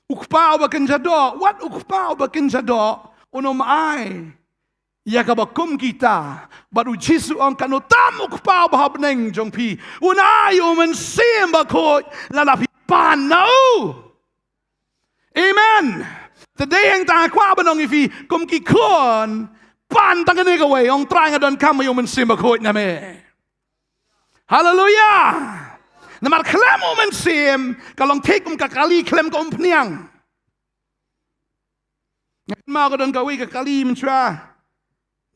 Ukpau bakin jado, what ukpau bakin jado, unom ai, ya kabakum kita, baru Jisu ang kanutam ukpau bahabneng jong pi, unai umen sim bakot, lalapi panau. Amen. Today yang tak kwa banong ifi, kum kikon, pan tangan ni kawai, ong try ngadon kami umen sim bakot name. Hallelujah. Namar klem omen sim, kalong take kakali klem ko umpniang. Ngayon mga ko doon kaway kakali mensya.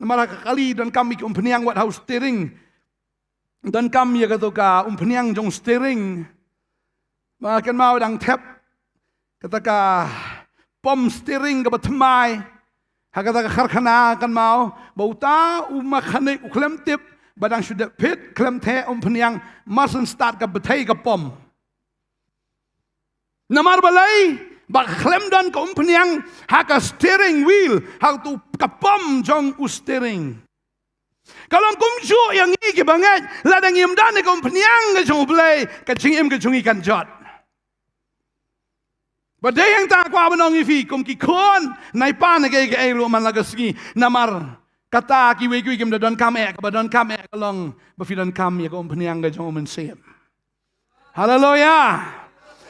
Namar kakali doon kami umpniang wat house steering. Doon kami ya kato ka umpniang jong steering. Makan mau dang tap. Kata ka pom steering ka batmay. Hakata ka karkana kan mau. Bauta umakane uklem tip. Badang sudah pit klem te umpniang masan start ka Bantei ka pom. Namar balay bak klem dan ka umpniang haka steering wheel hak tu ka pom jong u steering. Kalau kumju yang iki banget ladang im dan ka umpniang ka jong blay ka jing im ka jong ikan jot. Badai yang tak kuat benong ifi kum ki kon nai pan ke lu man lagasgi namar kata ki we kim don kam ek badon kam ek long bafidon kam ya ko peniang ga jong men sem. Hallelujah.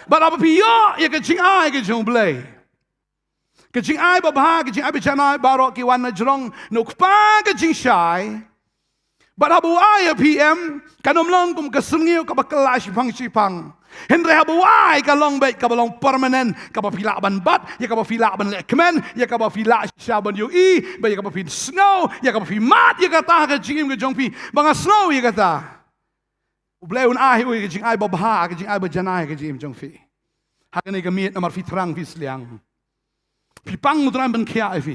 But apa pio ya ke ching ai ke jong blai. Ke ching ai ba ba ke ching ai bechana barok ki wan na jrong nuk pa ke ching shai. But abu ai PM kanom long kum kesengiu ka bakelash pang chipang. Henry habuai ka long baik ka balong permanent ka ba fila ban bat ya ka ba fila ban lekmen ya ka ba fila shaban yu ba ya ka ba fin snow ya ka ba fi mat ya ka ta ka jing ka jong fi banga snow ya ka ta ubleun ai ui ka jing ai ba ba ka jing ai ba janai ka jing jong fi ha ka ni ka miet namar fi trang fi sliang fi pang utran ban khia ai fi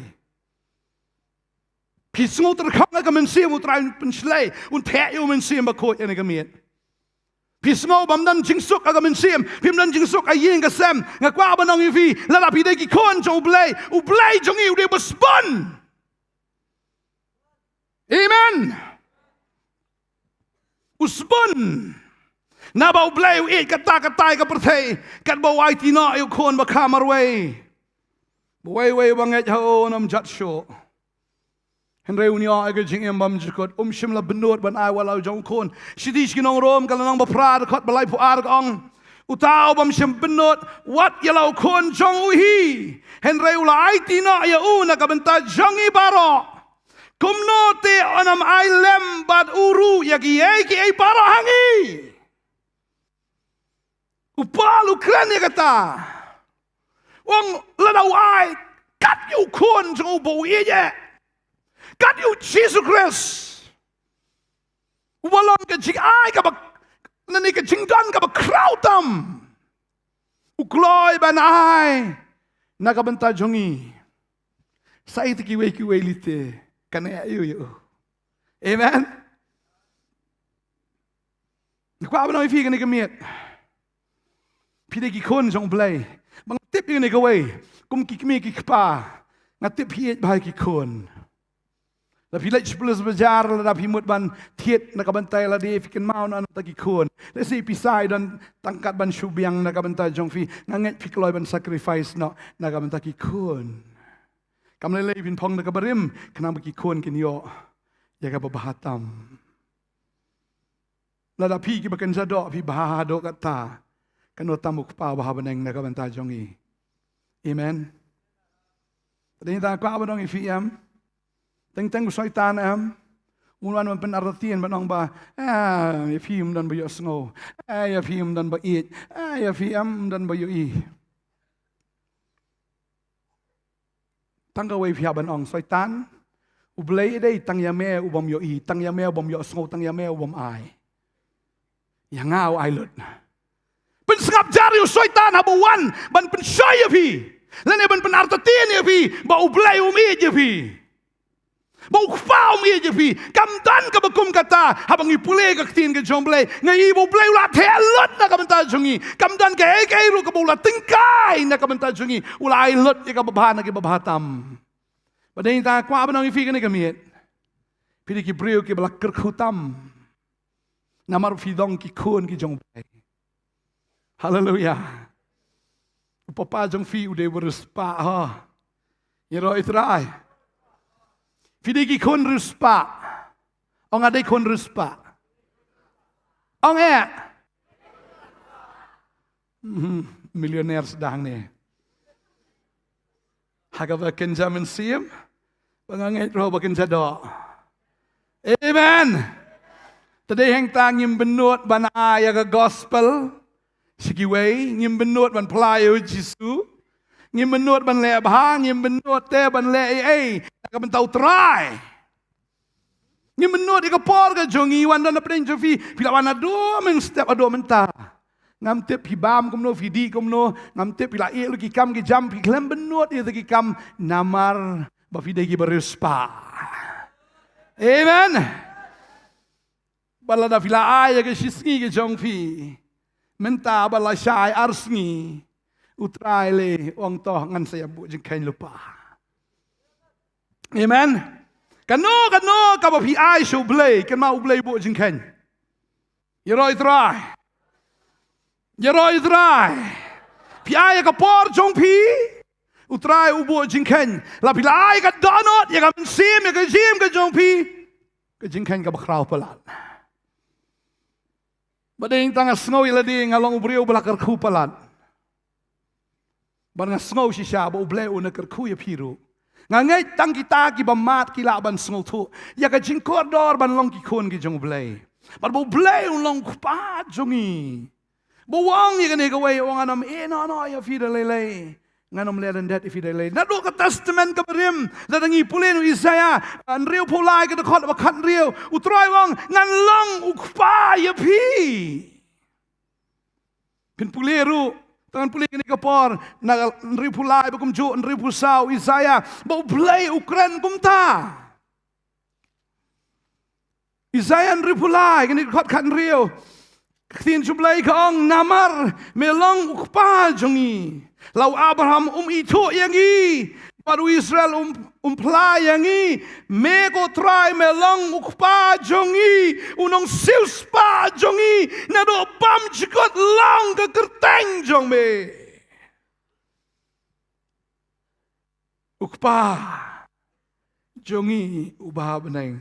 fi snow ter khang ka men sim utran pen slay un the yu men sim ba ko ya ni ka miet Pismo bam dan jingsuk aga mensim pim dan jingsuk ayeng ka sem ngakwa banong ivi lala pide ki kon jong ublay jong iu de bespon. Amen. Usbon na ba ublay u it kata ka perthei kat ba wai tina yu kon ba kamarway way banget ho nam jat sho Henry unia aga jing bam jikot shimla benut ban ai walau jong kon sidish kinong rom kalanang ba prad khot balai pu ar ong utau bam shim benut wat yalau kon jong uhi Henry ula ai tina ya una ka benta jongi baro kumnote onam ai lem bad uru ya ki ai baro hangi upalu kran ya kata wong ladau ai kat yu kon jong bo ye God you Jesus Christ. Walong ka jing ai ka ba nani ka jing don ka ba krautam. Ukloy ban ai nakabanta jongi. Sa iti ki we lite kana yu. Amen. Kwa ba no ifi ka ni ka miet. Pide ki kon jong blay. Bang tip yu ni ka we. Kum ki kmi ki kpa. Nga tip hiet bahai ki kon. Tapi lek sepuluh sebejar tapi mut ban tiet nak bantai la dia fikin mau na tagi kun. Lesi pisai dan tangkat ban syubiang nak bantai jong fi nganget pikloi ban sacrifice nak bantai ki kun. Kam lele pin pong nak berim kena bagi kun kin yo. Ya ka bahatam. La da pi ki bakan jadok pi bahado kata. Kano tamuk pa bahabaneng nak bantai jong i. Amen. Tadi ta kwa ba dong i fiam. Teng syaitan Mulan man penartian banong ba ya film dan bayo snow ya film dan ba it ya film dan bayo i tangga we phia banong syaitan ublei dei tang ya me ubom yo i tang ya me ubom yo snow tang ya me ubom ai ya ngau ai lut pen sngap jari syaitan habuan ban pen syaya pi lene ban penartian ya pi ba ublei umi je pi Bau fau mi je pi kam dan ka bakum kata habang ipule ka tin ka jomble ngai ibu ble ula thelot na ka banta jungi kam dan ka ai ru ka bula tingkai na ka banta jungi ula ai lot ka babha na ki babhatam badai ta kwa banong ifi ka ni kamiet pidi ki breu ki balak kerkhutam namar fidong ki khon ki jomble hallelujah papa jong fi ude berspa ha yero itrai Fidiki kon ruspa. Ong ada kon ruspa. Ong milioner sedang ni. Haga baken zaman sim. Bangangai roh baken jado. Amen. Tadi hang tang ngim benut ban aya ke gospel. Sikiway ngim benut ban pelayu Jisu. Ngim benut ban le bhang ngim benut te ban le ka bentau try ngim benut ka por ka jongi wan dan pren jofi pila wana do men step ado menta ngam te pi bam komno vidi komno ngam te pila e lu ki kam ki jam pi klem benut e ki kam namar ba vide ki berespa amen bala da pila ay ka shisngi ki jongfi menta bala shai arsngi utraile ong to ngan saya bu jeng kain lupa. Amen. Kano ka ba pi ai shu blay kan ma blay bu jeng kain. Yeroi try. พี่ไอ้กับปอร์จงพีอุตรายอุบัวจิงเคนลาพี่ไอ้กับดอนอดอย่างกับซีมอย่างกับซีมกับจงพีกับจิงเคนกับคราวประหลาดบัดนี้ตั้งแต่สงอยละดีงาลองอุบเรียวบลักกระคูประหลาดบัดนี้สงอยชิชาบ่อุบเล่อุนักกระคูยพิรุงาไงตั้งกีตากีบามาดกีฬาบันสงอยทุอยากกับจิงคอร์ดอร์บันลองกีคนกีจงอุบเล่บัดบ่อุบเล่อุลองคุปาจงอีบ่วางอย่างนี้ก็ไว้วางอันนั้นน้อยๆฟิดเลยงานอมเลนเด็ดฟิดเลยนัดดูกับ Testament กับเรียมแล้วตั้งอีพูเลนอิสยาอันเรียวพูลายกับตะขอดว่าขันเรียวอุตรายวังงานลองอุกป้ายพี่เป็นพูเลรู้ตั้งพูเลกันนี่ก็พอนักเรียวพูลายบุกุมจูเรียวพูสาวอิสยาบ่เพลย์อุกเรนกุมตาอิสยาเรียวพูลายกันนี่ขอดขันเรียวทีนจุบเลยของนามารเมลองอุกป้าจงอีเราอับราฮัมอิทุอย่างนี้บารูอิสราเอลพลายอย่างนี้เมโกทรายเมลองอุกป้าจงอีอุนงซิลสปาจงอีนาดูบัมจิกดลองกับกระเตงจงเมอุกป้าจงอีอุบาบนัง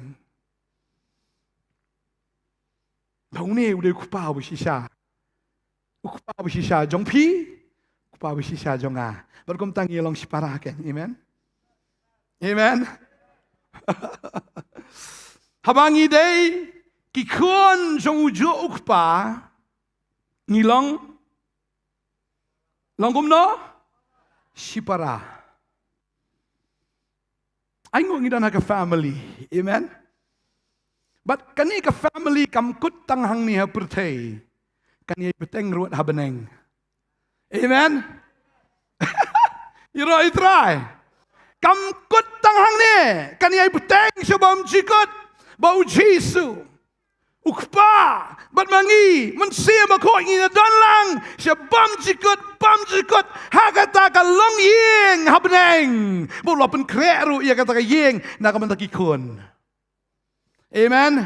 ตรงนี้อุดอุกป้าวิชิชาอุกป้าวิชิชาจงพีอุกป้าวิชิชาจงอาบัดกุมตั้งยีลองสิปาราเกนเอเมนเอเมนฮับางอีเดย์กิคนจงอุจอุกป้ายีลองกุมโนสิปาราไอ้งวงอีดันฮัก family เอเมนบัดกันนี่กับ family กำกุดตั้งหังนี่ฮะประเทศกันนี่เป็นเต็งรวดฮับเนงเอเมนยี่รอยตรายกำกุดตั้งหังนี่กันนี่เป็นเต็งชบมจิกดบ่าวจีสุอุกป้าบัดมังอีมันเสียมาโคอีนดอนลังชบมจิกดหากตากะลงยิงฮับเนงบ่าวเราเป็นแคร์รู้อยากตากะยิงนักมันตะกี้คนAmen.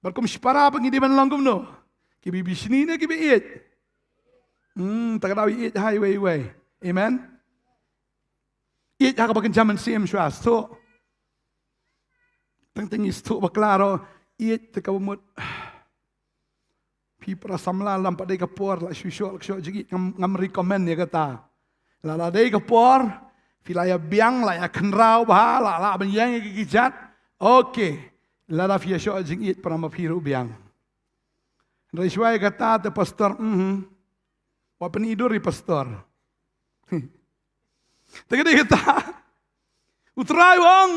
Berkum separa pengi di mana langkum no. Kibi bisni ne kibi it. Tak tahu it highway. Amen. It hak bagian zaman sim swas tu. Tengis tu baklaro it tekabumut. Pi prasamla lam pada kapor la syusyok jadi ngam recommend ya kata. La dei kapor filaya biang la ya kenrau bah la benyang gijat. Okey, lada fia show jing it para mapiru biang. Raisway kata te pastor, wa peniduri pastor. Tegede kata, utrai wong,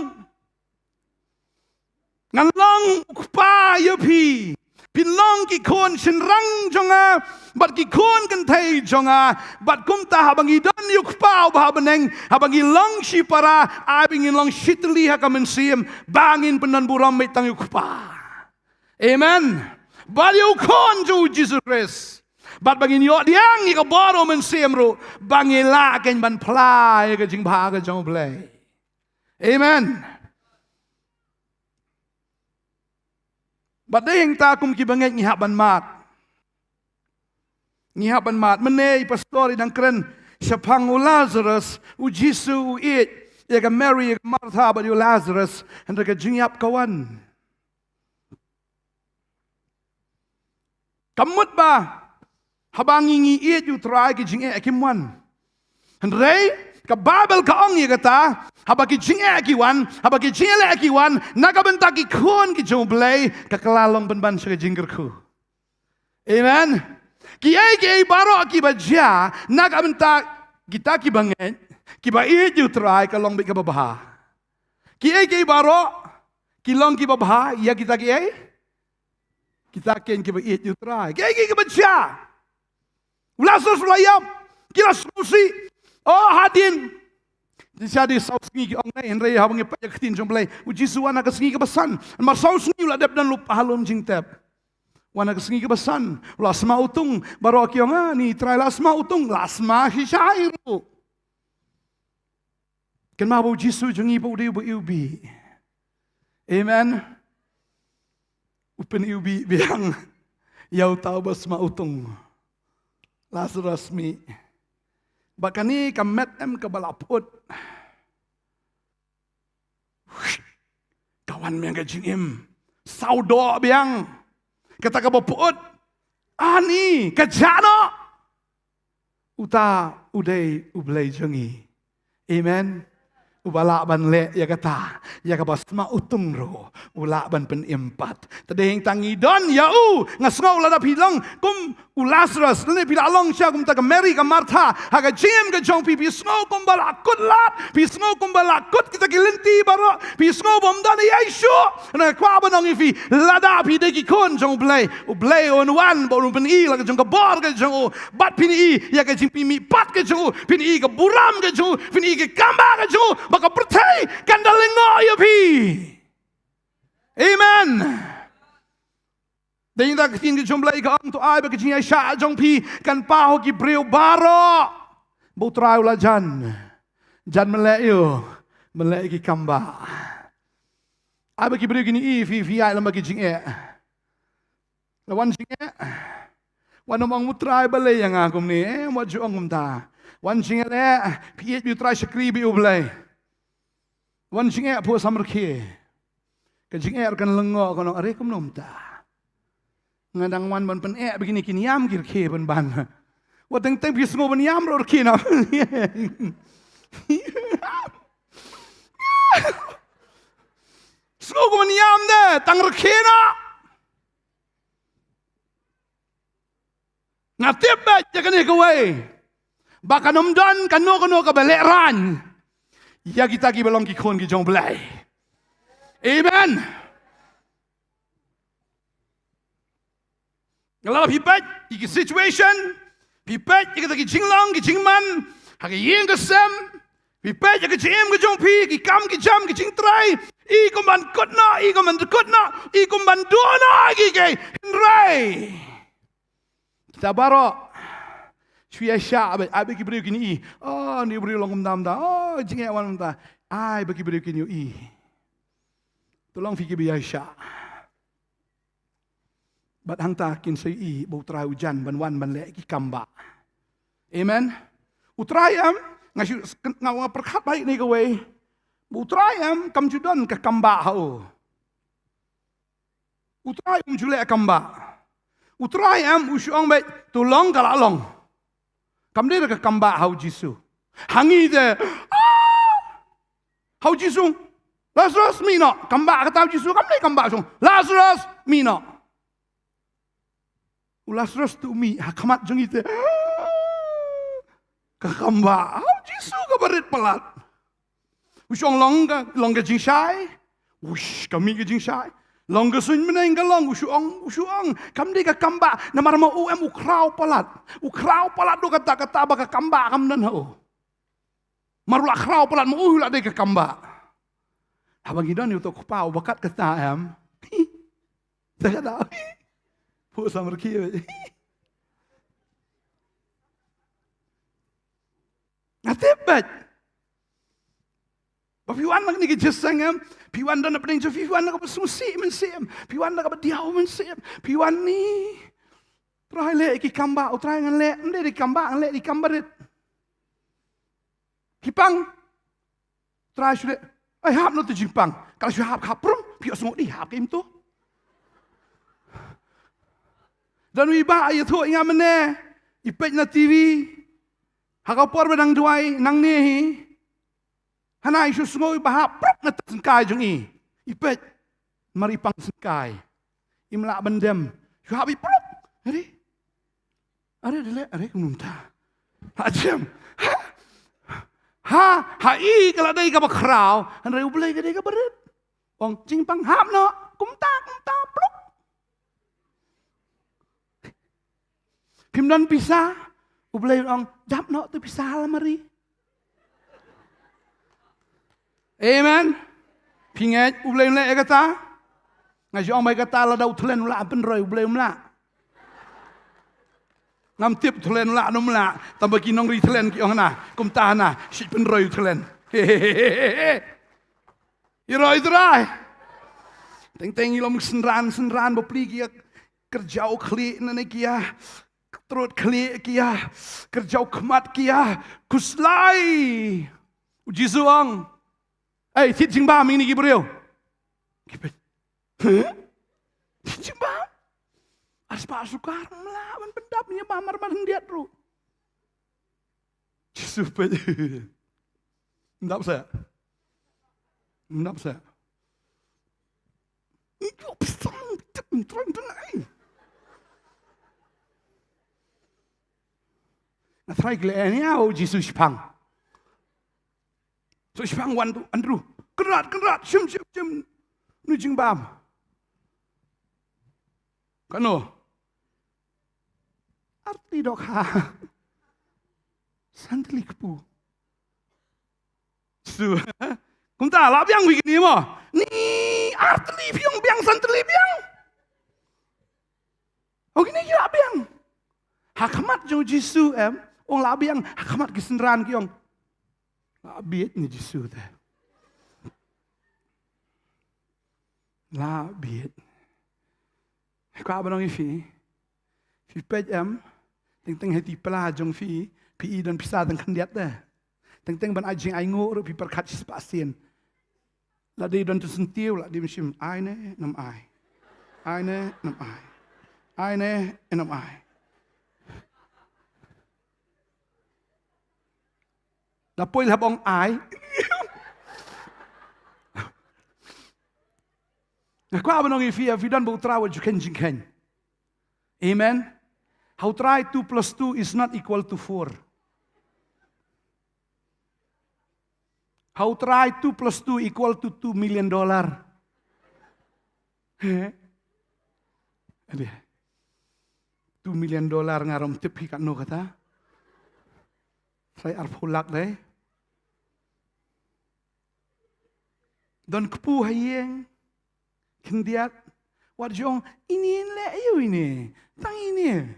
nganlong ukpa yapi, pinlong ki kon senrang jonga, bat ki kon kan thai jonga, bat kumta habang idon ukpa bahabeneng, habang ilong si para, abing ilong sitli hakamen siem, bangin penan buram metang ukpa. Amen. Baliu kon jo Jesus Christ. Bat bangin yo diang ika baro men siem ro, bangila ken ban plai ka jing bha ka jong play. Amen. Bat ding ta kum ki banget ngihap ban mat. Ngihap ban mat menei pastor idang keren sepang Lazarus u Jisu u it ya ka Mary ya ka Martha ba Lazarus hendak ka jingyap kawan. Kamut ba habang ngi it yu try ki jingye kimwan. Henrei ka Babel ka ong ya kata habaki jingye kiwan habaki jingye kiwan nakabenta ki kon ki jomblay kakalalong banban sa jinggerku. Amen. Kiai baro ki baja nakabenta kita ki banget ki ba it yu try ka long bi ka babaha. Kiai baro ki long ki babaha ya kita ken ki ba it yu try. Kiai ki baja. Lazarus layam kira susi. Oh hadin. Jadi saus ngi ong nai henrei habang pa yaktin jomblay. Uji suwana ka singi ka basan. Mar saus ngi ladap dan lupa halom jingtep. Wana ka singi ka basan. Lasma utung baro kiong ni try lasma utung lasma hishairu. Ken ma bo Jisu jongi bo de bo ubi. Amen. Upen ubi biang yau tau basma utung. Lazarus mi. Bakani kamet em kebalaput. Kawan yang kajing em. Saudo biang. Kata kabaput. Ani kajano. Uta udai ublay jangi. Amen. Ubala ban le ya kata ya kabasma utungro ula ban pen empat tadeng tangi don ya ngasngau lada pilong kum Lazarus le pilalong sia kum ta Mary ka Martha haga jim ka jong pi sngo kum balakut lat pi sngo kum balakut kita gilinti baro pi sngo bom dan Yesu na kwa banong ifi lada pi de ki kon jong blay on wan bo pen I la ka jong ka bor ka jong bat pin I ya ka jim pi mi pat ka jong pin I ka buram ka jong pin I ka kamba ka jong baka percaya kandalingo ya pi. Amen. Dan kita ketin ke jumlah ikan tu ai bagi jingai syak jong pi kan paho ki breu baro. Bau trau la jan melek yo melek ki kamba. Ai bagi breu gini I fi ai lam bagi jingai. Lawan jingai. Wan omong mutrai balai yang aku ni mo juang umta. Wan jingai le pi bi trai skri bi ublai. Wan jingai pu samar ke. Ke jingai kan lengo kono are kum nom ta. Ngadang wan ban pen begini kini yam kir ke ban ban. Wa teng teng pi sngo ban yam lor ke na. Sngo ban yam de tang re ke na. Ngatip ba jagan ke wei. Baka nom don kan no ka balek ran. Ya kita ki belong ki kon ki jong belai. Amen. Kalau pipat iki situation, pipat iki ki Shillong ki Jingman, hak yeng ke sem, pipat iki jim ke jong pi ki kam ki jam ki jing trai, I ko man kotna, I ko man kotna, I ko man dona ki ke rai. Kita barok Shuya syak ai bagi beri kini I. Oh ni beri long dam da. Oh jingai wan da. Ai bagi beri kini I. Tolong fikir biaya syak. Bat hang ta kin sai I bau tra hujan ban wan ban le ki kamba. Amen. Utrayam ngasu ngawa perkat baik ni kowe. Utrayam kam judon ke kamba hau. Utrayam jule kamba. Utrayam usyong baik tolong kalalong. Kam dia ke kamba hau Jisu. Hangi de. Hau Jisu. Lazarus mino. Kamba kata Jisu. Kam dia kamba sung. Lazarus mino. Lazarus tu mi. Hakamat jeng itu. Ke kamba. Hau Jisu ke berit pelat. Usyong long ke jing syai. Ush kami ke jing syai. Long ke sun meneng ke long usyong. Kam dia ke kamba. Namar mau ukrau pelat. Ukrau pelat do kata baka kamba kam dan ho. Marula krau pelat mau lah dia ke kamba. Abang hidan itu kupau bakat kata am. Saya kata. Pu samar kieu. Ngatebet. Piwan nak ni kejesang am, piwan dan apa yang piwan nak apa susi mensem, piwan nak apa diau mensem, piwan ni try le ki kamba, try ngan le, ende di kamba, le di kambarit. Kipang try sudah, hap no tu jipang, kalau sudah hap kaprum, piok semua di hap kim tu. Dan wiba ayat tu ingat mana, ipet na TV, hakapor bedang duai nang ni. Hanai su sungoi bahap prok na sengkai jong I. Ipet mari pang sengkai. Imla bendem. Su habi prok. Are kumumta. Ajem. Ha I kalau dai ka bakrau, hanai ublai ka dai ka berit. Wong jing pang hap no, kumta prok. Pimdan pisah, ublai ong jap no tu pisah mari. Amen. Pingat ublay mla kata. Ngaji orang baik kata la dau tlen mla pen roy ublay mla. Ngam tip tlen mla no mla. Tambah ki nong ri tlen ki ong na. Kum ta na si pen roy tlen. I roy drai. Teng ilom senran bo pli ki kerja o kli na ne ki Terut klik kia, kerjau kemat kia, kuslai. Uji suang. Thịt chừng ba mình đi kì brio. Thịt chừng ba. Aspa sukar melawan pendapnya mamar mandiat bro. Supaya. Ndap saya. Ndap saya. Itu pisang terang. Try glenya o Jesus pang. So pang wan tu Andrew. Kerat. Sim. Nu jing bam. Kano. Arti dok ha. Santli kepu. Su. Kum ta la biang wi ni mo. Ni arti piong biang santli biang. O gini la biang. Hakamat jo Jesus Ong labi yang hakamat kesenderan kiong. Labi ni Jisu teh. Labi. Kau apa nong ifi? Fi PM. Teng hati pelah jong fi. PI dan pisah teng kendiat teh. Teng ban ajing aingo ru pi perkat pasien. Ladi dan tersentiu lah di musim ai ne nam ai. Ai ne nam ai. Ai ne nam ai. Lapoi habong ai. Nah, kau apa nong ifia vidan bau trawa juken jingken. Amen. How try 2 plus 2 is not equal to 4. How try 2 plus 2 equal to $2 million. Ada. $2 million ngarom tip hikat no kata. Saya arpulak deh. Dan kepu hayeng. Kendiat. Warjong ini le ayo ini. Tang ini.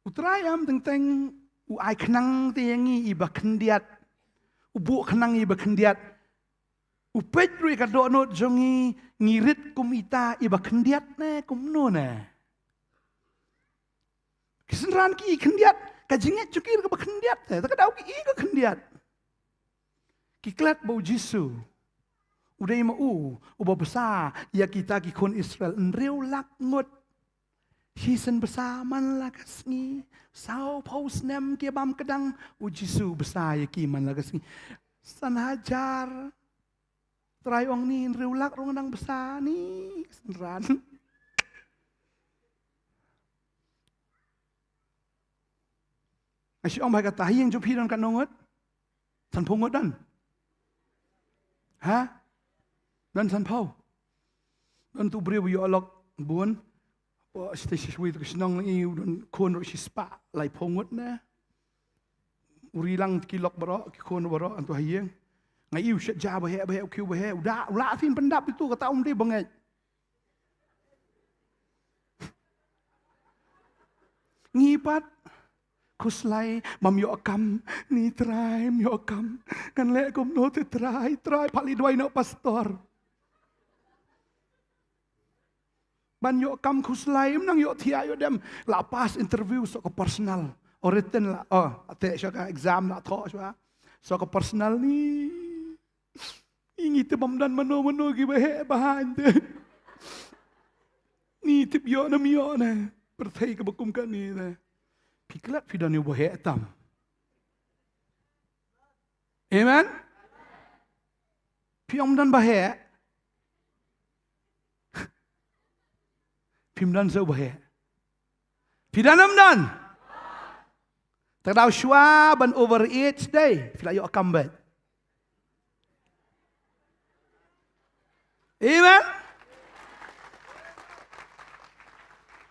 Utrayam teng uai kenang tiangi iba kendiat. Ubu kenang iba kendiat. Upet rui kadok not jongi ngirit kumita iba kendiat ne kumno ne. Kesenderan ki kendiat kajinget cukir ke kendiat teh. Tak ada ki ke kendiat. Kiklat bau Jisu. Udah mau ubah besar ya kita ki kon Israel enriu lak ngot. Hisen besar man la kasni. Sau paus nem ke bam kedang u Jisu besar ya ki man la kasni. San hajar. Try ong ni enriu lak rong nang besar ni kesenderan. Asyik om kata yang jupi dan kan nongot. San pungut dan. Ha? Dan san pau. Dan tu beri biu alok buan. Apa stasi sui tu kesenang ni dan kon ro sispa lai pungut na. Urilang kilok berok kon berok antu hayeng. Ngai iu syat ja bahe kiu bahe udah ulah fin pendap itu kata om dia banget. Ngipat kuslai mam yo akam ni try yo akam kan le kom no te try pali doi no pastor ban yo akam kuslai nang yo thia yo dem la pas interview so ko personal or written la ate so ka exam la tho so ko personal ni ingi te bam dan mano gi bahe bahan te ni tip yo na mio na perthai ka bakum kan ni na Piklat fidan ni bohe etam. Amen. Piom dan bahe. Pim dan so bahe. Fidanam dan. Terdau shua ban over each day. Filayo akambat. Amen.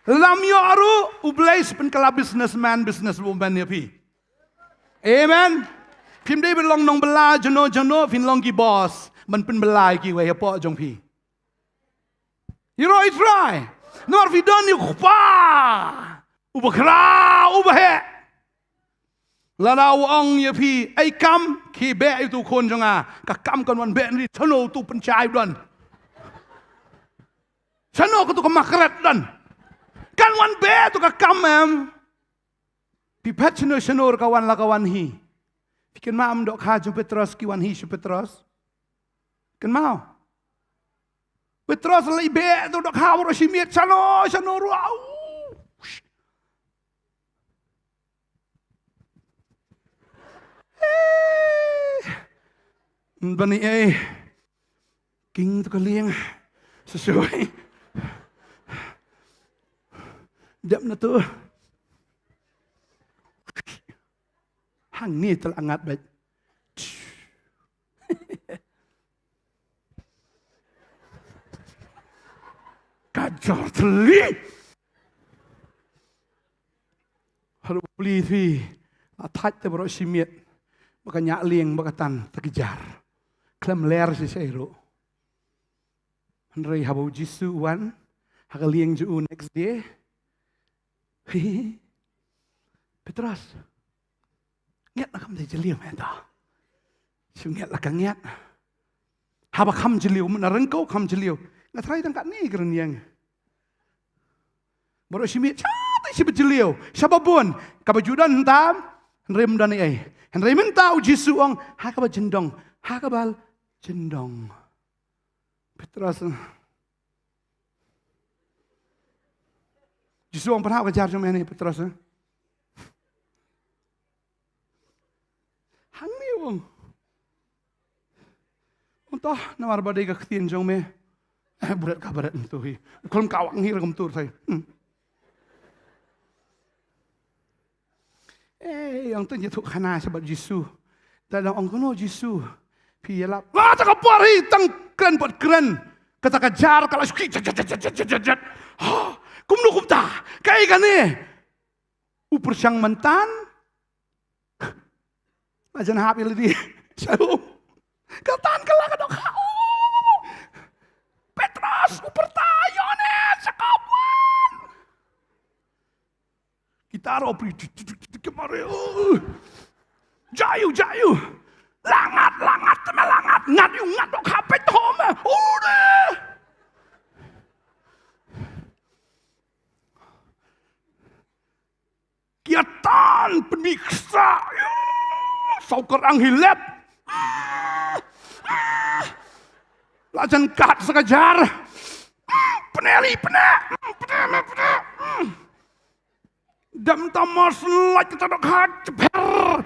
Lam yo aru ublais pen kala businesswoman ya pi. Amen. Pim dei belong nong bela jono fin long ki boss man pen belai ki we po jong pi. You know it's right. Nor vi don ni khupa. Ubakra ubahe. Lana wang ya pi ai kam ki be itu kon jonga ka kam kon wan be ni chano tu pen chai don. Chano ko tu ka makret don. Kan wan be tu ka kam em. Pi pet chenur kawan la kawan hi. Pikan mam dok ha jung Petrus ki wan hi su Petrus. Kan mau. Petrus lai be tu dok ha ro shimiet chano ru au. Bani king tu ka lieng sesuai. Dap na tu. Hang ni telangat baik. Kajar teli. Haru beli tu. Atat te bro simiet. Maka nyak lieng bakatan terkejar. Klem ler si seiru. Henry habu jisu wan. Haka lieng ju next day. Petrus. Nget lah kam de jeliu menta. Su nget lah kan nget. Haba kam jeliu mana rengkau kam jeliu. Ngat try tang kat ni keren yang. Baru simit chat si bejeliu. Siapa pun kabajudan Tham, Henry mendani Henry minta jisu ong hakaba jendong, hakabal jendong. Petrus jisu ong pernah kejar cuma ni Petrus. Hang ni ong. Entah nawar badai ke ketien jong me. Berat kabarat tu hi. Kalau kawang hi regam tur saya. Yang tu je tu khana sebab Jisu. Dan orang kono Jisu. Pi yalap. Wah tak apa hi tang keren buat keren. Kata kejar kalau suki jat. Kumnu kumta. Kai kan ni. Upur sang mentan. Ajan hap iladi. Shalom. Katan kelak kadok kau. Petrus upur tayo ni sekawan. Kita ropi kemari. Jayu. Langat. Ngat yung ngat dok hapet home. Udah. Kiatan peniksa. Saukar ang hilap. Lajan kat sekejar. Peneli. Dam tamas laj kita dok hat ceper.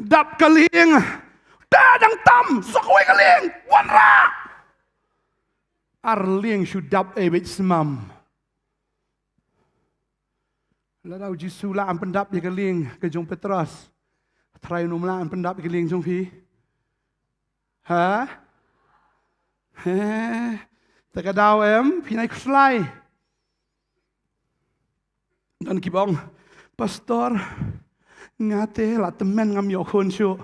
Dap kaling. Dadang tam sokwe kaling. Wanra. Arling syudap ebit semam. Lalu Jisu lah pendap di kaling ke jong Petrus. Try numlah pendap di kaling jong fi. Ha? Terkadau pinai kuslai. Dan kibong, pastor, ngate lah temen ngam yokon syu.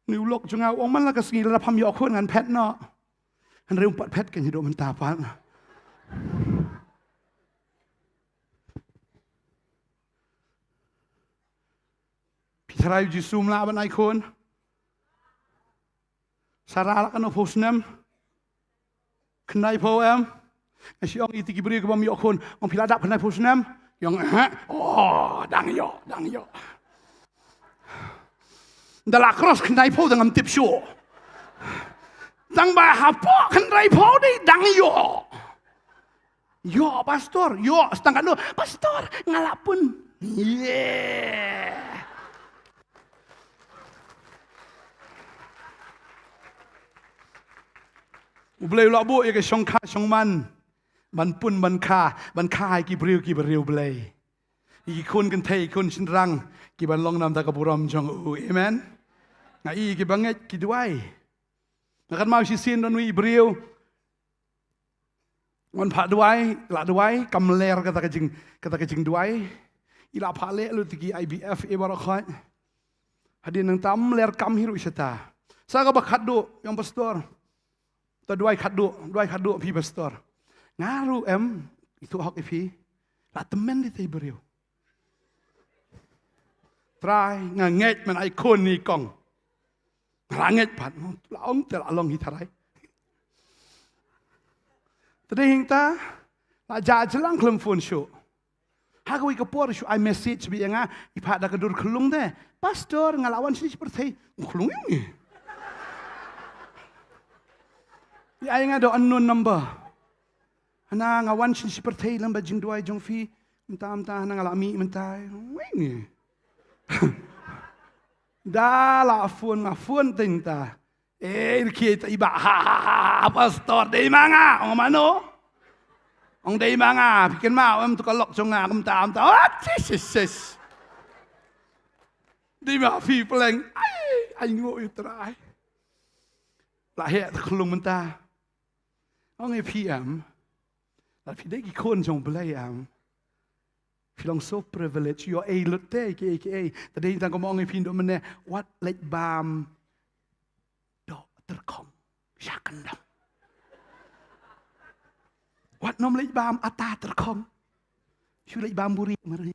Ni ulok junga wong man lah kesengi lah pam yokon ngan pet no. Han reu pat pet kan hidup mentapan. Pitrai Jisu melawan ikon. Sarala kan ofusnem. Kenai poem. Asyong iti kibri ke bam yokon. Om piladap kenai ofusnem. Yang dang yo. Dalam cross kenai po dengan tip show. Dang ba hapo kenai po di dang yo. Yo pastor, yo setengah no pastor ngalapun. Yeah. Boleh labu ya ke syongka syongman. Ban pun ban kha ki beriu boleh. Iki kun kan thai kun sinrang ki ban long nam ta kapuram jong amen. Ngai ki banget ki duai. Nakan mau si sin don wi beriu. Wan pha duai, la duai kam ler kata kejing duai. Ila pha le lu tiki IBF e barakat. Hadin nang tam ler kam hiru seta. Sa ka bakat do yang pastor. Ta duai khadu pi pastor. Ngaru itu hak ifi. La temen di tay beriu. Try nganget man ikon ni kong. Nganget pat laong te long hitarai. Tadi hingta La jalan kelem phone show. Hagui kapor show I message bi nga ipa da kedur kelung deh. Pastor ngalawan sini seperti kelung ini. Ya nga do unknown number. Hana ngawan sini seperti lamba jing duai jong fi mentah ngalami mentai. Ini. Dah la phone tinta. Kita iba pastor di manga ong mano. Ong di manga bikin mau tu kalok jonga kum tam. Sis. Di ma fi peleng. Ai ngo utrai. La he ta klung menta. Ong e PM. La fi de ki kon jong blai am. Shillong so privileged yo lutte ke. Tadi tang komong e pindo mene what like bam do terkong syakandam. What nom like bam ata terkong. Shu like bam buri mari.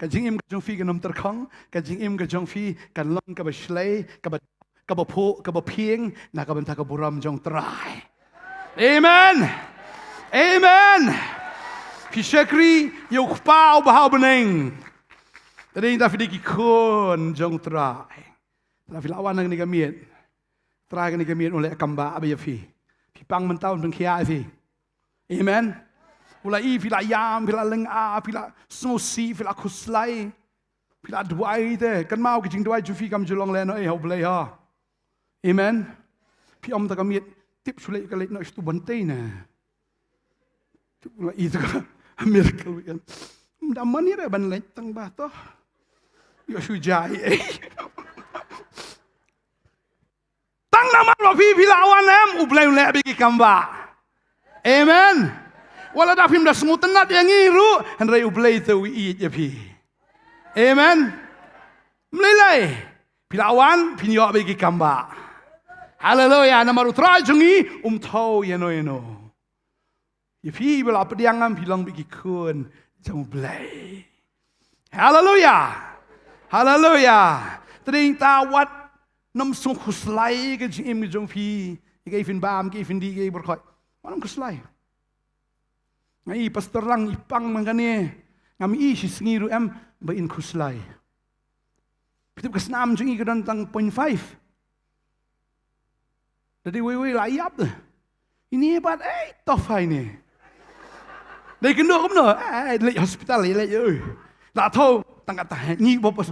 Kajing im kajong fi kanom terkong, kajing im kajong fi kan long ka ba shlei ka ba po ka ba pieng na ka banta ka buram jong trai. Amen. Amen. Pishakri yo pau bahau beneng. Tadi kita fidi kon jong trai. La filawan nang ni kamiet. Trai ni kamiet oleh kamba abi fi. Pipang mentau peng kia fi. Amen. Ulai fila yam, fila lenga, fila sosi, fila kuslai. Fila duai te. Kan mau kijing duai jufi kam julong leno hau blai ha. Amen. Pi om ta kamiet tip sulai kalai no stu Bantei na. Itu miracle weekend. Dah mani re ban lek tang bah toh. Yo sujai. Tang nama lo pi lawan em ublai lek bagi kamba. Amen. Wala dah film dah semutan nak yang ngiru henrai ublai tu wi je pi. Amen. Melai. Pilawan pinyo bagi kamba. Haleluya. Nama utrai jungi tau yeno. If bela pediangan bilang bagi kun jauh belai. Hallelujah. Tering tawat nam sung kuslai ke jim ke jong fi. Ke ifin bam ke ifin di ke berkoi. Manam kuslai. Ngai pastor lang ipang mangkane. Ngami si sengiru em bain kuslai. Pitip kesnam jong ke tang 0.5. Jadi wei layap. Ini hebat tof ini. Đây cái nước cũng nữa, lệ hospital lệ ơi, đã thâu tăng cả ta, nhị bộ bớt,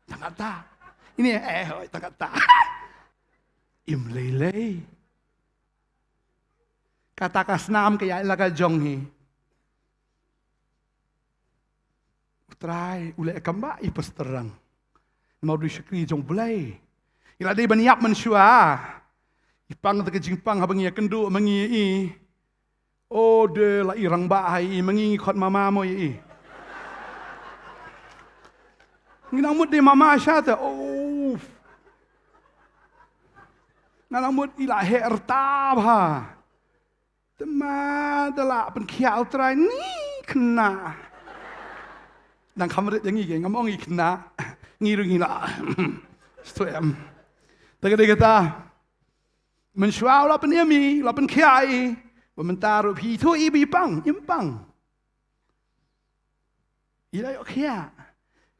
tăng cả ta, ini hỏi tăng cả ta, im lệ, kata kasnam kaya laga jong hi, try ule kamba ipas terang, mau disyukri jong belai, ila dia baniap mensua, ipang tak jingpang habang ia kendu mengi. Oh de la irang bahai mengingi khot mama mo i. Nginamut de mama syata. Oh. Nginamut ila herta ba. Tema dala pen khiao trai ni kena. Dang kamret yang ngi ngamong i kena. Ngiru ngila. Stoem. Tagade kata mensyau la pen yami, la pen khiai. Mementar pi tu ibi pang, impang. Ila yok kia.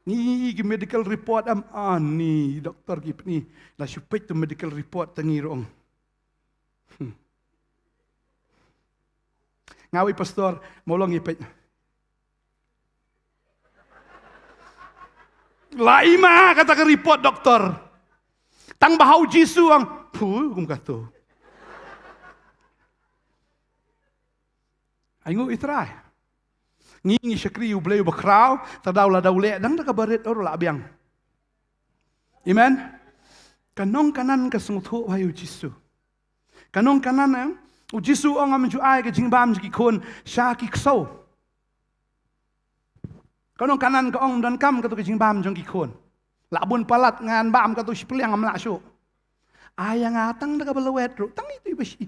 Ni medical report ni doktor gip ni la supet tu medical report tengirong. Ngawi pastor molong ipet. Laima kata ke report doktor. Tang bahau Jisu ang kum kata. Aingu itrai. Ngi syakri ubleu bakrau, tadau la daule dang da kabaret oro la biang. Amen. Kanong kanan ka sungthu hayu Jisu. Kanong kanan u Jisu ang am ju ai ka jingbam ji kon sha ki kso. Kanong kanan ka ong dan kam ka tu ka jingbam jong ki kon. La bun palat ngan bam ka tu sipeliang am la syu. Ayang atang da ka belawet ro tang itu besi.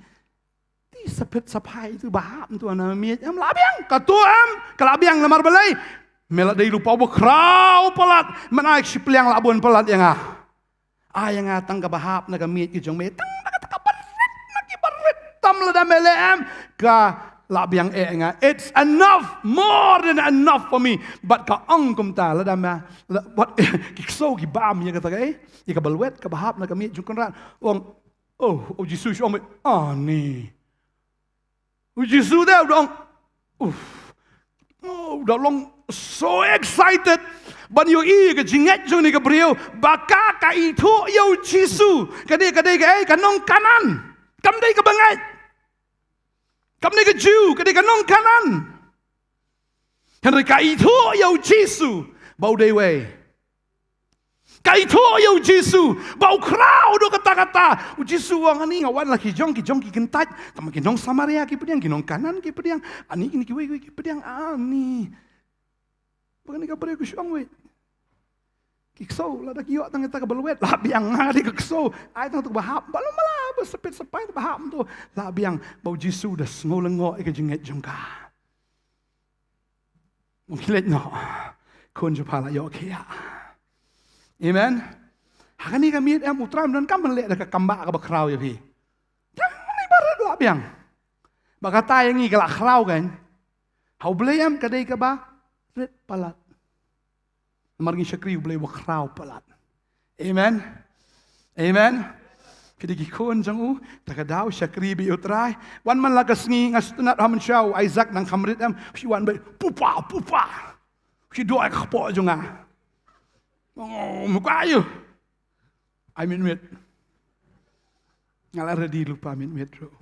Sepet sapai itu bahap tu anak miet am labiang katuam kalabiang lamar balai melak dari lupa berkrau pelat menaik si peliang labun pelat yang yang atang ke bahap nak miet ke jong metang nak berit la da melem ka la biang nga. It's enough, more than enough for me. But ka ang kum ta la da ma what kikso ki bam ya kata kai. Ika balwet ka bahap na kami jung kan ong oh Jesus ong ni. Jesus dah dong. Dah long so excited. Ban yo i ke jinget jung ni ke brio baka ka itu yo Jisu kadai kanong kanan kam dai ke bangai kam dai ke Jew kadai kanong kanan henry ka itu yo Jisu bau dai we ka itu yo Jisu bau crowd do kata-kata Jisu wang ani ngawan laki jong ki kentat tam ki nong Samaria ki pediang ki nong kanan ki pediang ani ki we ki pediang ani bukan ni kapare ku syang we. Kikso la dak yo tang ta ka balwet la biang nga di kikso ai tang tu bahap balum mala sepit sepai bahap tu la biang bau Jisu dah ngolengok ke jinget jongka. Mungkin no kun ju pala yo kia. Amen. Hakani kami em utram dan kam le dak kamba ka bakrau ya pi. Jangan ni barat la biang. Bakata yang ni ka la krau kan. Hau blem kadai ka ba red palat. Margi syakri boleh wakrau palat. Amen. Amen. Kedi gikon jangu takadaw syakri bi utrai. Wan man lagas ngi ngastunat haman syau Isaac nang kamrit am si wan be pupa. Si doa khapo jonga. Oh mukayo. I mean mit. Ngalar di lupa mit ro.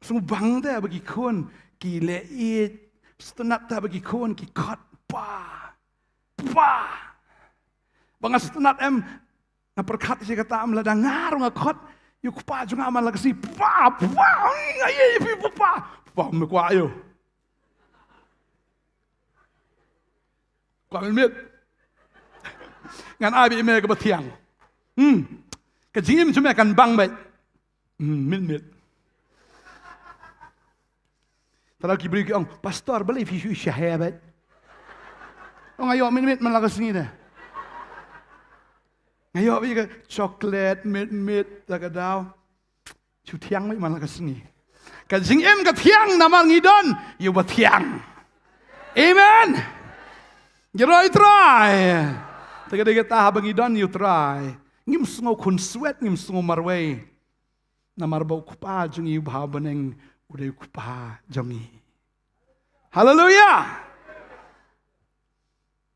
Semua bang dah bagi kon ki leit stunat dah bagi kon ki kat pa. Bangas tenat em na perkat si kata am lada ngarung akot yuk pa juga aman lagi pa ngai pa me kwa yo kwa mit ngan abi me ke batiang ke jim cuma kan bang bet mit Kalau kibri ke pastor beli fisu syahebet ngayo mit man lagas ni dah. Ngayo bi ke coklat mit takadaw. Chu tiang mai man lagas ni. Ka jing em ka tiang namar ngidon yu ba tiang. Amen. Geroi try. Takade ta ha bangidon yu try. Ngim sngo kun sweat ngim sngo marway. Namar bau kupa jung yu ba baneng udai kupa jongi. Hallelujah.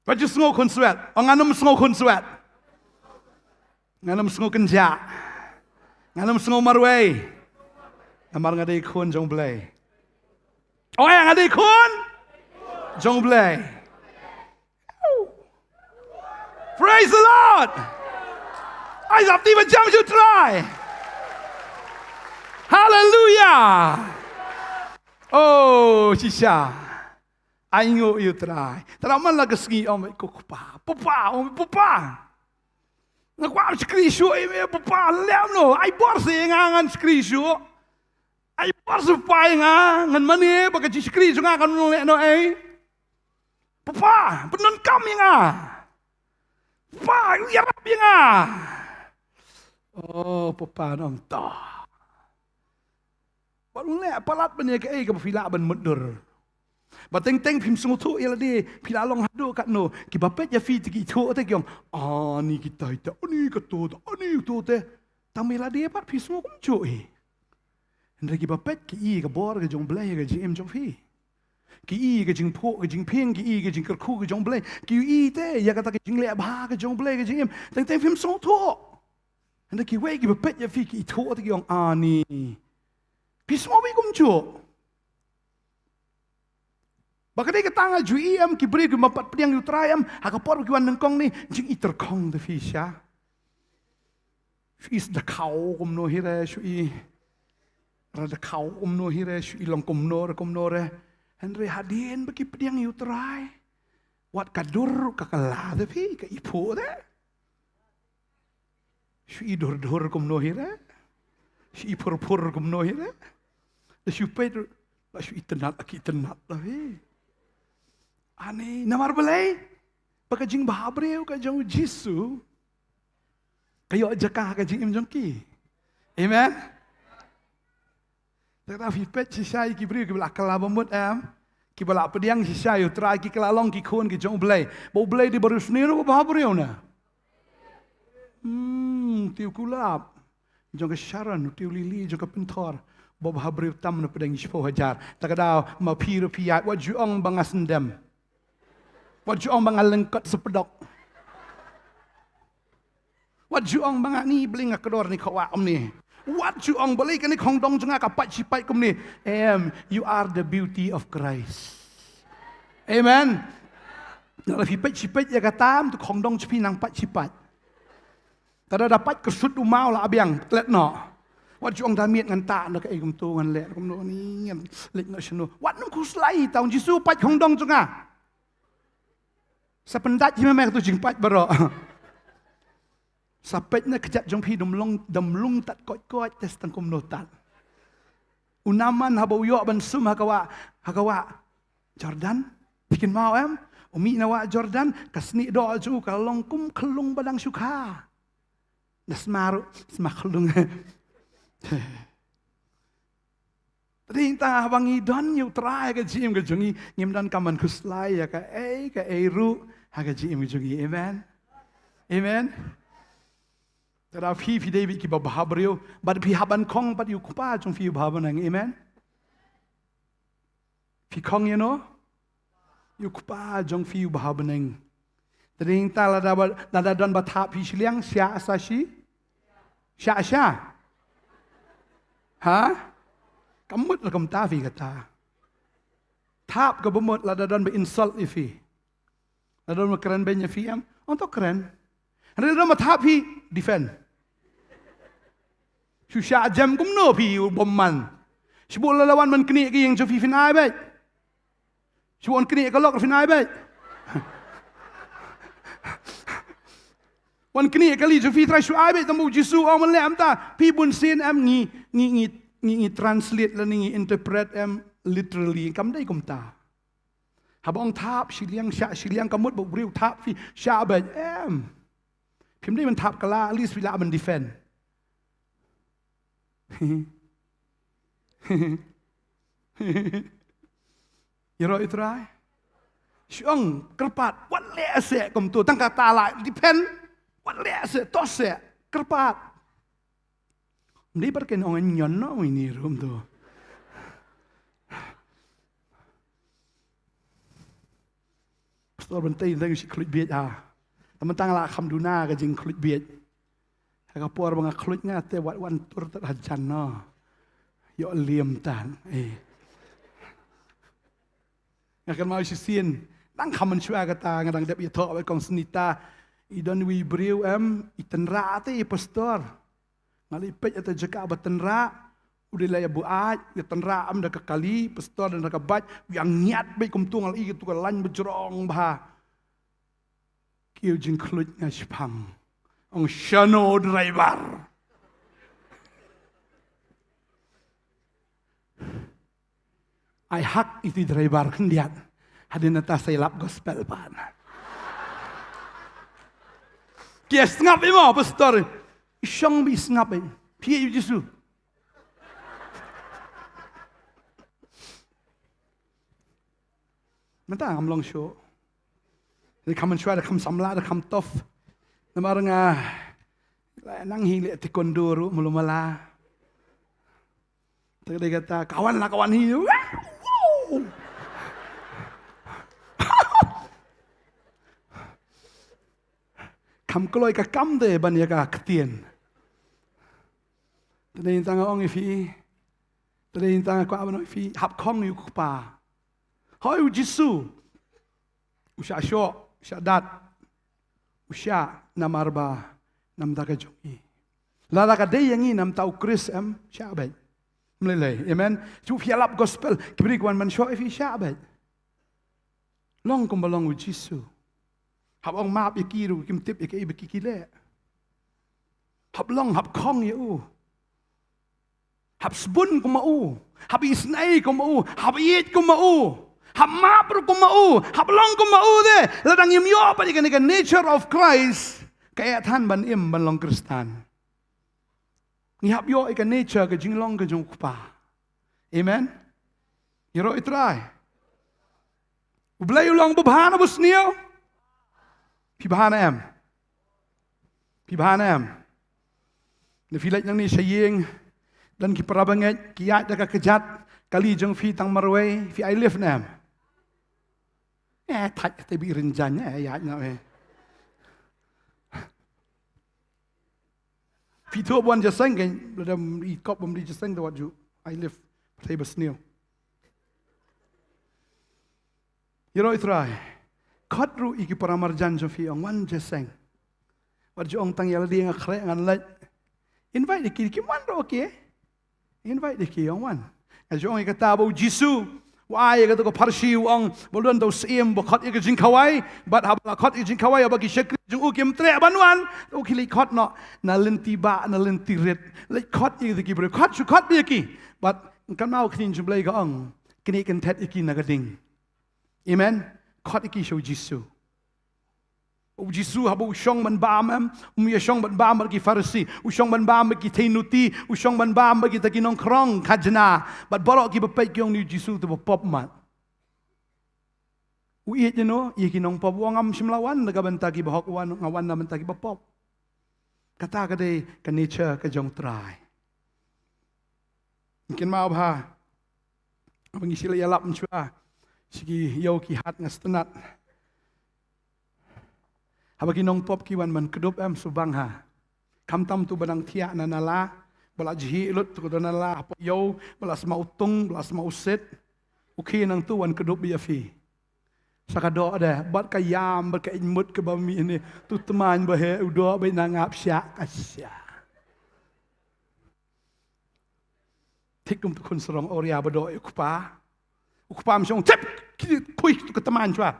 Baju sengo kon sweat, nganam sengo kon sweat, nganam sengo kenja, nganam sengo marway, namar ngadai kon jong blay. Oh yang ngadai kon jong blay. Praise the Lord. I have even jump to try. Hallelujah. Oh, Shisha. Aingo you try. Teraman lah kesengi om ikut pupa. Nak kuat skrisho ini pupa lem no. Ai bor sengangan skrisho. Ai bor sepai ngan mani bagai skrisho ngan nolak no pupa penon kami pupa ya rapi Oh pupa nom ta. Baru lek palat benda ke ke fila ben mudur. Bateng pim sungu tu ia ladi pila long hadu kat no ki bapet ya fi ti tu te kyong ni kita ita ni ketu ni tu te tamila dia pat pi sungu kum chu Henry ki bapet ki i ka bor ke jong blai ke jim jong fi ki i ke jing po ke jing ping ki i ke jing kerku ke jong blai ki i te ya kata ke jing le ba ke jong blai ke jim teng pim sungu tu Henry ki we ki bapet ya fi ki tu te kyong ni pi sungu wi kum chu Bakadai ketanga jui am kibri ke mapat pediang yutrayam hakapor ke wan nengkong ni jing iterkong de fisha. Fis de kau kom no hire shui. Rada kau kom no hire shui long kom no re. Henry hadien bagi pediang yutray. Wat kadur kakala de fi ka ipo de. Shui dor kom no hire. Shui pur kom no hire. De shui peter la shui tenat la fi. Ani namar belai pakajing bahabreu ka jong Jisu kayo jakah ka jing imjong ki. Amen. Tapi pet sisa ki beri ki belak kala bomut ki belak pediang sisa yo try ki kala long ki khon ki jong blai. Bo blai di baru seniru ba beriu na. Tiu kulap. Jong ke sharan tiu lili jong ke pentor. Bo ba beriu tam na pedang 10 hajar. Takadau ma pi rupiat wat juong bangasendam. Wat juong bangalengkot sepedok. Wat juong bangak ni beli ngakador ni kawak ni. What you ang balik ni kong dong janga kapat sipai kum ni. You are the beauty of Christ. Amen. Kalau sipai ya katam tu kong dong cepi nang pat sipai. Kada dapat kesut umau lah abiang let no. What you ang damit ngan tak nak kum tu ngan let kum no ni let no seno. What nung kuslai taun Jisu pat kong dong janga. Sependat jimemek tu jing pat baro. Sapet na kejap jong pi demlung tat kot tes tangkum notat. Unaman habau yo ban sum hakawa Jordan bikin mau umi nawa Jordan kasni do ju kalong kum kelung badang syukha. Nasmaru smaklung. Rinta bangi don yu try ka jim ka jungi ngimdan kaman kuslai ya ka ru ha ka jim jungi. Amen. Amen. Tapi fi David ki bahabriu, bad fi haban kong bad yu kupa jong fi bahabanang, amen. Fi kong yu kupa jong fi bahabanang. Tering ta lada don batap fi Shillong sia asashi, sia. Ha? Kamut la kam ta fi kata. Tap ka bumut lada don be insult ifi. Lada don keren benya fi untuk keren. Lada don batap fi defend. Susah jam kum no pi bomman. Sebut lawan man kini ke yang jofi finai baik. Sebut kini ke lok finai baik. Wan kini kali jofi try suai baik tamu Jisu orang melem ta. Pi bun sin ngi translate la ngi interpret literally kam dai kum ta. Habang tap Shillong kamut bok briu tap fi sya baik Pim dai man tap kala at least bila man defend. Yero itrai. Shillong kerpat wat le se kum tu tang kata la depend wat le se tos se kerpat. Ndi berken ong nyon no ini rum tu. Pastor Bantei tang si klut biet Taman tang la kham duna ka jing klut biet. Kapor bang klut ngate wat wan tur terhajan no. Yo liam tan. Ngakan mau sisien tang khaman shua kata ngadang dep yato kong senita idon wi briu itenra te pastor. Ngalipet ata jeka batenra udah laya buat ya tenra dah kekali pastor dan kabat yang niat baik kum tungal i tu lan bejrong bah. Kiu jing klut ngashpang. Ang shano driver. Ay hak itu driver kendiat. Hadin nata saya lap gospel pan. Kia sengap mo pastor. Isyong bi sengap Pia yu Jisu. Mata amlong show. They come and try to come samla, to come tough. Namarang nang hili at tikondoro mulumala. Tagay kata kawan lah kawan hiyo. Kam kloy ka kam de ban ya ka ketien. Tadin tanga ong ifi. Tadin tanga ko abano ifi hap kong yu pa. Hoy Jisu. Usha syo, usha dat. Usha namarba nam daga jogi. Lala ka day yangi nam tau Chris syabay. Mlelay. Amen. Ju fialap gospel kibri kwan man syo ifi syabay. Long kumbalong with Jisu. Habang map ikiru kim tip ikai bekikile. Hab long hab kong yu. Hab sbun kumau. Hab isnai kumau. Hab yit kumau. Hab mapro kumau. Hab long kumau de. Ladang imyo pa di ka nature of Christ. Kaya tan ban ban long Kristan. Ni hab yo ika nature ka jinglong ka jong kupa. Amen. Yero itrai. Ublay ulang babhana busniyo. Pibahana em. Pibahana em. Nafilat yang ni saying dan kiparabanget kiat daga kejat kali jeng fi tang marway fi I live nam. Thạch thì bị rình dành ya nào eh. Phi thua buồn just sang cái đầm đi cọp bầm đi just sang đâu ju I live thay bớt nhiều. Yero itrai. Khát ru iki paramarjan jo fi ông wan just sang. Wat jo ông tang yala di ngakre ngan lek. Invite ki ki wan ro okay. Invite ki ông wan. Jo ông ikata bo Jisu. Why you got to parsi ang bolon daw sim bakot ik jing kawai but habla kot ik jing kawai bagi syekri jung ukim tre banwan ukili kot no na lenti ba na lenti red like kot ik ki bre kot chu kot bi ki but kan mau khin jum blai ka ang kini kan tet iki na gading amen kot iki show Jisu Jisu habu syong ban bam ya syong ban bam bagi farsi syong ban bam bagi tainuti syong ban bam bagi taki nongkrong kajna but borok ki bapai kyong ni Jisu tu pop mat uit you know ki nong pop wangam simlawan naga bantagi bahok wan ngawan na bantagi bapop kata ka de ka nature ka jong try mungkin mau ba abang sila yalap mchua sigi yo ki hat ngastenat Habagi nong pop kiwan man kedup subang ha. Kam tam tu badang tia nanala, bala jihi lut tu nanala apa yo, bala semau tung, bala semau set. Uki nang tu wan kedup biya fi. Sakado ada, bat kayam, bat kaimut ke bami ini, tu teman bahe udo be nangap syak asya. Tik dum tu kun serong oria bado ukpa. Ukpa msong tep, kui tu ke teman chua.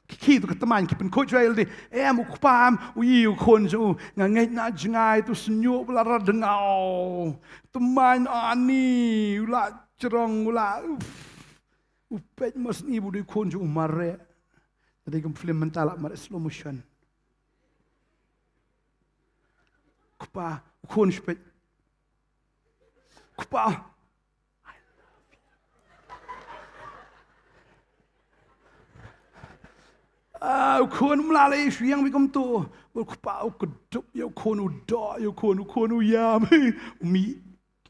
Khi tu teman ki pen coach rail di ukpam ui kon ju ngangai na jingai tu senyu belara dengau teman ani ula cerong ula upet mas ni bu di kon ju mare tadi kem film mental mare slow motion kupa kon spet kupa Ukon melalui siang bikom tu, berkupau kedup, ya ukon udah, ya ukon uyam, umi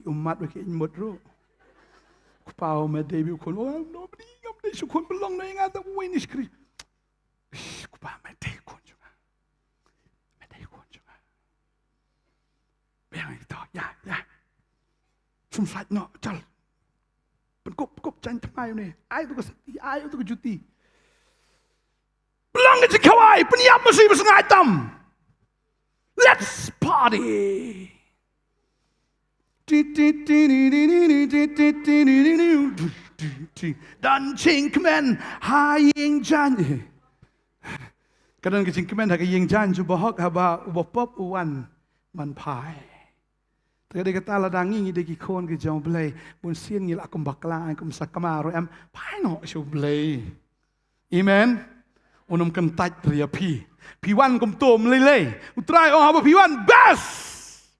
umat berke imut ro. Kupau medai ukon, oh no beri ngam deh, ukon belong deh ngata uai ni skri. Kupau medai ukon juga, medai ukon juga. Bayang itu, ya. Sumsat no, cal. Penkup cantik ni, air tu kesati, air tu kejuti. Belong ke Kawai, peniap mesti bersengai tam. Let's party. Dan cingkemen haying jan. Kadang ke cingkemen haying jan cuba hok haba ubopop uwan man pai. Tadi kata ladangi ni deki kon ke jong blay, bun sien ngil akum bakla akum sakamaro am pai no show blay. Amen. Unum kentat ria piwan kum tom lele utrai oh haba piwan best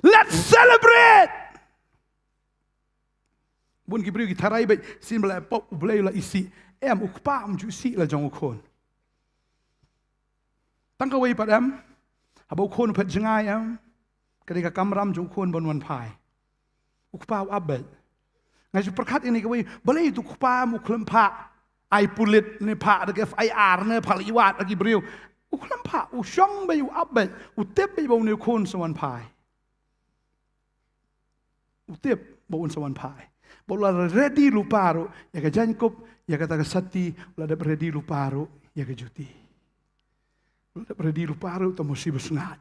let's celebrate bun ki bri gitarai be sin bla pop blay la isi ukpa ju si la jong ukon tang ka wei padam haba ukon phat jangai kadika kamram jong ukon bon wan pai ukpa abel ngai ju perkat ini ka wei blay tu ukpa uklem pa ai pulit ni pak dekat IR ni paliwat lagi beriu. Uklam pak, usyong bayu abet, utip bayu ni kon sawan pai. Utip bau sawan pai. Bola ready luparu, ya ke jankup, ya kata kesati, bola dap ready luparu, ya ke juti. Bola dap ready luparu, tu mesti bersengat.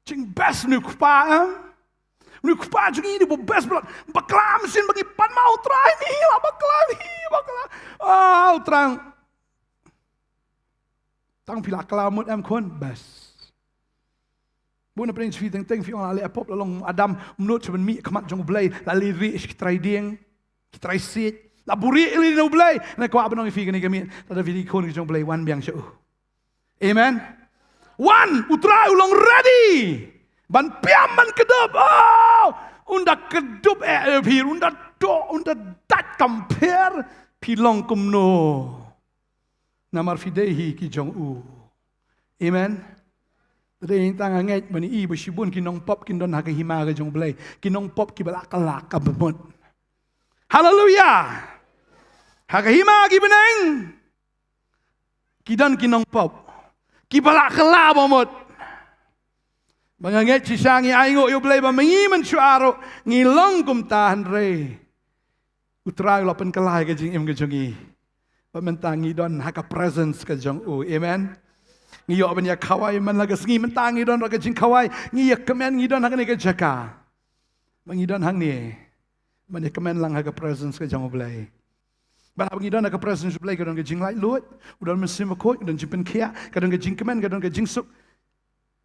Cing best ni kupam. Ni kupa jungi ni best baklam sin bagi pan mau try ni lah baklam. Terang. Tang pila kelamut kon best. Buna pring fi teng fi on ale apop lalong Adam menurut seben mi kemat jong blay la liri kitrai ding kitrai sit la buri ili no blay na ko abnong fi gani kami tada video kon jong blay wan biang shu. Amen. One utrai ulong ready. Ban piam ban kedap. unda kedup phi unda do unda dat compare phi long kum no namar fidehi ki jong u amen Dari tang anget mani I bersibun kinong pop kindon haga hima ga jong blai kinong pop ki balak kalak ka bemut haleluya haga hima ki beneng kidan kinong pop ki balak kalak bemut Manganget si sangi aingo yo blai ba mengi men suaro ngilong kum tahan re utrai lopen kalai ga jing im ga jongi pamentangi don haga presence ka jong u amen Ngiyo abanya kawai man laga sengi mentangi don raga jing kawai ngiya kemen ngidon hang ni ke jaka. Mangidon hang ni. Mani kemen lang haga presence ke jang oblai. Bala ngidon haga presence oblai kadon ke jing lai lut, udon mesim ko udon jimpen kia, kadon ke jing kemen kadon ke jing suk.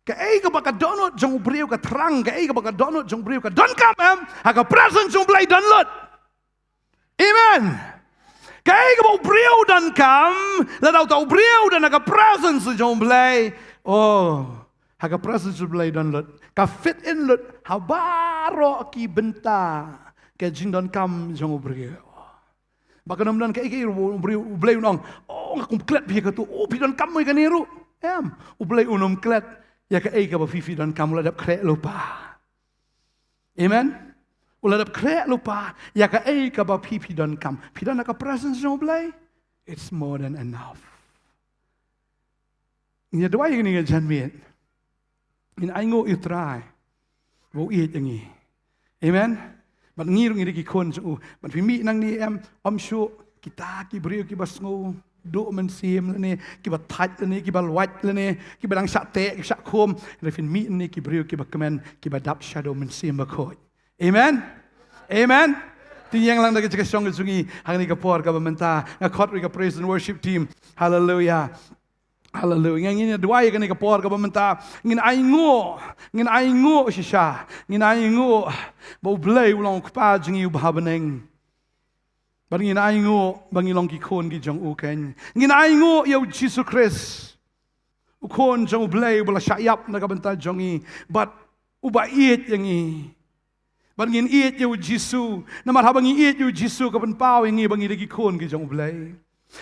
Ka ei ka baka donut jang obriu ka terang, ka ei ka baka donut jang obriu ka don kam haga presence oblai don lut. Amen. Kaya ka brio dan kam, ladau tau brio dan aga presence jong blay. Oh, aga presence blay dan lut. Ka fit in lut, habaro ki benta ke jing dan kam jong brio. Baka nam dan kaya brio blay unong. Oh, ngakum klet pi ka tu. Oh, pi dan kam mo ka niru. Blay unom klet ya ka ei ka ba fifi dan kam ladap krek lupa. Amen. Uladap krek lupa, ya ka ei ka ba pi don kam. Pi don ka presence no blay. It's more than enough. Nya dua yang ni jan miet. In aingo you try. Wo eat yang ni. Amen. But ngirung ini ki kon so. But pi mi nang ni am sure kita ki brio ki basngo do men sim ni ki ba tat ni ki ba wat ni ki ba dang sak te ki sak khom. Refin mi ni ki brio ki ba kemen ki ba dap shadow men sim ba khoi. Amen. Amen. Tiang lang daga jika song sungi hang ni kapor ka bamenta nga khot ri ka praise and worship team. Hallelujah. Hallelujah. Ngin ni dua ka ni kapor ka bamenta ngin aingo shisha. Ngin aingo bo blay ulong pa jingi ubabeneng. Bangin aingo bangilong ki kon ki jong u ken. Ngin aingo yo Jesus Christ. Ukon jong blay bula syayap na ka benta jongi but ubait yangi. Bangin iit yu Jisu, namar habang iit yu Jisu kapan pau ingi bangi lagi kon ki jong blay.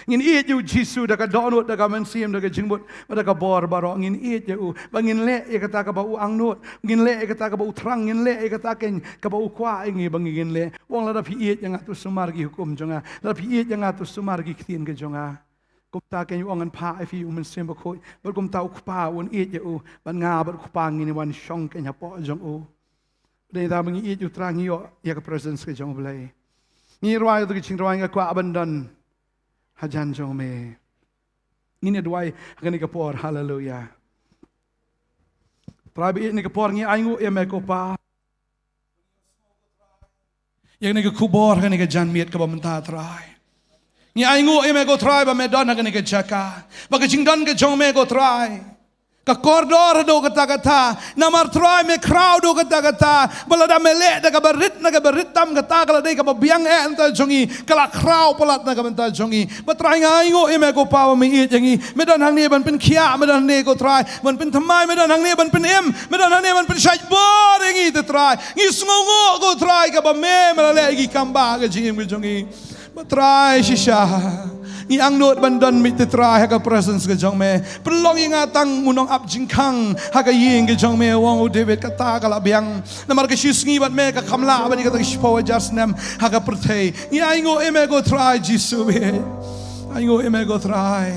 Ngin iit yu Jisu daga donut daga mensim daga jingbut daga bor baro ngin iit yu bangin le e kata ka ba u angnut ngin le e kata ka ba u trang ngin le e kata ken ka ba u kwa ingi bangi ngin le wong la da pi iit yang atu sumar gi hukum jonga la pi iit yang atu sumar gi ktin ke jonga. Kumta ken yu ongan pa ifi u mensim ba khoi ber kumta u pa un iit yu ban nga ber pa ngin wan shong ken ha po jong u. Dei da mengi it you trang yo ya ka presence ke jong blai. Ni rwai tu ching rwai nga kwa abandan hajan jong me. Ni ne dwai ngani ka por hallelujah. Trabi it ni ka por ngi aingu e me ko pa. Yang ni ka kubor ngani ka jan miet ka bamenta trai. Ngi aingu e me ko trai ba me don ngani ka jaka. Ba ka ching don ka jong me ko trai. Ka koridor do kata namar try me crowd do kata balada mele daga berit tam kata kala dei ka biang enta jongi kala crowd polat na ka benta jongi batrai ngai ngo eme ko pawa me it yangi medan hang ne ban pin khia medan ne ko try ban pin thamai medan hang ne ban pin medan hang ne ban pin shaj bor ngi te try ngi sngo ko try ka ba me mele gi kamba ga jingim ge jongi batrai shisha Ni ang not bandan mit te try haga presence ke jong me pelong yang atang unong ap jingkang haga ying ke jong me wong David kata kala biang namar ke shisngi bat me ka kamla bani kata kispo just nem haga pertei ni aingo eme go try jisu be aingo eme go try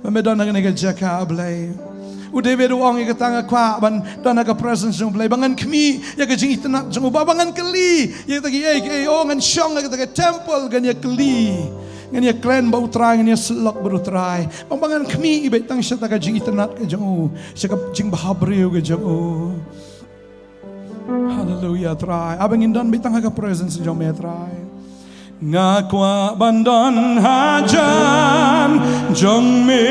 me don haga ne jaka blai u David wong ke tanga kwa ban don haga presence jong blai bangan kmi ya ke jing itna jong bangan keli ya tagi e ngan shong ke temple gan ya keli Ngani klan bau try ngani selok baru try. Pambangan kami ibe tang syata ka jing internet ka jang Syaka jing bahabriu ka jang Hallelujah try. Abang indan bitang ka presence jang me try. Ngakwa bandan hajan jang me.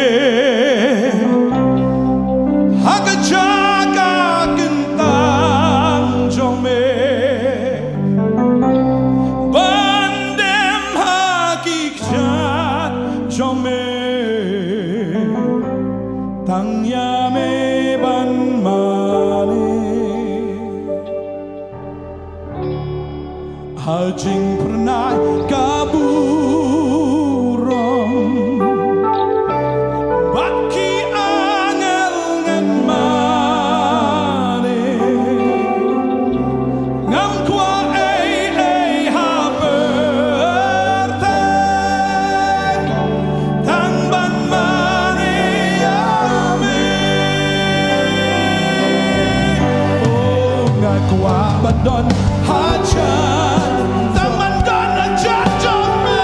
Haga jaga kentang jang me. Hajing pernah kaburom Baki angel ngan mane Ngam kwa ha birthday Tan ban mane ame Oh ngai kwa badon hajan Taman kan hajan jome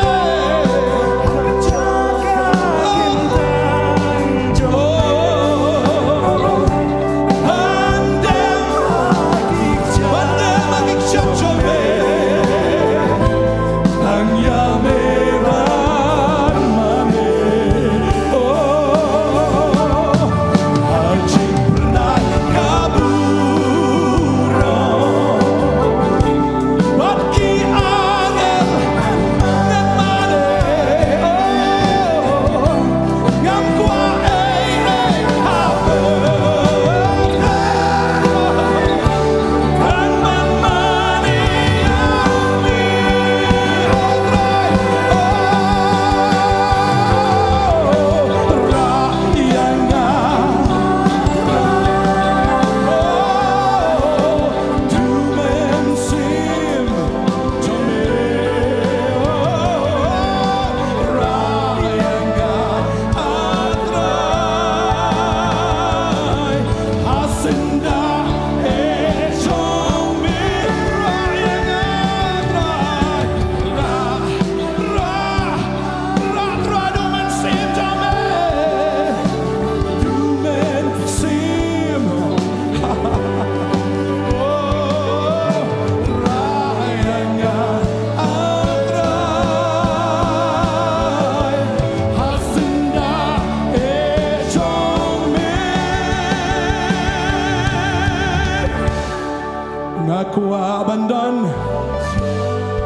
Kuah bandan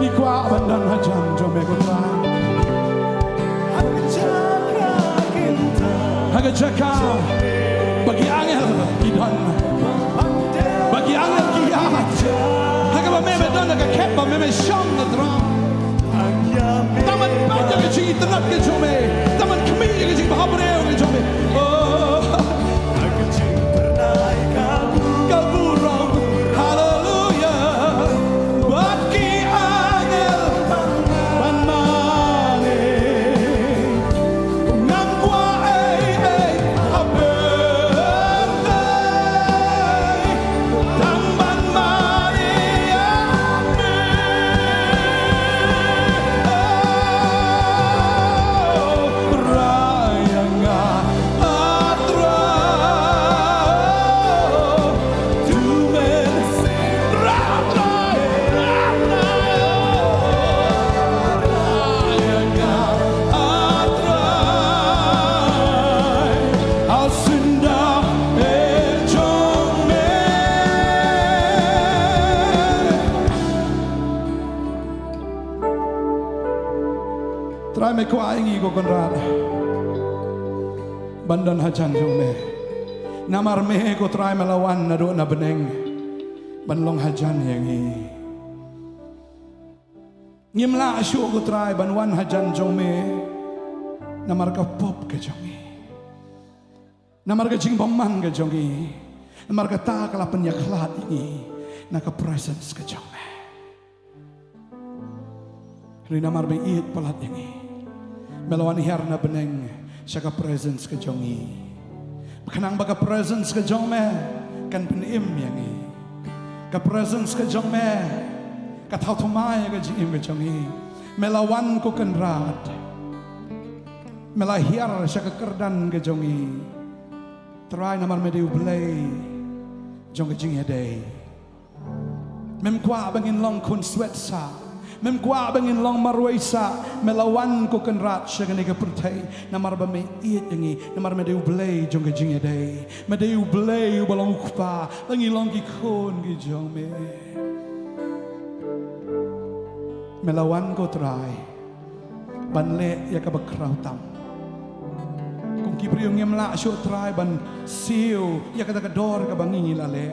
di kuah bandan hajan jome kota harga jaka bagi angel idan bagi angel kiamat harga bame dan harga ket bame syam na drum taman panjang ke cing internet ke jome taman kemi ke cing bahabreu ke jome oh harga cing pernah kaburong me kuah ingi ko konrad bandan hajan jome namar me ko try melawan na do na beneng banlong hajan yangi ngimla asyo ko try banwan hajan jome namar ka pop ke jongi namar ka jing bamman ke jongi namar ka ta kala penyaklat ini na ka presence ke jome ri namar be it palat yangi melawan herna beneng syaka presence ke jongi kenang baka presence ke jome kan penim yangi ka presence ke jome ka thauthumai ke jim ke jongi melawan ko kan rat melahir syaka kerdan ke jongi try namar medeu blay jong ke jing day mem kwa bangin long kun sweat sa mem kwa bangin long marwaisa melawan ko kan rat syaka ne ke pertai namar ba me iet yangi namar medeu blay jong ke jing day medeu blay balong ukpa bangin long ki khon ki jong me melawan ko try banle ya ka bakrau tam kung kibriyo ngem la syo try ban siu ya ka dor ka bangi lale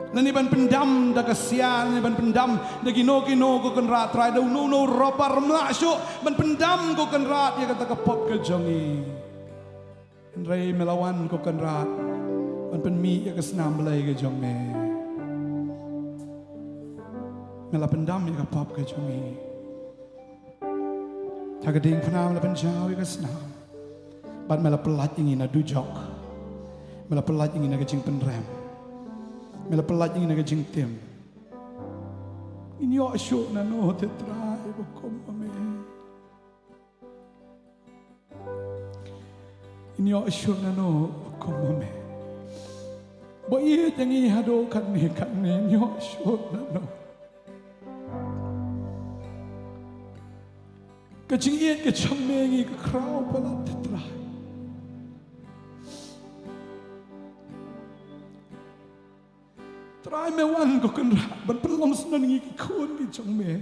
Nani ban pendam da kasian, nani ban pendam da kino ko kan rat trai da no ropar mlasho ban pendam ko kan rat ya kata kapop ke jongi. Rai melawan ko kan rat ban penmi ya kesnam belai ke jongi. Mela pendam ya kapop ke jongi. Tagading panam la penjau ya kesnam. Ban mela pelat ingin na dujok. Mela pelat ingin na kecing penrem. Mela pelat ingin nak jing tim. Ini asyuk na no te try bokom ame. Ini asyuk na no bokom ame. Bo ye jangi hado kan ni ini asyuk na no. Kecing ye kecam mengi ke krau pelat te try. Try me wan ko kan rat ban pelong sunan ngi ki khon ki chong me.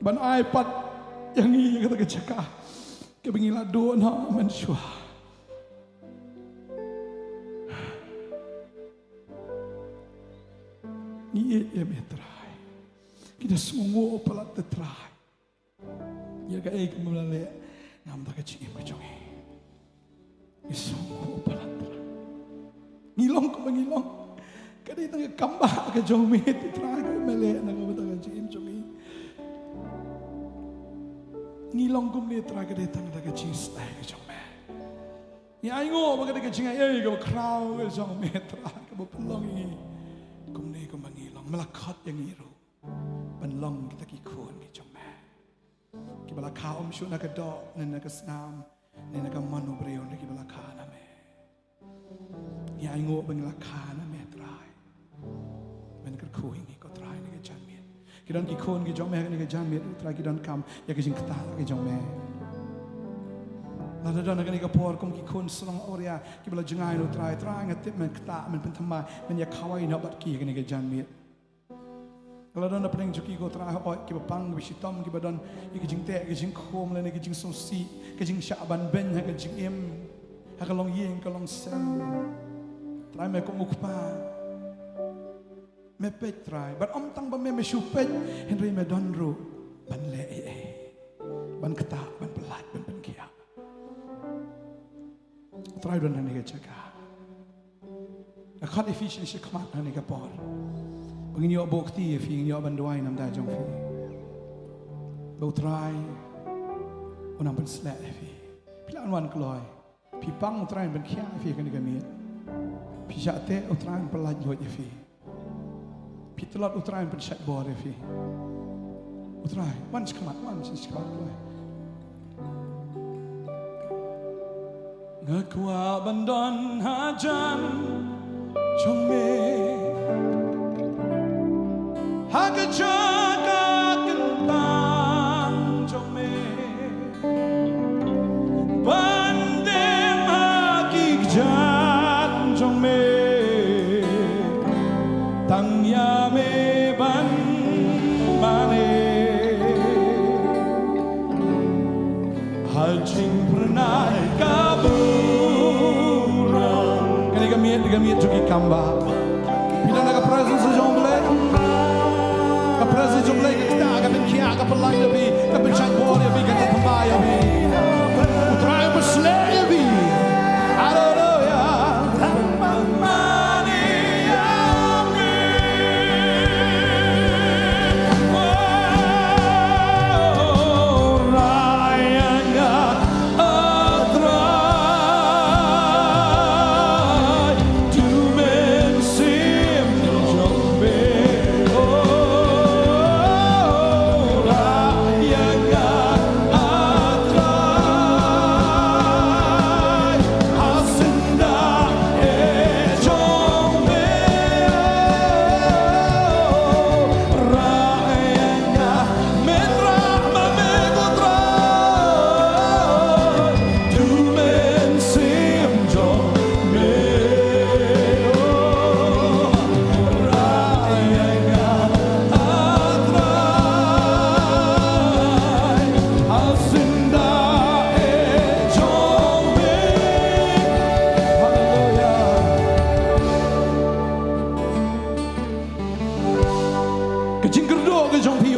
Ban iPad yang ngi kata ke cakap ke bingila do na man shwa. Ni ye me try. Kita semua pelat te try. Ya ka ek mulale ngam ta ke ching ke chong. Isong palatra. Ngilong ko mangilong. Kadi tang kamba ka jong me ti try ko mele na ko ta jim jong. Ngilong ko me try ka tang ta ka jing stay ka jong me. Ni ai ngo ba ka ka jing ai ko kraw ka jong me try ka bo pelong ni. Kum ne ko mangilong malakhat yang iru. Panlong kita ki khon ki jong me. Ki bala ka shu na ka do na ka snam. Ni nak manu beriu ni kita lakana me. Ya ingo bang lakana me try. Men kerku ini ko try ni ke jamit. Kita ki kon ki jom me ni ke jamit try kita kam ya ke jing kta ke jom me. Nada dona ni ke por kom ki kon selong oria ki bela jengai no try ngatip men kta men pentama men ya kawai no bat ki ni ke jamit. Kalau dona pening juki ko try oi ki bang bisitom ki badon ki jing te ki jing khom le ni ki jing sosi ki jing syaban ben ha ki jing em ha ka long yeng ka long sem try me ko mukpa me pet try but om tang ba me supet henry me don ru ban le ban kata ban pelat ban kia try don ni ke jaga akat efficiency khamat ni ka por Bangin yo bokti fi yo banduai nam da jong fi. Bau try unam ban sla fi. Pilan wan kloi. Pi pang try ban khia fi kan gamit. Pi jate utrai pelaj yo fi. Pi telot utrai ban shat bor fi. Utrai wan skmat kloi. Ngakwa bandon hajan jong me Haga jaga kentang jome Bandem haki jat jome Tang yame ban mane Hajing pernah kaburang Kani kami juki kamba Pina naga presence jomble Ka presence of lake kita ka penkia ka pelai lebih ka pencak bor lebih ka pembai lebih utrai besle lebih haleluya mani yami rayanga atrai tu mensim jombe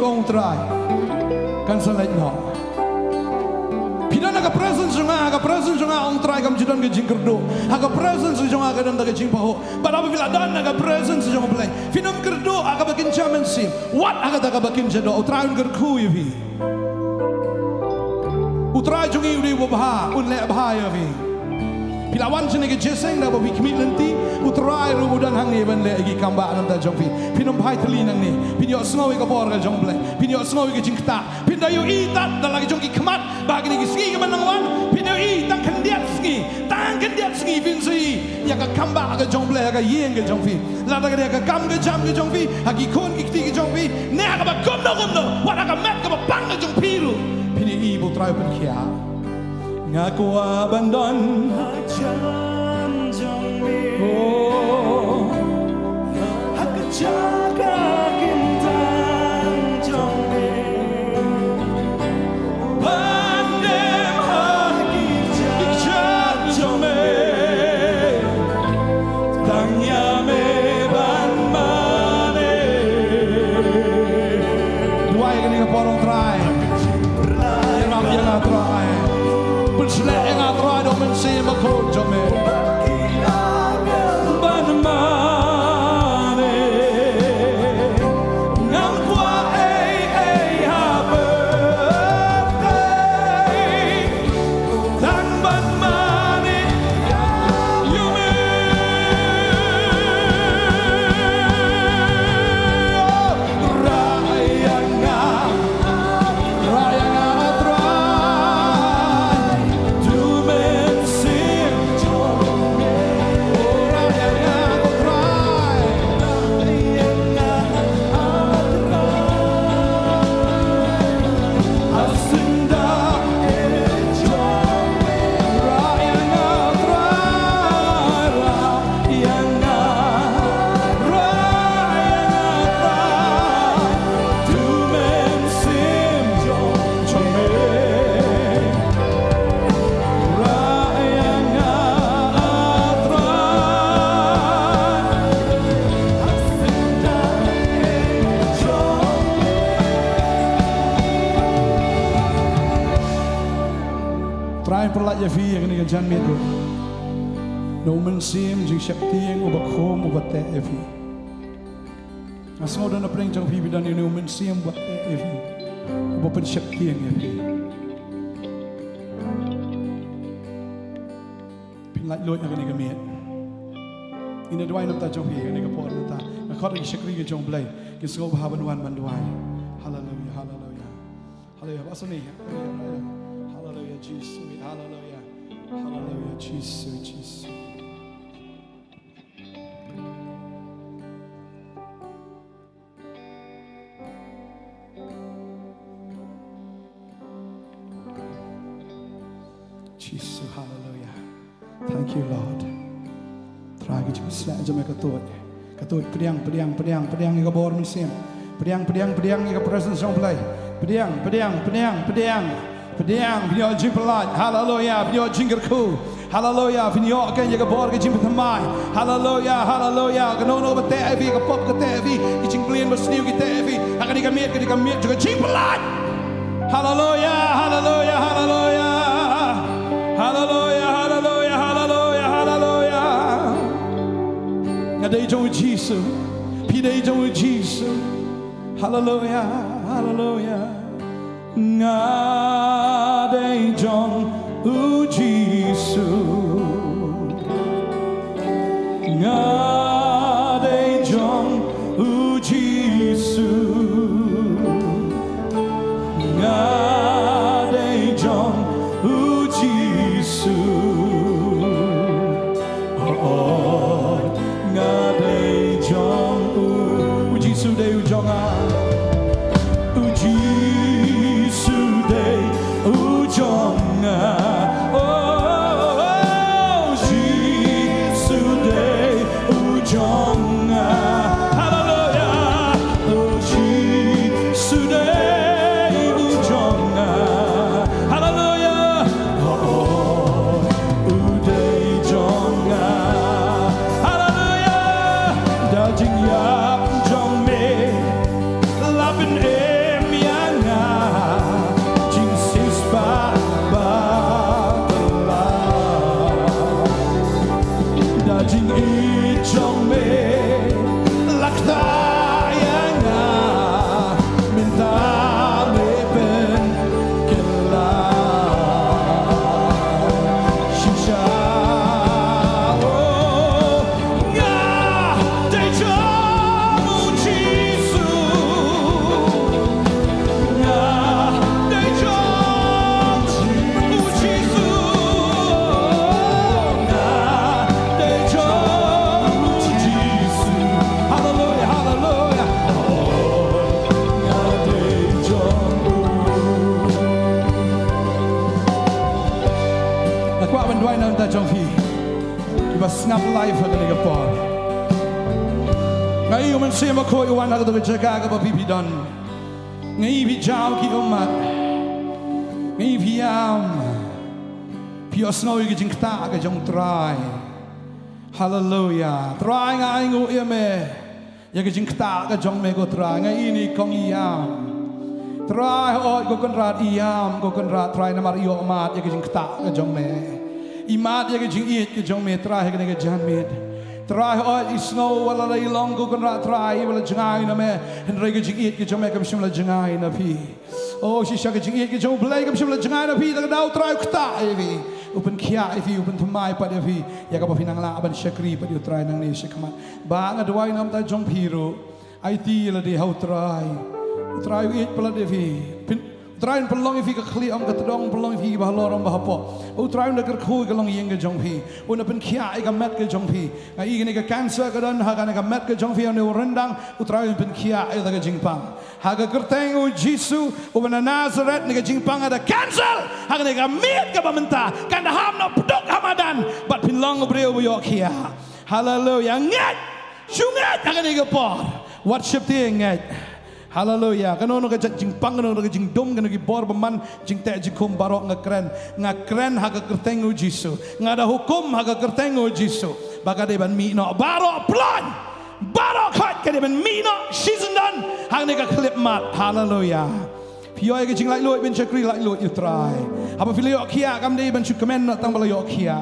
ong try kan salai no pidana ka presence nga ong try kam jidan ke jingkerdo aga presence jonga ka dan daga jingpaho but apabila dan aga presence jonga play finam kerdo aga bakin chamen sim what aga daga bakin jado utraun gerku yivi utrai jongi udi wabha unle abha yivi Pilawan sini ke jeseng dah babi kemit nanti utrai rubudan hang ni benda lagi kamba nanti jongfi pinum pai teli nang ni pinyo sengawi ke bor ke jongble pinyo sengawi ke jingkta pindayu itat dah lagi jongki kemat bagi ni ski ke menangwan pinyo i tang kendiat ski pinsi ya ke kamba ke jongble ke yeng ke jongfi lada ke dia ke kam ke jam ke jongfi hagi kon ikti ke jongfi ne aga ba komno wat aga mat ke ba pang ke jongpi ru pinyo i utrai pen kia ngaku abandon hajan jongme oh hak jaga kintang jongme pandem haki jat jongme tangya me ban mane duai kini ke porong try yang try Selek yang atrai dok mensi makhluk jome ban mane ngam kwa ha birthday dan ban mane you me perlat ya fi yang ni jan medo no men sim jing shakti yang ubak khom ubat te fi asmo dan apreng jang fi bidan no men sim ubat te fi ubak pen shakti yang fi pinlat lot yang ni gamet ina dwai nam ta jang fi yang ni ka por ta na khot ni shakri ke jong blai ke so ba ban wan ban dwai hallelujah hallelujah hallelujah asni hallelujah Jesus hallelujah hallelujah Jesus Jesus hallelujah thank you Lord terakhir cuma selak jam ketut pedang ni kabor musim pedang ni ke presence jong play pedang video jing pelat hallelujah video jing gerku hallelujah video kan jaga bor ke jing Nongthymmai hallelujah kenono bete evi ke pop ke tevi ke jing plien bersniu ke tevi akan dikamit juga jing pelat hallelujah ngadai jong Jesus pidai jong Jesus hallelujah ngadai jong Jisu ngadai jong Jisu ngadai jong Jisu oh ngadai jong Jisu dei jong Jing yap jong me lapin snap life hagani ka por. Ngai man se ma ko iwan hagado ka jaga ka pipi don. Ngai bi jao ki umat. Ngai biam. Pio snow ki jing ta ka jong try. Hallelujah. Try ngai ngu me. Ya ka jing ta ka jong me ko try ngai ini kong iam. Try oi ko kon rat iam ko kon rat try namar yo mat ya ka jing ta ka jong me. Imat ya jing it ke jong me try ke ne jan med try all is snow wala la long go kon ra try wala jangai na me en re ke jing it ke jong me kam shimla jangai na pi oh shi sha ke jing it ke jong play kam shimla jangai na pi da dau try kta evi open kia evi open thmai pa evi ya ka pa finang la ban shakri pa dio try nang ni shikma ba nga dwai nam ta jong piru it la di how try it pala evi Try pelong ifi ka khli am ka tdong pelong ifi ba lor am ba po o try na kar khu ka long yeng ka jong phi o na pen khia ka met ka jong phi nga i ne ka cancer ka dan ha ka met ka jong phi ne rendang o try pen khia ai da ka jing pang ha ka kerteng o jisu o na Nazareth ne ka jing pang ada cancel ha ka ne ka met ka ba menta kan da ham na pdok hamadan but pin long o breu yo khia hallelujah ngat shungat ha ka ne ka por worship ti ngat Hallelujah. Kanono ka jing pang kanono ka jing dom kanono ki bor baman jing te jikum barok nga kren ha ka kertengu Jisu. Nga da hukum ha ka kertengu Jisu. Baka de ban mi no barok plan. Barok hat ka de ban mi no season dan ha ne ka clip mat. Hallelujah. Pioy ka jing lai loy ben chakri lai loy you try. Apa fili yo kia kam de ban chu komen na tang bala yo kia.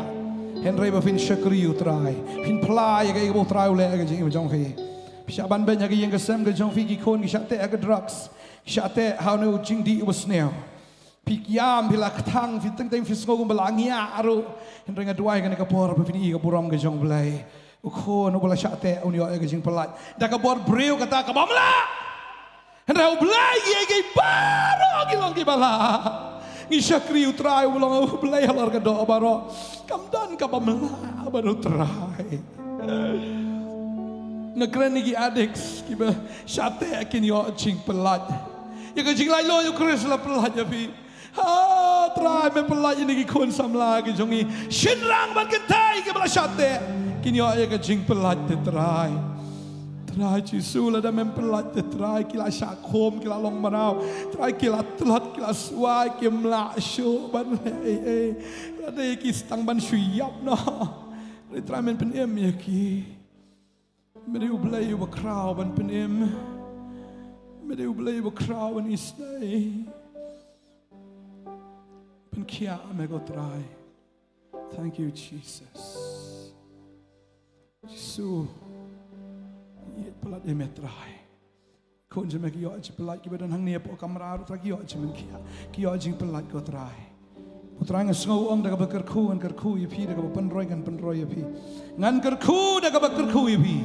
Henry ba fin chakri you try. Fin play ka ibo try ule ka jing jong fi. Shaban ben yagi yang kesem ke jong fi ki kon ki shate aga drugs shate how no jing di was snail pikiam bila katang fi teng teng fi skogum belangia aru henrenga duai kan ka por pa fini ka buram ke jong blai u ko no bala shate un yo ga jing pelat da ka bor breu kata ka bamla henra u blai ye ge baro ki long ki bala ni shakri u try u long u blai halar ka do baro kam dan ka bamla baro try Nagren ni addicts kiba shate akin yo jing pelat ya ka jing lai lo yo kris la pelat ya pi ha try me pelat ni ki kon samla ki jongi shinrang ban kentai ki bala shate kin yo ya ka jing pelat te try Jisu la da mem pelat te try ki la sha khom ki la long manau try ki la tlat ki la swai ki mla shu ban la de ki stang ban shui yap no try men pen em ya ki Mede u blij u kraal van penim. Mede u blij u kraal van isnei. Pen kia me go try. Thank you, Jesus. Jesu. Yet pelat me try. Kon je me ki yo je pelat ki badan hang ne po kamera ru tra ki yo je men kia. Ki yo jing pelat go try. Putra nga sngau ong da ka bakar khu an kar khu ye pi da ka pan roi ngan pan roi ye pi. Ngan kar khu da ka bakar khu ye pi.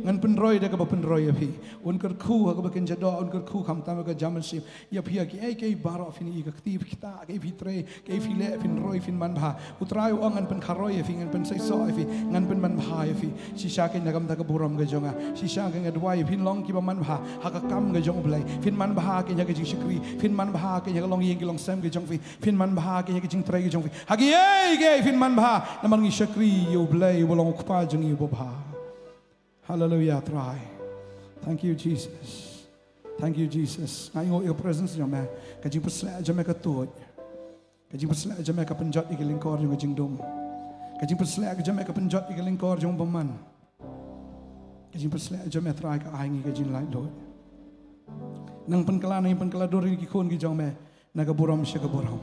Ngan penroy da ka ba penroy api un kar khu ka ba ken jado un kar khu kham ta ka jamal sim ya phia ki ai ke baro fini ka kti kita ke fitre ke file fin roy fin man bha utrai ong ngan pen kharoy afi ngan pen sai so afi ngan pen man bha afi si sha ke nagam da ka buram ga jonga si sha ke ngadwai fin long ki ba man bha ha ka kam ga jong blai fin man bha ke ya ke jing shikri fin man bha ke ya long yeng ki long sam ke jong fi fin man bha ke ya ke jing trai ke jong fi ha ki ai ke fin man bha na man ngi shakri yo blai wo long kpa jong yo bha Hallelujah, try. Thank you, Jesus. Thank you, Jesus. Ngayon your presence jame. Kajing pasla jame ka tuod. Kajing pasla jame ka penjot ikiling kor yung kajing dum. Kajing pasla jame ka penjot ikiling kor yung baman. Kajing pasla jame try ka ahingi kajing light Lord. Nang penkala nang penkala dori ki kon ki jame nagaburam siya gaburam.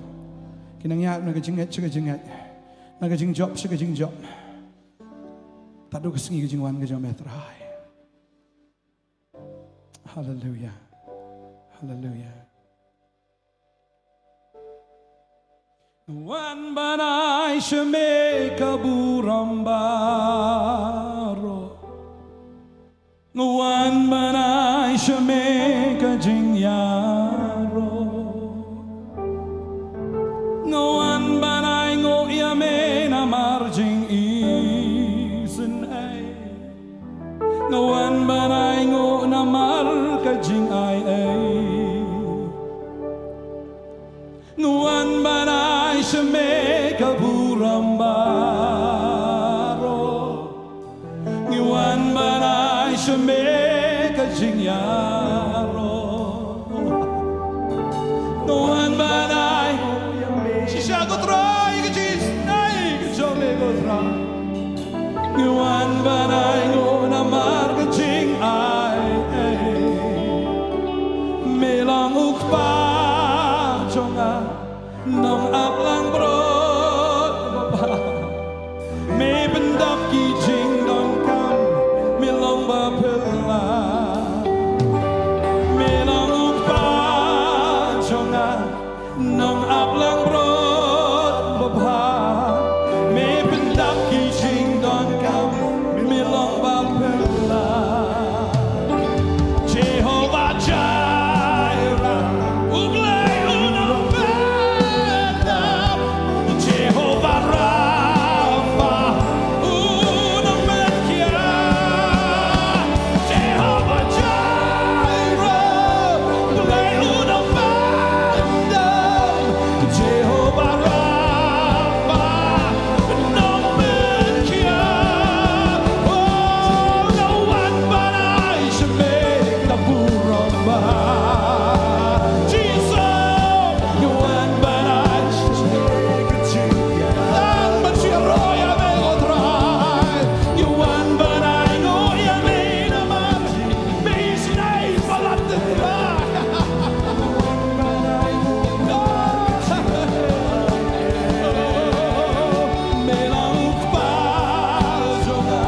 Kinangya nagajinget siya gajinget. Nagajing job siya gajing job. Tadu kesengi ke jingwan ke jam try. Hallelujah. Hallelujah. Wan banai sheme kaburambaro. Wan banai sheme kajingyaro. Wan banai ngo yame na marjing Ngawan banay ngo na mar ka jing ay Ngawan banay siya me kaburambaro ka jing ya ro no one but I shisha ko try ka jis nai ka jong le ko try no one but I go na mar ka jing ai me long uk pa chong a nong ap lang bro me bendap ki jing don kam me long ba phela me long uk pa chong a nong ap lang bro ba me bendap ki jing don kam me long ba phela Jehovah Jireh uglay unang bedap Jehovah Rapha unang medkya Jehovah Jireh uglay unang bedap Jehovah Rapha unang medkya Oh, no one but I should make the buramba Jesus, no one but I should make a change but she roya me go try you one but I know you made a man me snai falat the try me lang pa joga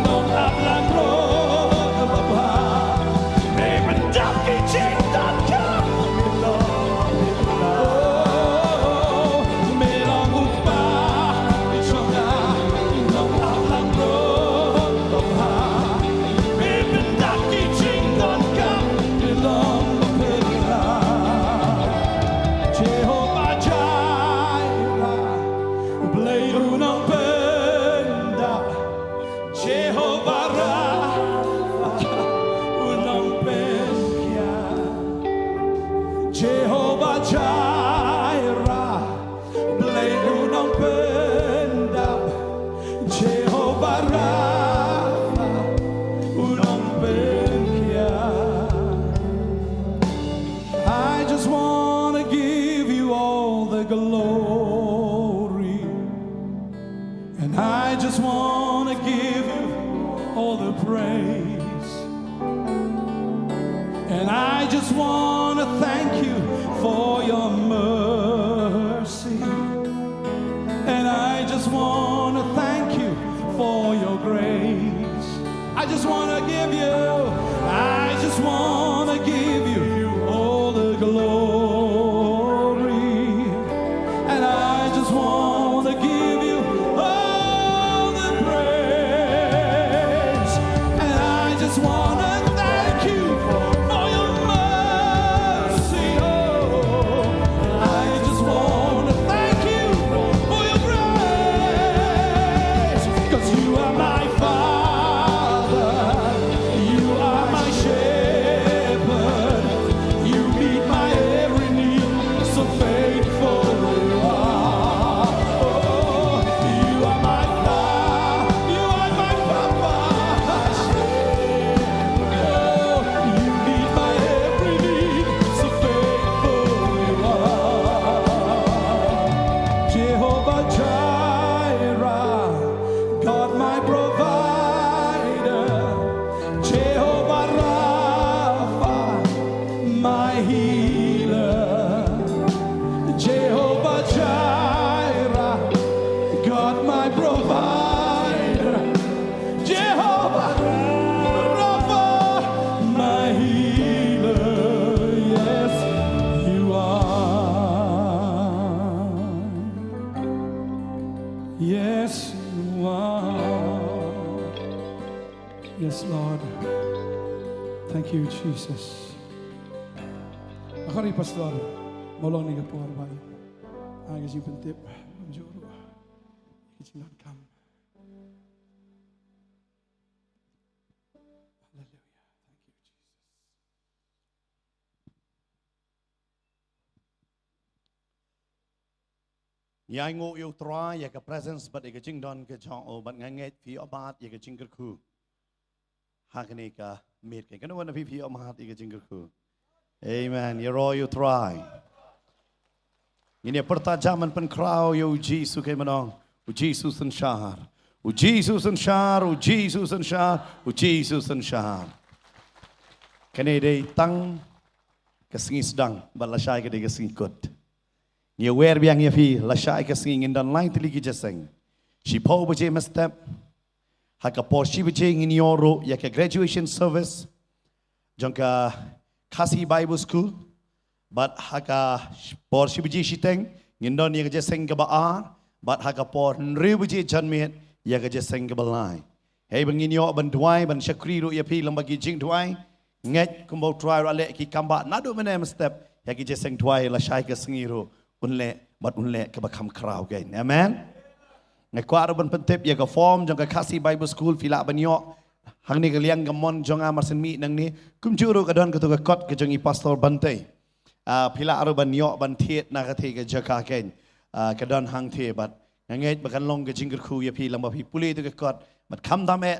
nong ablang ro baba me bendap ki ching dan kam me lang pa joga nong ablang ro baba me bendap ki ching dan kam me long pela Jehovah Jireh Blay unang benda Jehovah Rapha unang benda Jehovah Jireh Blay unang benda Jehovah Rapha unang benda I just want to give you all the glory and I just want to give you all the praise and I just want to thank you for your mercy and I just want to thank you for your grace I just want to give you I just want to give you all the glory and I just want to give you all the praise and I just want to thank you for your mercy oh I just want to thank you for your grace 'cause you are my father you are my shepherd you meet my every need so faithful you are oh you are my father you are my papa oh you meet my every need so faithful you are Jehovah Jireh God my provider Jehovah Rapha my healer Jehovah Jireh God my provider Jehovah Rapha my healer yes you are yes you are yes Lord thank you Jesus Akari pastor molong ni kapor bay aga si pentip juro kichinan kam Hallelujah thank you Jesus Yai ngô yêu trói ya ka presence but ika ching don ka chong o but ngai ngai phi abat ya ka ching ka khu hakani ka meet ke kanu wana pipi om hati ke jingku amen you roy you try ini pertajaman penkrau yo Jesus ke manong Jesus and shahar Jesus and shahar Jesus and shahar Jesus and shahar kene dei tang kesengi sedang balasai ke dei kesengi kot ni wer biang ya fi lasai kesengi ndan lain tiligi jaseng si pau baje mestep haka porsi baje ngin yoro ya ke graduation service jangka Kasi Bible School but haka porsi baje siteng ngin don ya ke jaseng ke baar but haka por nri baje janmet ya ke jaseng ke balai hei bangin yo ban duai ban syakri ru ya fi lambagi jing duai nget kumbau try rale ki kamba nadu menem step ya ki jaseng duai la shai ke sengiru unle bat unle ke bakam krau gain amen ngai kwa ban pentep ya ka form jong ka Kasi Bible School fila ban yo hang ni kaliang gamon jong amar sen mi nang ni kumjuru ka don ka tu ka kot ke jong i pastor Bantei fila aru ban yo ban thiet na ka the ke jaka ken ka don hang the bat ngai bakan long ke jingger khu ya fi lam ba fi puli tu ka kot bat kham dam e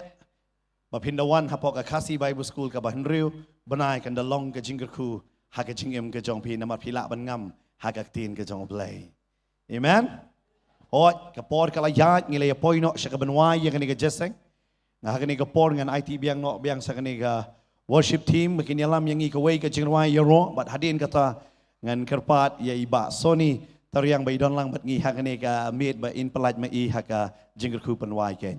ba pindawan hapok ka Kasi Bible School ka ban riu banai kan da long ke jingger khu ha ke jingem ke jong pi na ma fila ban ngam ha ka tin ke jong blai amen oi ka por kala yat ngile poi no sha ka banwai ya kani ka jeseng nga kani ka por ngan IT biang no biang sa kani ka worship team makin yalam yang i ka wei ka jingwai ya ro bat hadin kata ngan kerpat ya iba soni tariang bai don lang bat ngi ha kani ka mit ba in pelaj ma i ha ka jingger khu panwai ken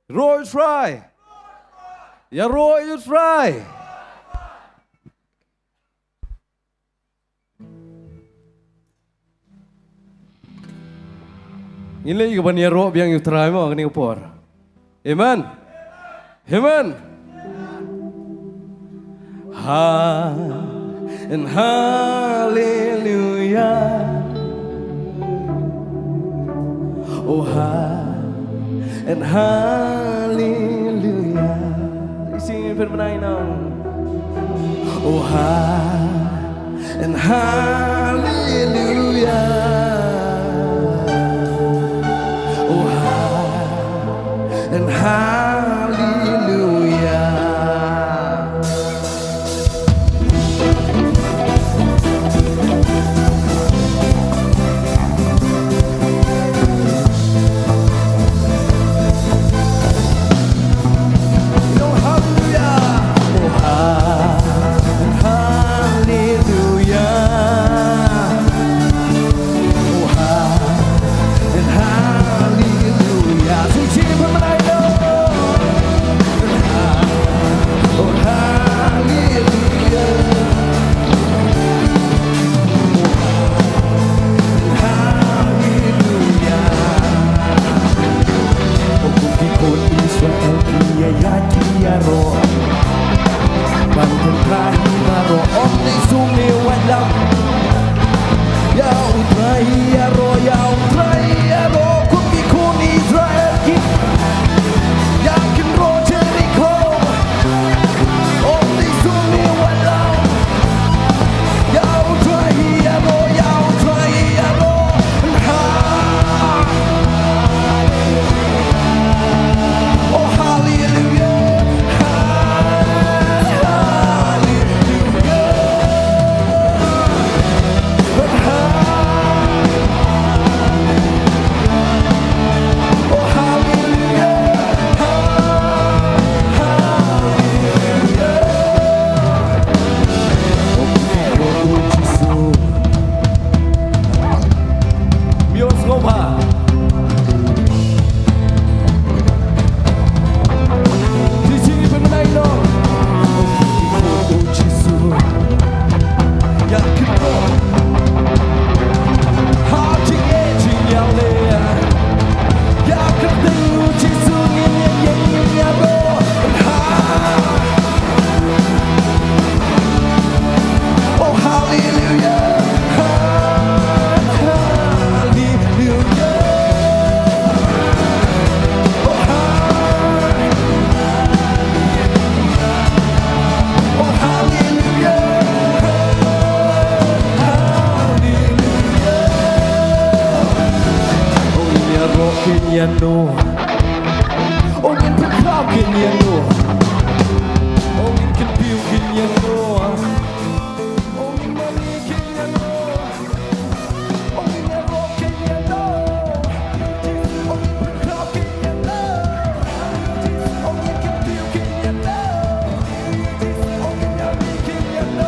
Roy try. Ya Roy you try. Ini lagi kapan ya Roy yang you try mo kini upor. Amen. Amen. Ha and hallelujah. Oh ha and hallelujah. Sing it for me now. Oh ha and hallelujah. Oh ha and hallelujah. ya rokin ya no Ongin pekaukin ya no Ongin kepiukin ya no Ongin manikin ya no Ongin ya rokin ya no Ongin pekaukin ya no Ongin kepiukin ya no Ongin manikin ya no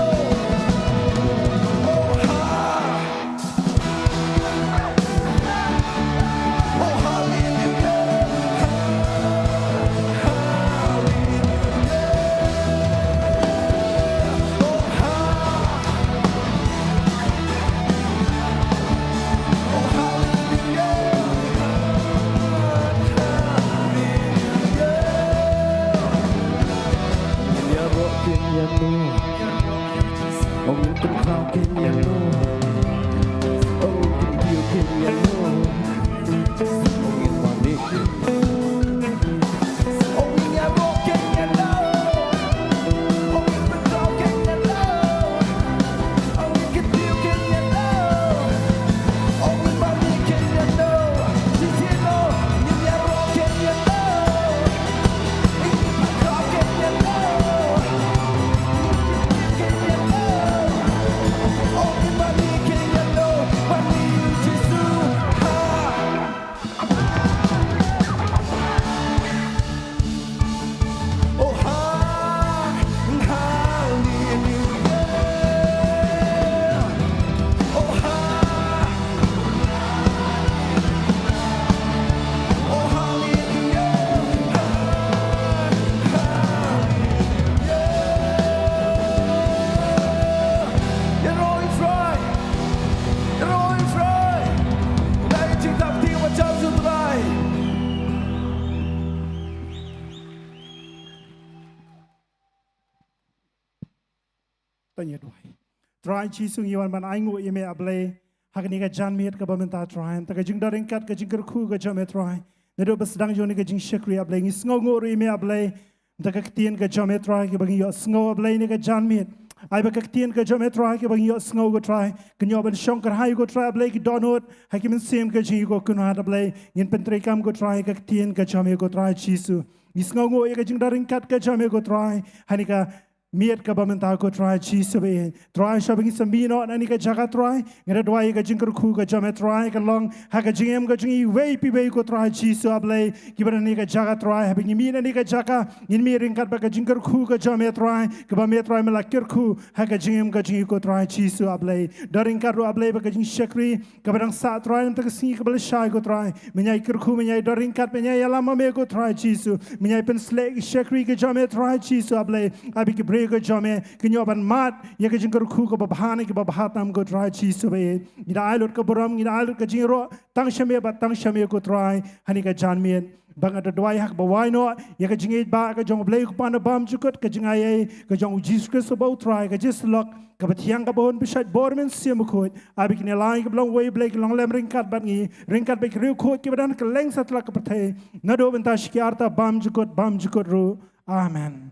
Tanya doai. Try chisung iwan ban aingu ime able. Hakni ka jan miet ka bamenta try. Taka jing daring kat ka jing kerku ka jame try. Nedo basdang joni ka jing shakri able. Ngi sngo ime able. Taka ktien ka jame try ka bangi yo sngo able ni ka jan miet. Ai ba ka ktien ka jame try ka bangi yo sngo go try. Kanyo ban shankar hai go try able ki donut. Hakimin sim ka jing go kuno hat able. Ngin pentre kam go try ka ktien ka jame go try chisu. Ngi sngo ka jing daring kat ka jame go try. Hani ka miet ka bamenta ko try chisu be try shabing sambino nani ka jaga try ngada dwai ka jingker khu ka jame try ka long ha ka jingem ka jingi wei pi be ko try chisu able kibana ni ka jaga try having mi nani ka jaka in mi ring kat ba ka jingker khu ka jame try ka ba me try mala kir khu ha ka jingem ka jingi ko try chisu able daring ka ro able ba ka jing shakri ka badang sa try nam ta ka singi ka bal shai ko try menyai kir khu menyai daring kat menyai alama me ko try chisu menyai pen slek shakri ka jame try chisu able abi ki ka jame kinyoban mat ya ka jingkar khu ka babhani ka babhatam ko try chi sube ida ailot ka boram ida ailot ka jingro tang shame ba tang shame ko try hani ka janmien bang ada dwai hak ba why no ya ka jingit ba ka jong blai ku pan bam chukot ka jingai ka jong Jesus Christ about try ka just lock ka bathiang ka bon bishat bormen sim khot abi kine lai ka blong way blai long lem ring kat bat ngi ring kat be kriu khot ki badan ka leng satla ka pathe nado benta shikyarta bam jukot ru amen.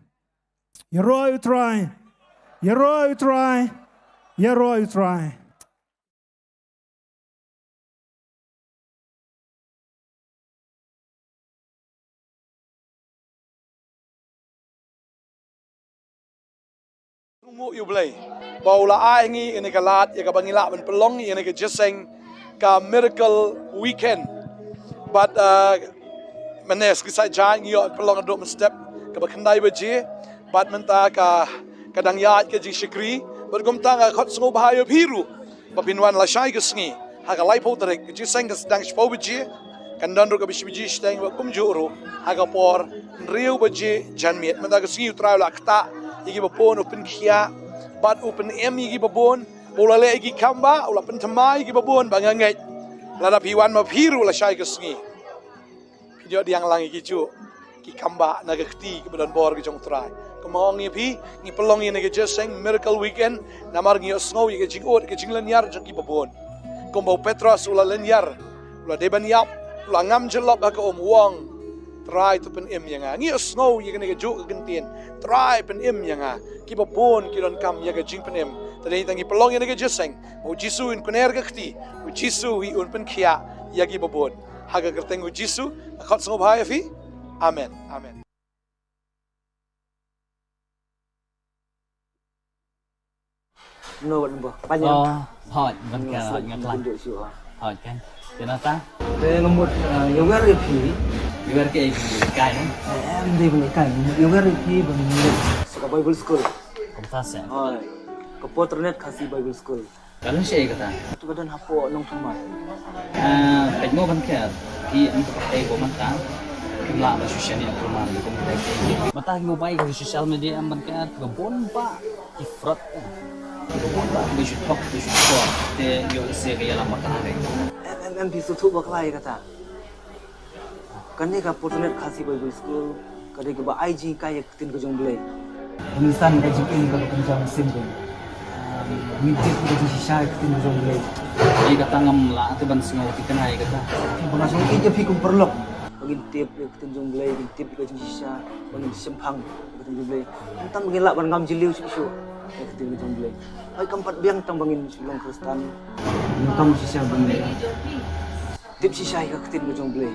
You roy try. You roy try. You roy try. Ngu you play. Baula ai ngi ini ka lat ya ka bangila ban pelong ini ka jeseng ka miracle weekend. But manes ki sai jang yo pelong adom step ka bakandai baje. Bat menta ka kadang yaat ka jing shikri bergum tanga khot sngo bahayo phiru babinwan la shai ka sngi ha ka lai potrek ji sang ka dang shpo biji kan dan ro ka biji stang ba kum juro ha ka por riu biji janmiet menta ka sngi tra la kta igi ba pon open khia bat open em igi ba bon ola le igi kamba ola pentamai igi ba bon bangangai la da piwan ma phiru la shai ka sngi pijo diang lang igi chu ki kamba na ka kti ki badan bor ki jong trai Kemong ngi ngi pelong ni ke jeseng miracle weekend namar ngi snow ye jing ot ke jing lanyar jong ki babon kombo petros ula lanyar ula deban yap ula ngam jelop ka wong try to pen em yanga ngi snow ye ke ju ke gentien try pen em yanga ki babon ki don kam ye ke jing pen em tadai tangi pelong ni ke jeseng o jisu in kuner ke kti o jisu hi un pen khia ye ki babon haga kertengu Jisu akot sungguh bahaya fi. Amen. Amen. No ba panjang. Oh, hot ban ka hot ngat lan. Hot kan. Tên ta. Te nomor yoga repi. Yoga ke kai ni. Em đi bên cái yoga repi bên suka Bible school. Kompas ya. Ke Potternet kasih Bible school. Kalau saya kata. Tu badan hapo Nongthymmai. Pejmo ban ka. Di untuk pakai boman ta. Kela ba social media rumah ni komunikasi. Mata mobile ke social media ban ka kebon pa ifrat. Kebon pa we should talk. Te yo se ke yalam makare. Em bisu tu baklai kata. Kan ni ka Potternet kasih Bible school. Kadai ke ba IG kaya tin ke jong belai. Insan ka jikin ka penjam sim ko. Mintik ka jisha tin ke jong belai. Ai kata ngam la tu ban singo ti kanai kata. Pengasong ija fi kum perlok. Bagin tip ke tin jong belai, bagin tip ka jisha, bagin sempang ke tin jong belai. Entan bagin lak ban ngam jiliu su. Ke tin ke jong belai. Ai kampat biang tang bangin Shillong Kristen. Ngam sisa bangin. Tip sisa ka tin ke jong belai.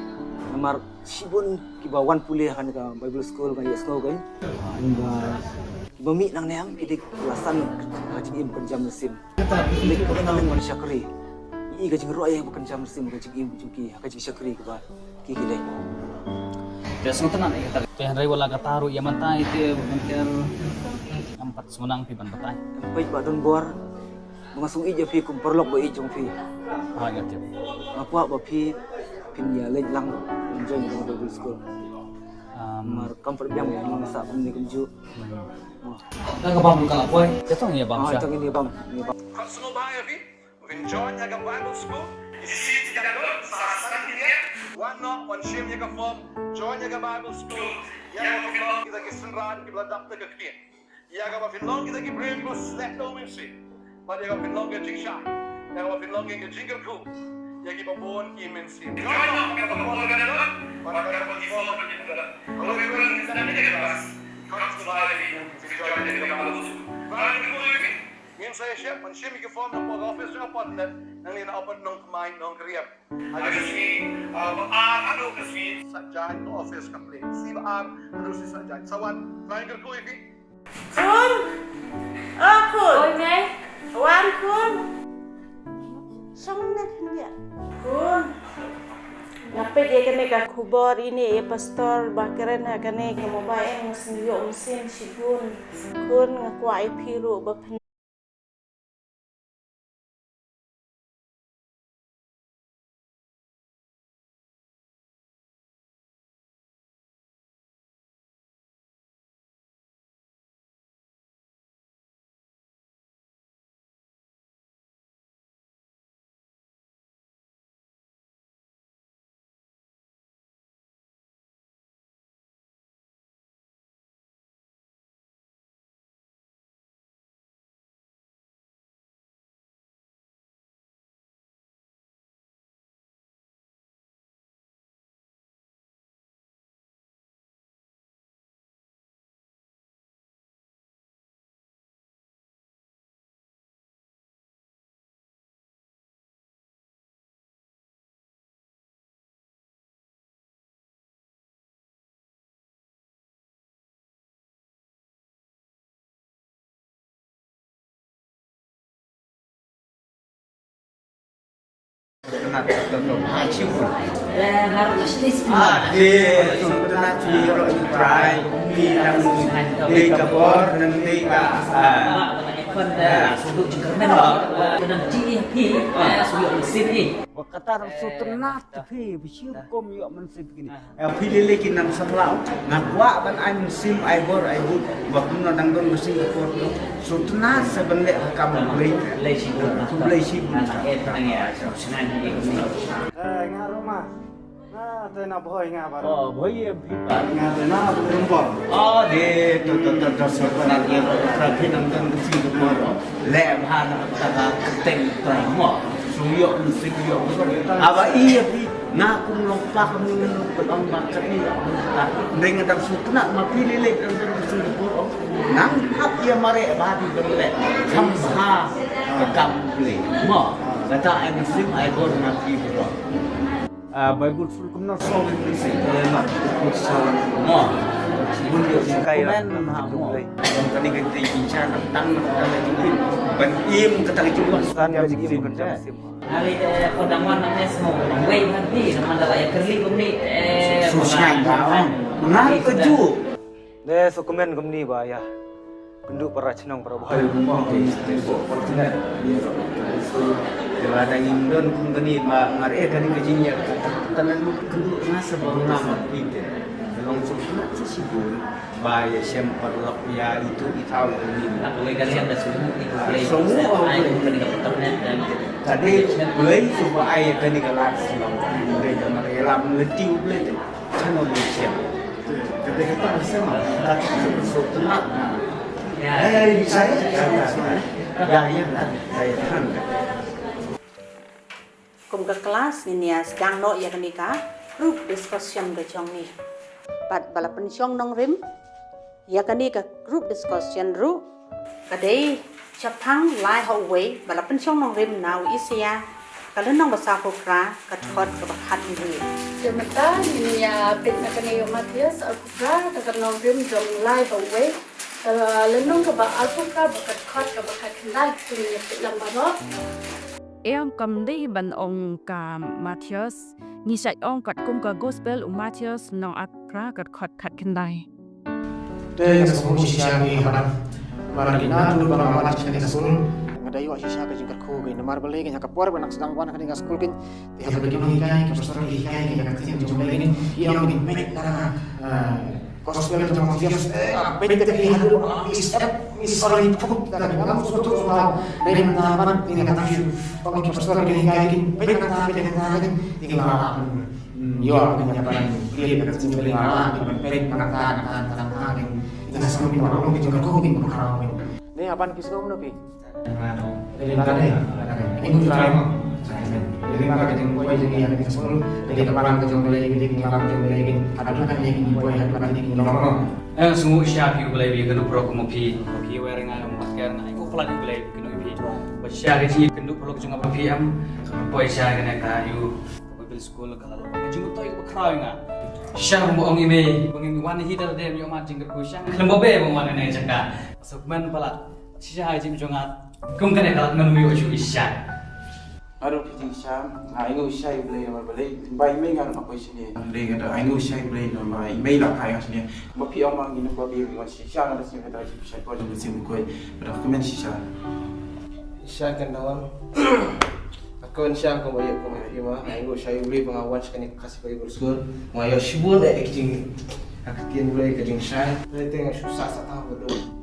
Namar sibun kiba wan pulih kan ka Bible school kan ya snow kan. Hingga kiba mi nang neang kidik kelasan kajim penjam mesin. Kidik kenal dengan syakri. I kajing roy yang penjam mesin kajing im juki kajing syakri kiba kikilek. Biasa tenan kata. Teh rai wala kataru ya mata itu mungkin empat semenang pi ban batai. Baik badon bor mengasung ija fi kum perlok ba ijong fi. Ha ngerti. Apa ba fi pinya lej lang enjoy dengan Bible school. Mar comfort yang masa ni kunju. Ka bang ka boy. Ketong ya bang. Ito ini bang. Ini bang. Akot sungguh bahaya fi. Enjoy haga Bible school. Isi tiga dot sasaran dia. One shame haga form. Join haga Bible school. Ya ko filong kita kisenran kita dapte ke kien. Ya ko filong kita ki brave ko select do mensi. But ya ko filong ke jiksha. Ya ko filong ke jingle ku. Ya ki babon ki mensi. Join no ka babon ka dalo. Para ka ko di form ka dalo. Kalau ko ni sana ni ke kelas. Akot sungguh bahaya fi. Join haga Bible school. Baru ko ni Ngin saya siap menshim ke form ng office ng Potternet nang ninaopan Nongthymmai Nongkhryiem. Aga si ano kasi sadyan no office complete. Si ano si sadyan. Sawan, triangle ko ibi. Kun! Kun! Oi, May! Wan, kun! Saan na kanya? Kun! Napay dia kena ka kubor ini pastor bakaran ha kena ka mobile ng sinyo usin sigun. Kun ngakuai piru ba Kata suternat tapi bisiu kom yo mensip gini. Pilih lagi nang sebelah. Ngakwa ban ai mensim ai bor ai but waktu nang don besi ko suternat sebenle hakam beli lesi lesi ngaroma. Nah, tena boy ngabar. Oh, boy pipa. Ngarena rumbo. Oh, de to suternat ye trafi nang don besi ko le bhan ta teng trai mo. Suyok musik yo aba iya pi na kung lompak kami nung ang bakat ni ring atang sutna mapili lek ang Singapore nang hap ya mare babi berle kamha kample mo kata ang sim ai gor mati bro Bible full kumna song ni sai nak song mo sibun dia kai lah mo yang kani ganti bincang tentang kami ban im ketang jumlah san yang kan hari kodaman namanya semua way nanti nama dah ya kerli kumni susah kan mengalir keju deh dokumen kumni ba ya penduk para cenang para bahaya rumah di Potternet kalau ada Indon kuni ngare kani kejinya tanan kenduk ngasa baru nama itu dalam susunan sibun bahaya sempat ya itu itau ini aku kalian dah semua itu kani Potternet dan tadi boleh coba ai kani kelas mereka mereka meletiu boleh channel siap ketika kita sama tak sesuatu saya Kum ke kelas ni ya sedang no ya kenika group discussion ke chong ni. Pat bala pensiong Nongkhryiem ya kenika group discussion ru kadai chapang lai ho way bala pensiong Nongkhryiem now isia kalau nong bahasa Pukra kat khot ke bakhat ni. Jemata ni ya pit na kani Matias Pukra kat Nongkhryiem jong lai ho way lenong ke ba Pukra bakat khot ke bakhat kendai tu ni pit lambarot. Em cầm đi bằng ông cả Matthias, nghĩ chạy ông cắt cung cả gospel của Matthias nong akra cắt khát kinh đài. Đây là số shisha ni hadam, marang ina tu bang awal chani school. Ngadayu shisha ka jingkat khu ke namar balik ke kapor banak sedang wan ka school kin. Tiap begini kai ke pastor kai ke katin jumlah ini yang mungkin baik karena gospel itu Matthias baik ke hadu misalnya cukup dan ngam suatu soal dari menawan ini kata syu pagi pastor ke kai kin baik kata dengan tinggal yo kenyataan dia dekat sini lama dengan baik kata kadang-kadang itu semua di bawah mungkin juga kau mungkin berkarang ni apaan kisah kamu nabi dari mana ini drama jadi maka kita mulai jadi yang kita sebut jadi kemarin kita mulai jadi kemarin kita mulai ada kan yang mulai ada ini normal semua siapa yang boleh bikin pro komopi wearing ayam masker na ikut pelan boleh bikin ipi siapa yang kenduk pro juga kopi am boy siapa yang nak you mobil sekolah kalau jenguk toy berkerau nga siapa mau ngimi wan hider dem yo mat jenguk siapa lembo be wan ne jaka subman pala siapa yang jongat kum kan kalau ngemi ucu isya Aduh kijing syam, ayo syai boleh nama boleh, bayi mengan apa sini. Boleh kata ayo syai boleh nama bayi lah kaya sini. Bapi orang ini bapi orang syam ada sini kata syai kau jadi sini kau, pada komen syam. Syai kan dalam. Aku syam kau bayar kau mahir mah, ayo syai boleh pengawan sekali kasih bayi berskor. Mayo syibun kijing, aku tian boleh kijing syai. Boleh tengok susah satu betul.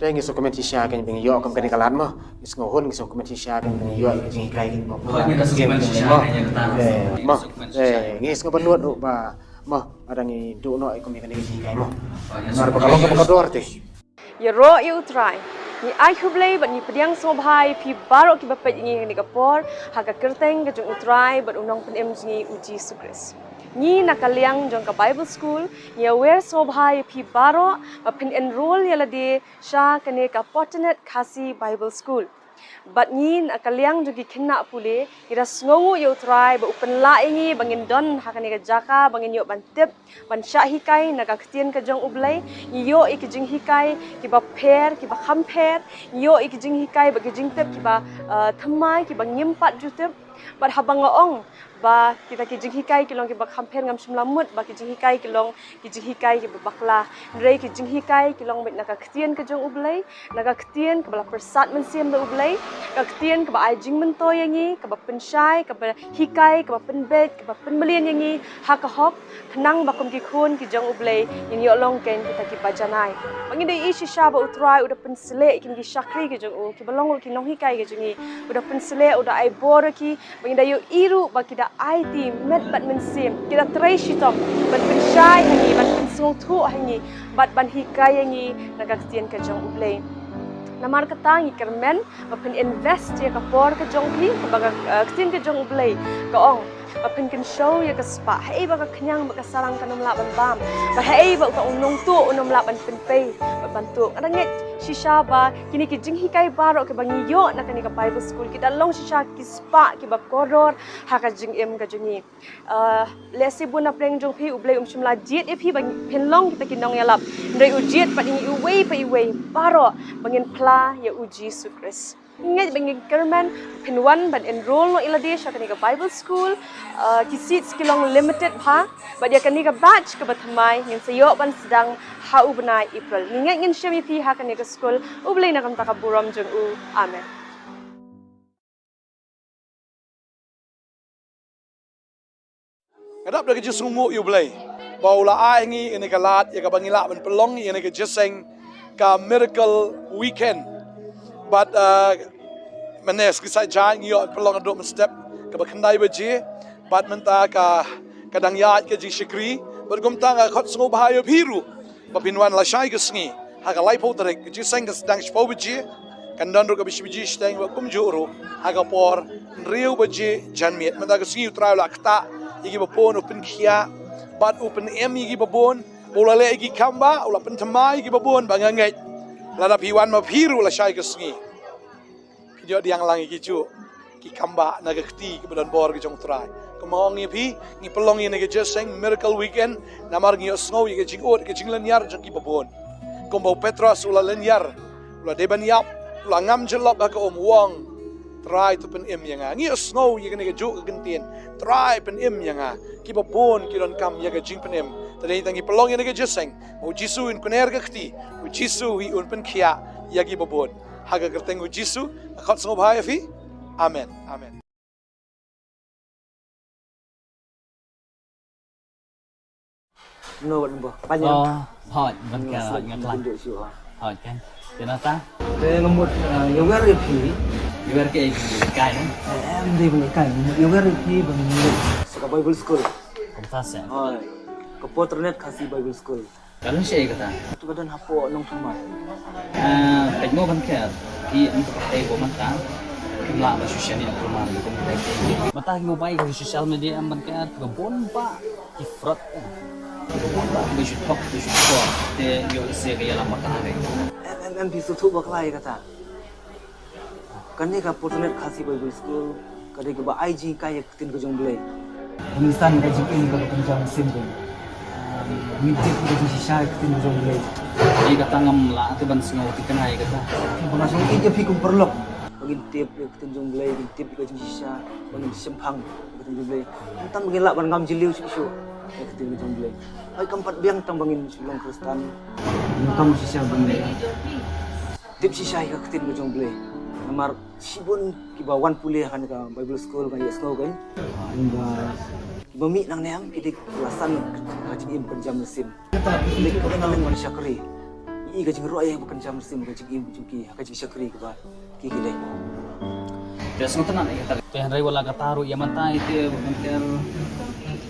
Đây nghe số comment chia sẻ cái bình yo cầm cái kalan mà, cái ngầu hơn cái số comment chia sẻ cái bình yo cái gì cái mà nghe số bên nuốt và mà ada ni do nội có mấy cái gì cái mà kalau kamu kedua arti. Ya ro you try. Ni ai hublei but ni pediang sobhai pi barok ki bapet ni kapor haga kerteng ke jung try but unong pen mji uji sukres. Ni nakaliang jong ka Bible school ni aware sobhai pi baro ba pin enroll yala de sha kane ka Potternet khasi Bible school. But ni nakaliang jogi kena pule ira sngowu yo try ba upen la ingi bangin don hakane ka jaka bangin yo bantip ban sha hikai naga ktien ka jong ublai yo ikijing hikai ki ba pair ki ba compare yo ikijing hikai ba kijing tip ki ba thamai ki ba nyimpat jutip but habang ong ba kita kijing hikai kilong ki ba compare ngam sumlamut ba kijing hikai kilong kijing hikai ki ba bakla rei kijing hikai kilong mit naga ktien ka jong ublai naga ktien ka bala persat mensiam da ublai ka ktien ka ba ajing mentoy yangi ka ba pensyai ka ba hikai ka ba penbet ka ba penbelian yangi hakahok kenang ba kum ki khun ki jong ublai yin yo long ken kita ki bajanai bangi dei ishi sha ba utrai uda pensele kin ki shakri ki jong u ki balong ki nong hikai ki jongi uda pensele uda ai bor ki bangi dei yo iru ba ki da IT met bat mensim kita try shitom bat pensyai hangi bat pensung thu hangi bat ban hikai yangi naga ktien ka jong ublai namar katangi kermen bapen invest ya kapor ke jong pi baga ktien ke jong ublai ka ong pen kan show ya ka spa hei ba ka knyang ba ka sarang ka nom la ban bam ba hei ba ka unong tu unom la ban pen pe ba ban tu ada nget shisha ba kini ki jing hikai baro ke bangi yo na kani ka Bible school ki dalong shisha ki spa ki ba koror ha ka jing em ka jungi lesi buna preng jong phi ublei chimla jiet e phi ba pen long kita ki nong ya lap ndai u jiet pa ingi uwei pa iwei baro bangin pla ya u Jesus Christ ingat bangin kerman pinwan ban enroll no ilade sha kani ka Bible school ki seats kilong limited ha ba dia kani ka batch ka bathamai ngin sayo ban sedang ha ubnai April ingat ngin shami pi ha kani ka school ublei na kam ta ka buram jong u amen Kadap dah kerja sungguh you boleh. Baula ai ngi ini kalat ya ka bangila ban pelong ini ke jeseng ka miracle weekend. But manes kisah jangan yo pelong aduk step ka bakandai baje. But menta ka kadang ya ke ji shikri bergum tang khot sungguh bahaya biru. Bapinwan la shai ke sngi. Ha ka lai Potternet ke jeseng ka sedang shpo baje. Kandan ro ka bishbiji steng ba kum juro ha ka por riu baje janmiet menta ka sngi utrai la kta igi babon open kia bat open em igi babon bola le igi kamba ula pentamai igi babon bangangai lada piwan ma piru la shai ke sngi kijo diang lang igi ju ki kamba na ke kti ke badan bor ke jong trai kemong ngi pi ngi pelong ni ke jeseng miracle weekend namar ngi osngo igi jingot ke jinglan yar jong ki babon kombo petros ula len yar ula deban yap ula ngam jelop ka om wong try to pen em yang ngi snow ye kene ke juk gentien try pen em yang ki babon ki don kam ye ke jing pen em tadi tangi pelong ye ke jeseng o jisu in kuner ke kti o jisu wi un pen khia ye ki babon haga kerteng o jisu khot snow bhai fi amen amen no bo banyak hỏi vẫn cả ngân lành hỏi kan tên ta nomor yoga repi yoga ke kai no em đi bằng cái yoga repi bằng ka Bible school kom ta se ka Potternet kasih Bible school kalon siya kata tu badan hapo Nongthymmai pag mo ban ka di untuk pakai bo man ta kimla ba social media proman ko mo dai matagi mo bai ka social media am ban ka ga bon pa ifrat we should talk te yo se ga yala makare em bisu tu baklai kata kan ni ka Potternet kasih Bible school kadai ka ba IG kaya tin ko jong blai Hindustan ka jing in ka penjang sim ko mintik ka jing shisha tin ko jong blai di kata ngam la te ban singaw ti kanai kata langsung ije pi kum perlok bagin tip tin jong blai tip ka jing shisha bagin sempang tin jong blai entam bagin la ban ngam jiliu shu tin ko jong blai ai kampat biang tang bangin Shillong Kristen ngam shisha bangin tip shisha ka tin ko jong blai namar sibun kiba wan pulih kan ka Bible school kan yes no kan hingga kiba mi nang neam kidik kelasan kajing im kerja musim kidik ko nang man syakri i kajing ro ay kerja musim kajing im juki kajing syakri kiba kikilay des ngotan ay kata te rai wala kataru ya mata itu bukan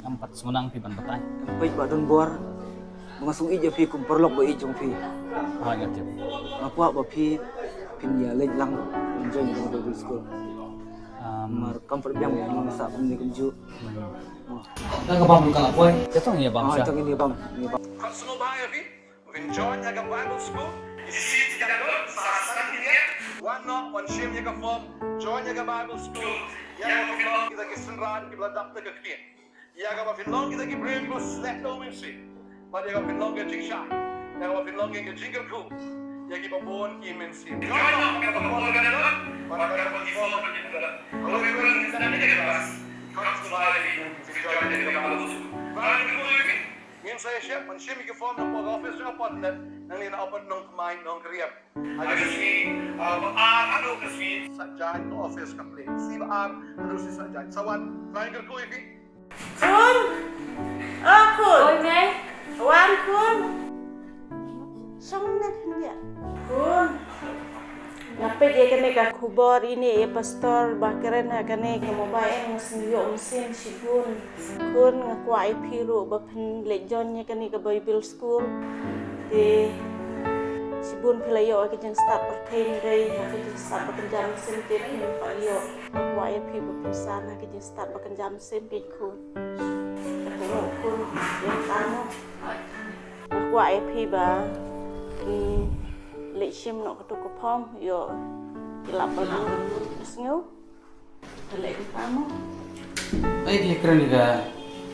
empat sunang pi ban batai baik badon bor mengasung ija fi kum perlok ba ijong fi ha ngerti apa ba fi pinya lej lang enjoy di Bible school mar comfort biang yang sa pun ni kunju ta ka bam ka boy jatong ya bam sha jatong ni bam khot snow bhai fi enjoy ya ka Bible school sit ka do sa dia one not one shame ya ka form join ya ka Bible school ya ka form kita ke senran ke ladap te ke kien ya ka filong kita ke brain ko slap do men si but ya ka filong ke jiksha ya ka filong ke jingle ku ya ki babon ki men si join ya ka babon ka do para ka babon ki form ke da kalau we will in the next class khot snow bhai fi join ya ka Bible school bye good Ngin saya siap menshimi ke form ng office ng Potternet nang lina open Nongthymmai Nongkhryiem. Aga si ano kasi sajad ng office complete. Si ano si sajad. Sawan, triangle ko ifi. Kun, kun. Oke. Wan kun. Song na kanya. Kun. Ngapain dia kena ka kubor ini pastor bakeren kena ke mobile ngasniyo mesin sigun kun ngakuai piru bapen lejonnya kena ke Bible school di Sibun pelayo ke jeng start pertain dari ke jeng start bekerja mesin tip pelayo waya pi berpisah ke jeng start bekerja mesin pi kun kun yang tamu waya pi ba leksim nak ketuk kepom yo kilap balu sengu lek tamu Dia keren juga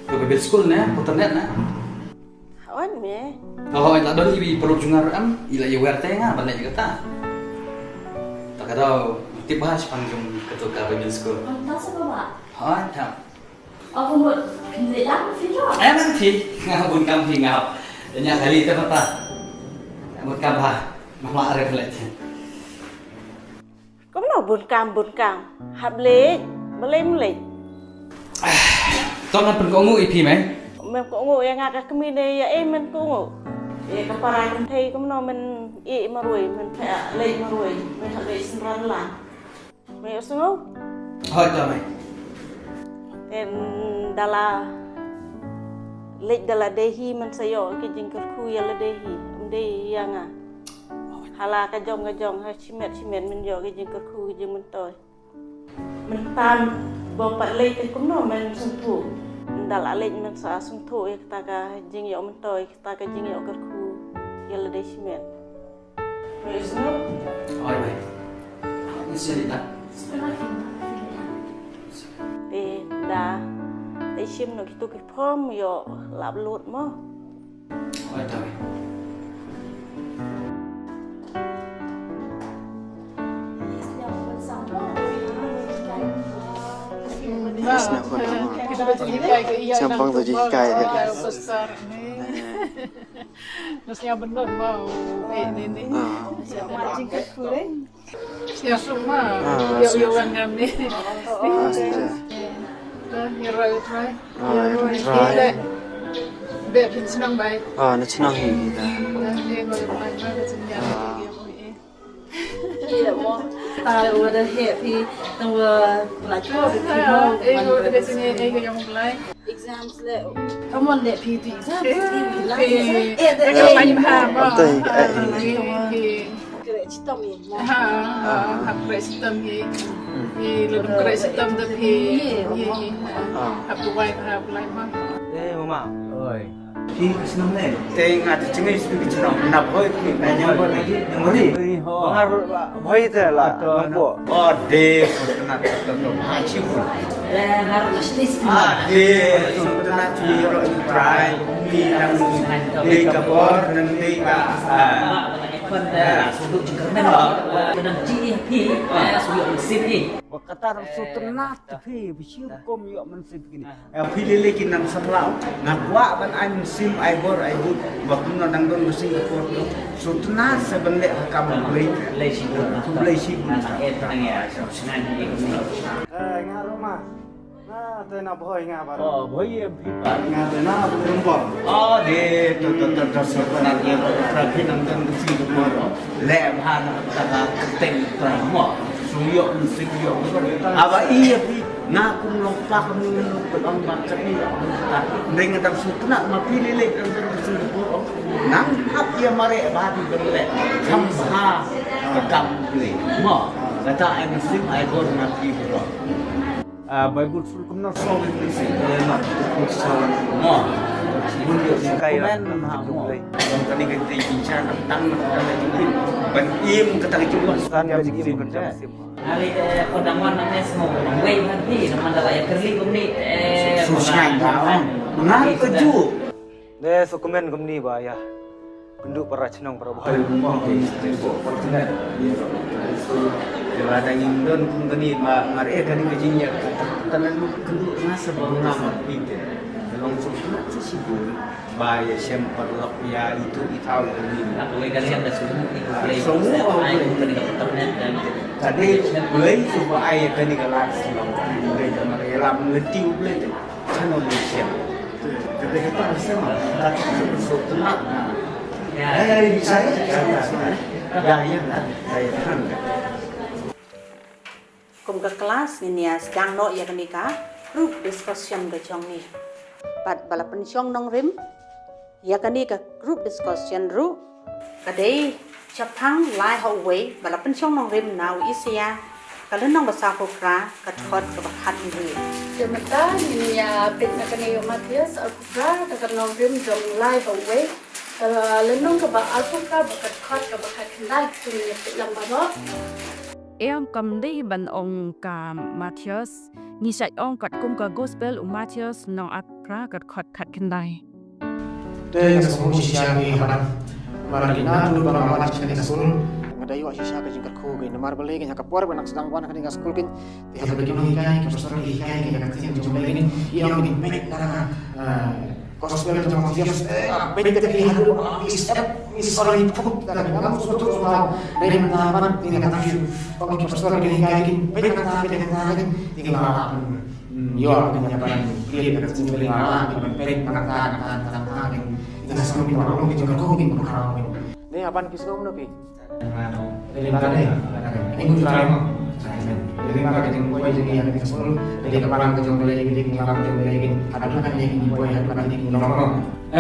ke bebel school na Potternet na. Awan me. Oh, ila don ibi perlu jungar ila ya werte nga banyak juga ta. Tak kata tip bahas panjung ketuk ke bebel school. Masa ba? Ha, Tham. Aku buat pindah video. Nanti ngabun kam ngap. Nya kali tu apa? Ngabun kam ha. Mama reflect. Kau nak bun kam. Hable, boleh. Tolong pengongu ipi mai. Mình cũng ngồi ngạc cái mi đây em mình cũng ngồi cái parai mình thấy cũng nó mình mà rồi mình phải lên mà rồi mình phải lên sinh ra là mình ở xuống không? Hỏi cho mày. Then dala lên dala dehi mình sẽ có cái gì cái khu ya là dehi yang à hala cái jong hay chimet mình có cái gì cái khu cái gì mình tôi mình tam bom pat lên thì cũng nó mình sung thủ dala lệnh mình sẽ sung thủ kita ka jing yo mentoy kita ka jing yo kerku yalla de simen mesno Hỏi mày. Ini sih tak. de da de sim no kitu ki pom yo lap lut mo Hỏi cho mày. Sampang tu jadi kaya. Nasinya benar mau ini. Macam kekuling. Siapa semua? Yo wangan ni. Dan hero try. Try. Beb senang baik. Nak senang kita. Dia boleh main macamnya. Iya, mau tahu ada happy, tahu belajar di mana. Udah biasanya yang mulai. Exams le, kamu le PT exam. Main paham. Kerja sistem ni. Hak kerja sistem ni. Lalu kerja sistem tapi. Hak buat hak lain mah. Mama. Oi. Khi senang ni. Tengah tu cengai sedikit senang. Nak boy ni, banyak boy lagi. Yang Mengar boy tu lah. Nampak. Oh, deh. Nak tu macam pun. Harus mesti. Deh. Nak tu orang try. Ni yang di kapor nanti Phần sử dụng chứng minh đó là chi thì sử dụng sim đi kata suternat tapi bisiu kom yo man sim gini pilih lagi nang samlau ngakwa ban ai sim ai bor ai bud waktu nang don mesin kapor suternat sebenarnya kam lei si senang ni ngaroma tôi nào bơi ngà vào bơi em phi bạn ngà tôi nào cũng bỏ để tôi sợ nặng nhiều rồi khi nằm trên cái gì cũng bỏ lẹ mà ta tên tôi bỏ xuống hiệu sinh hiệu và y phi ngà cũng lông pha cũng như lông ông mặt chắc đi nên người ta sụt nặng mà phi lên trong cái gì cũng nắng hấp kia mà lẹ ba thì vẫn lẹ thăm ha cái cầm lẹ mở người ta em sim ai còn mà phi rồi Bible full kum na so with this not so mo mun yo kai la ha mo ang kani kan ti bincang tang na tin ban im ka ta ki buat san ga ji kan ta hari kondangan namanya semua way nanti nama dah ya kerli kumni susah dah nang keju de so komen kumni ba ya penduk para cenong para boy mo ke bo Potternet ada yang don kuni mari kani kejinya tanan kedua masa baru nama itu dalam surat tersebut bahaya sempat lapia itu itau ini aku kalian dah sudah semua kani Potternet dan tadi boleh supaya ayah kani kelas boleh mari lam letiu boleh channel Malaysia ketika kita bersama tak surat ya bisa ya Kum ke kelas ni ya sedang no ya kenika group discussion ke jong ni. Pat bala pensiong Nongkhryiem ya kenika group discussion ru kadai Chapang lai ho way bala pensiong Nongkhryiem now isya kalau nong basa kokra kathot kabakat ni. Jemata ni pit na kani Matias alpukra daga Nongkhryiem jom lai away. Lenong ka ba alpukra bakat khot kabakat kendai tuni pit lambaro. Em cầm đi bằng ông cả Matthias, nghi sạch ông cắt cung cả gospel của Matthias nong akra cắt khot khát kinh đài. Đây là số chỉ sang đi bạn, mà đi na dulu bang awal kita di sekolah, ngadai wak sisa ke jingkat ku, ke nomor beli ke nyakap war benak sedang wan ke di sekolah kan, tiap bagi hikai, ke pastor hikai, ke nyakap tiap jumlah ini, ia mungkin baik darah, gospel itu macam tiap, baik kita lihat dulu, is orang itu darah, kamu suatu soal, dari mana tinggal kata itu, kalau pastor hikai, baik kata kan, tinggal yo ke nyakap dia ke jumlah ini, baik kata kita selalu diwarung kita juga kau ingin berkarang ini apaan kisah kamu nabi dari mana deh ini terakhir jadi maka kita mulai jadi yang kita sebelum jadi keparang kita mulai jadi ngelarang kita mulai jadi ada kan yang ini mulai ada kan ini nongkrong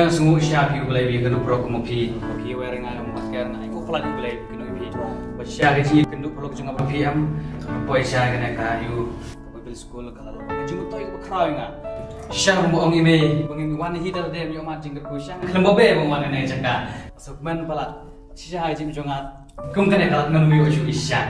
semua siapa yang mulai bikin produk kopi wearing ayam masker na ikut pelan mulai bikin kopi siapa yang kenduk produk juga kopi boy siapa yang kayu kopi school kalau cuma tahu ikut kerawing Shang mo ang ime bangin wan hidal dem yo ma jingger ku shang lembo be bang wan ne jaka sukman pala sha jim jonga kum kane kala ngam mi oju isha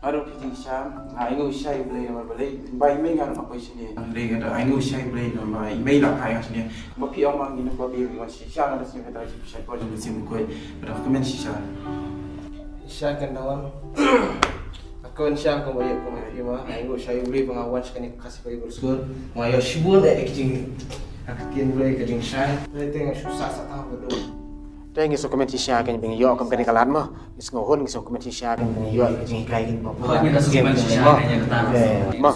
Aduh pijing sham aingu shai blay nomor blay bai me ngar ma sini le ga aingu shai blay nomor ime la kai sini ma pi ang mang ni ko bi wan sha na sini ta ji shai ko ji sim ko da komen sha Sha kan dawan Kau siang kau bayar kau mahir mah, aku saya beli pengawan sekali kasih bayar berskor, maya sibuk deh kecing, aku tian beli kecing saya, beli tengah susah satang betul. Đây người comment chia cái mình yo cầm cái này mà, người ngồi hôn người comment chia cái mình yo cái gì cái có mà,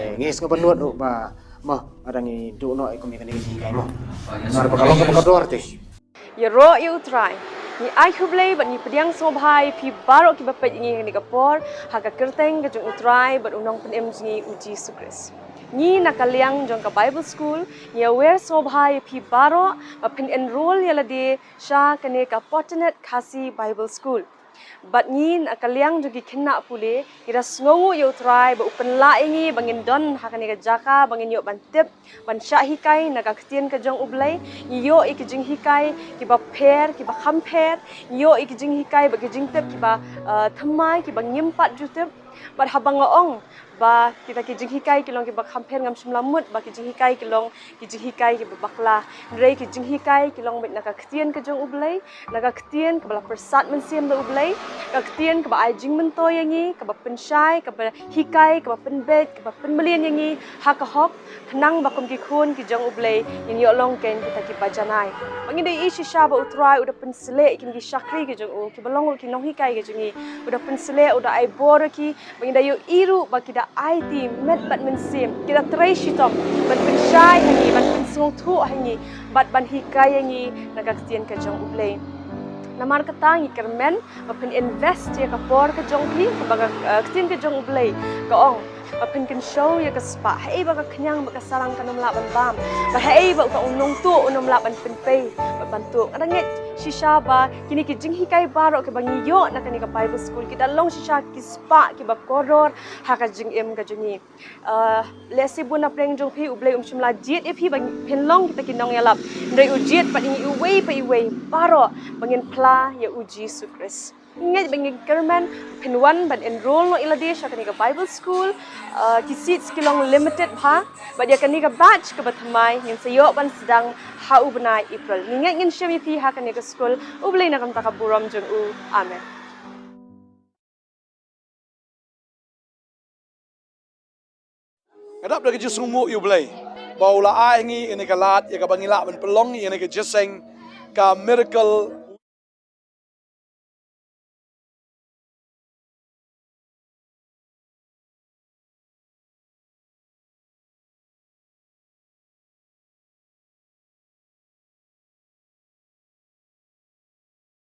người ngồi bên luar mà ada người dulu nói có mình cái gì cái mà, mà kalau kita kedua arti. Ya ro you try. Ni ai hublei but ni pediang sobhai pi barok ki bapet ngi ni kapor haka kerteng ke jung utrai but unong penem ngi uji sukris. Ni nakaliang jong ka Bible school ni aware sobhai pi barok pin enroll yala de sha kane ka Potternet khasi Bible school. But ni nakaliang jogi kena pule ira sngongu yo try ba upen la ingi bangin don hakane ka jaka bangin yo bantep ban sha hikai naga ktien ka jong ublai yo ikijing hikai ki ba pair ki ba compare yo ikijing hikai ba kijing tep ki ba thamai ki ba nyimpat jutep but habang ong ba kita kijing hikai kilong ki ba compare ngam simlamut ba kijing hikai kilong kijing hikai ki ba bakla rei kijing hikai kilong mit naga ktien ka jong ublai naga ktien ka bala persat mensiam da ublai ka ktien ka ba ajing mento yangi ka ba penshai ka ba hikai ka ba penbet ka ba penbelian yangi hakahok nang ba kum ki khun ki jong ublai yin yo long ken kita ki bajanai bangin dei ishi sha ba utrai uda pensele kin ki shakri ki jong u ki balong ki nong hikai ki jongi uda pensele uda ai bor ki bangin dei iru ba ki IT met bat mensim kita try shitom bat penshai hangi bat pensung thu hangi bat ban hikai hangi naga ktien ka jong ublai namar katangi kermen pen invest ya ka por ka jong hi ka baga ktien ka jong ublai ka ong pen kan show ya ka spa hei baga kenyang baga sarang kanum la ban bam ba hei ba ka unong tu unum la ban penpei ba bantu adanget shisha ba kini ki jing hikai baro ke bangi yo na kani ka Bible school kita long shisha ki spa ki ba koror ha ka jing em ka jungi lesi buna preng jong phi ublai chimla jiet e phi bang pen long kita ki nong yalap ndai ujiet pa ingi uwei pa iwei baro bangin pla ya uji sukris ngai bangin kerman penwan ban enroll no ilade sha kani ka Bible school ki seats kilong limited bha ba dia kani ka batch ka bathamai ngin sayo ban sedang ha ubnai April ngai ngin shemi phi ha kani ka school ublai na kam ta ka buram jong u amen. Kadap dah kerja sumuk you boleh. Baula ai ngi ini kalat ya ka bangila ban pelong ini ke jeseng ka miracle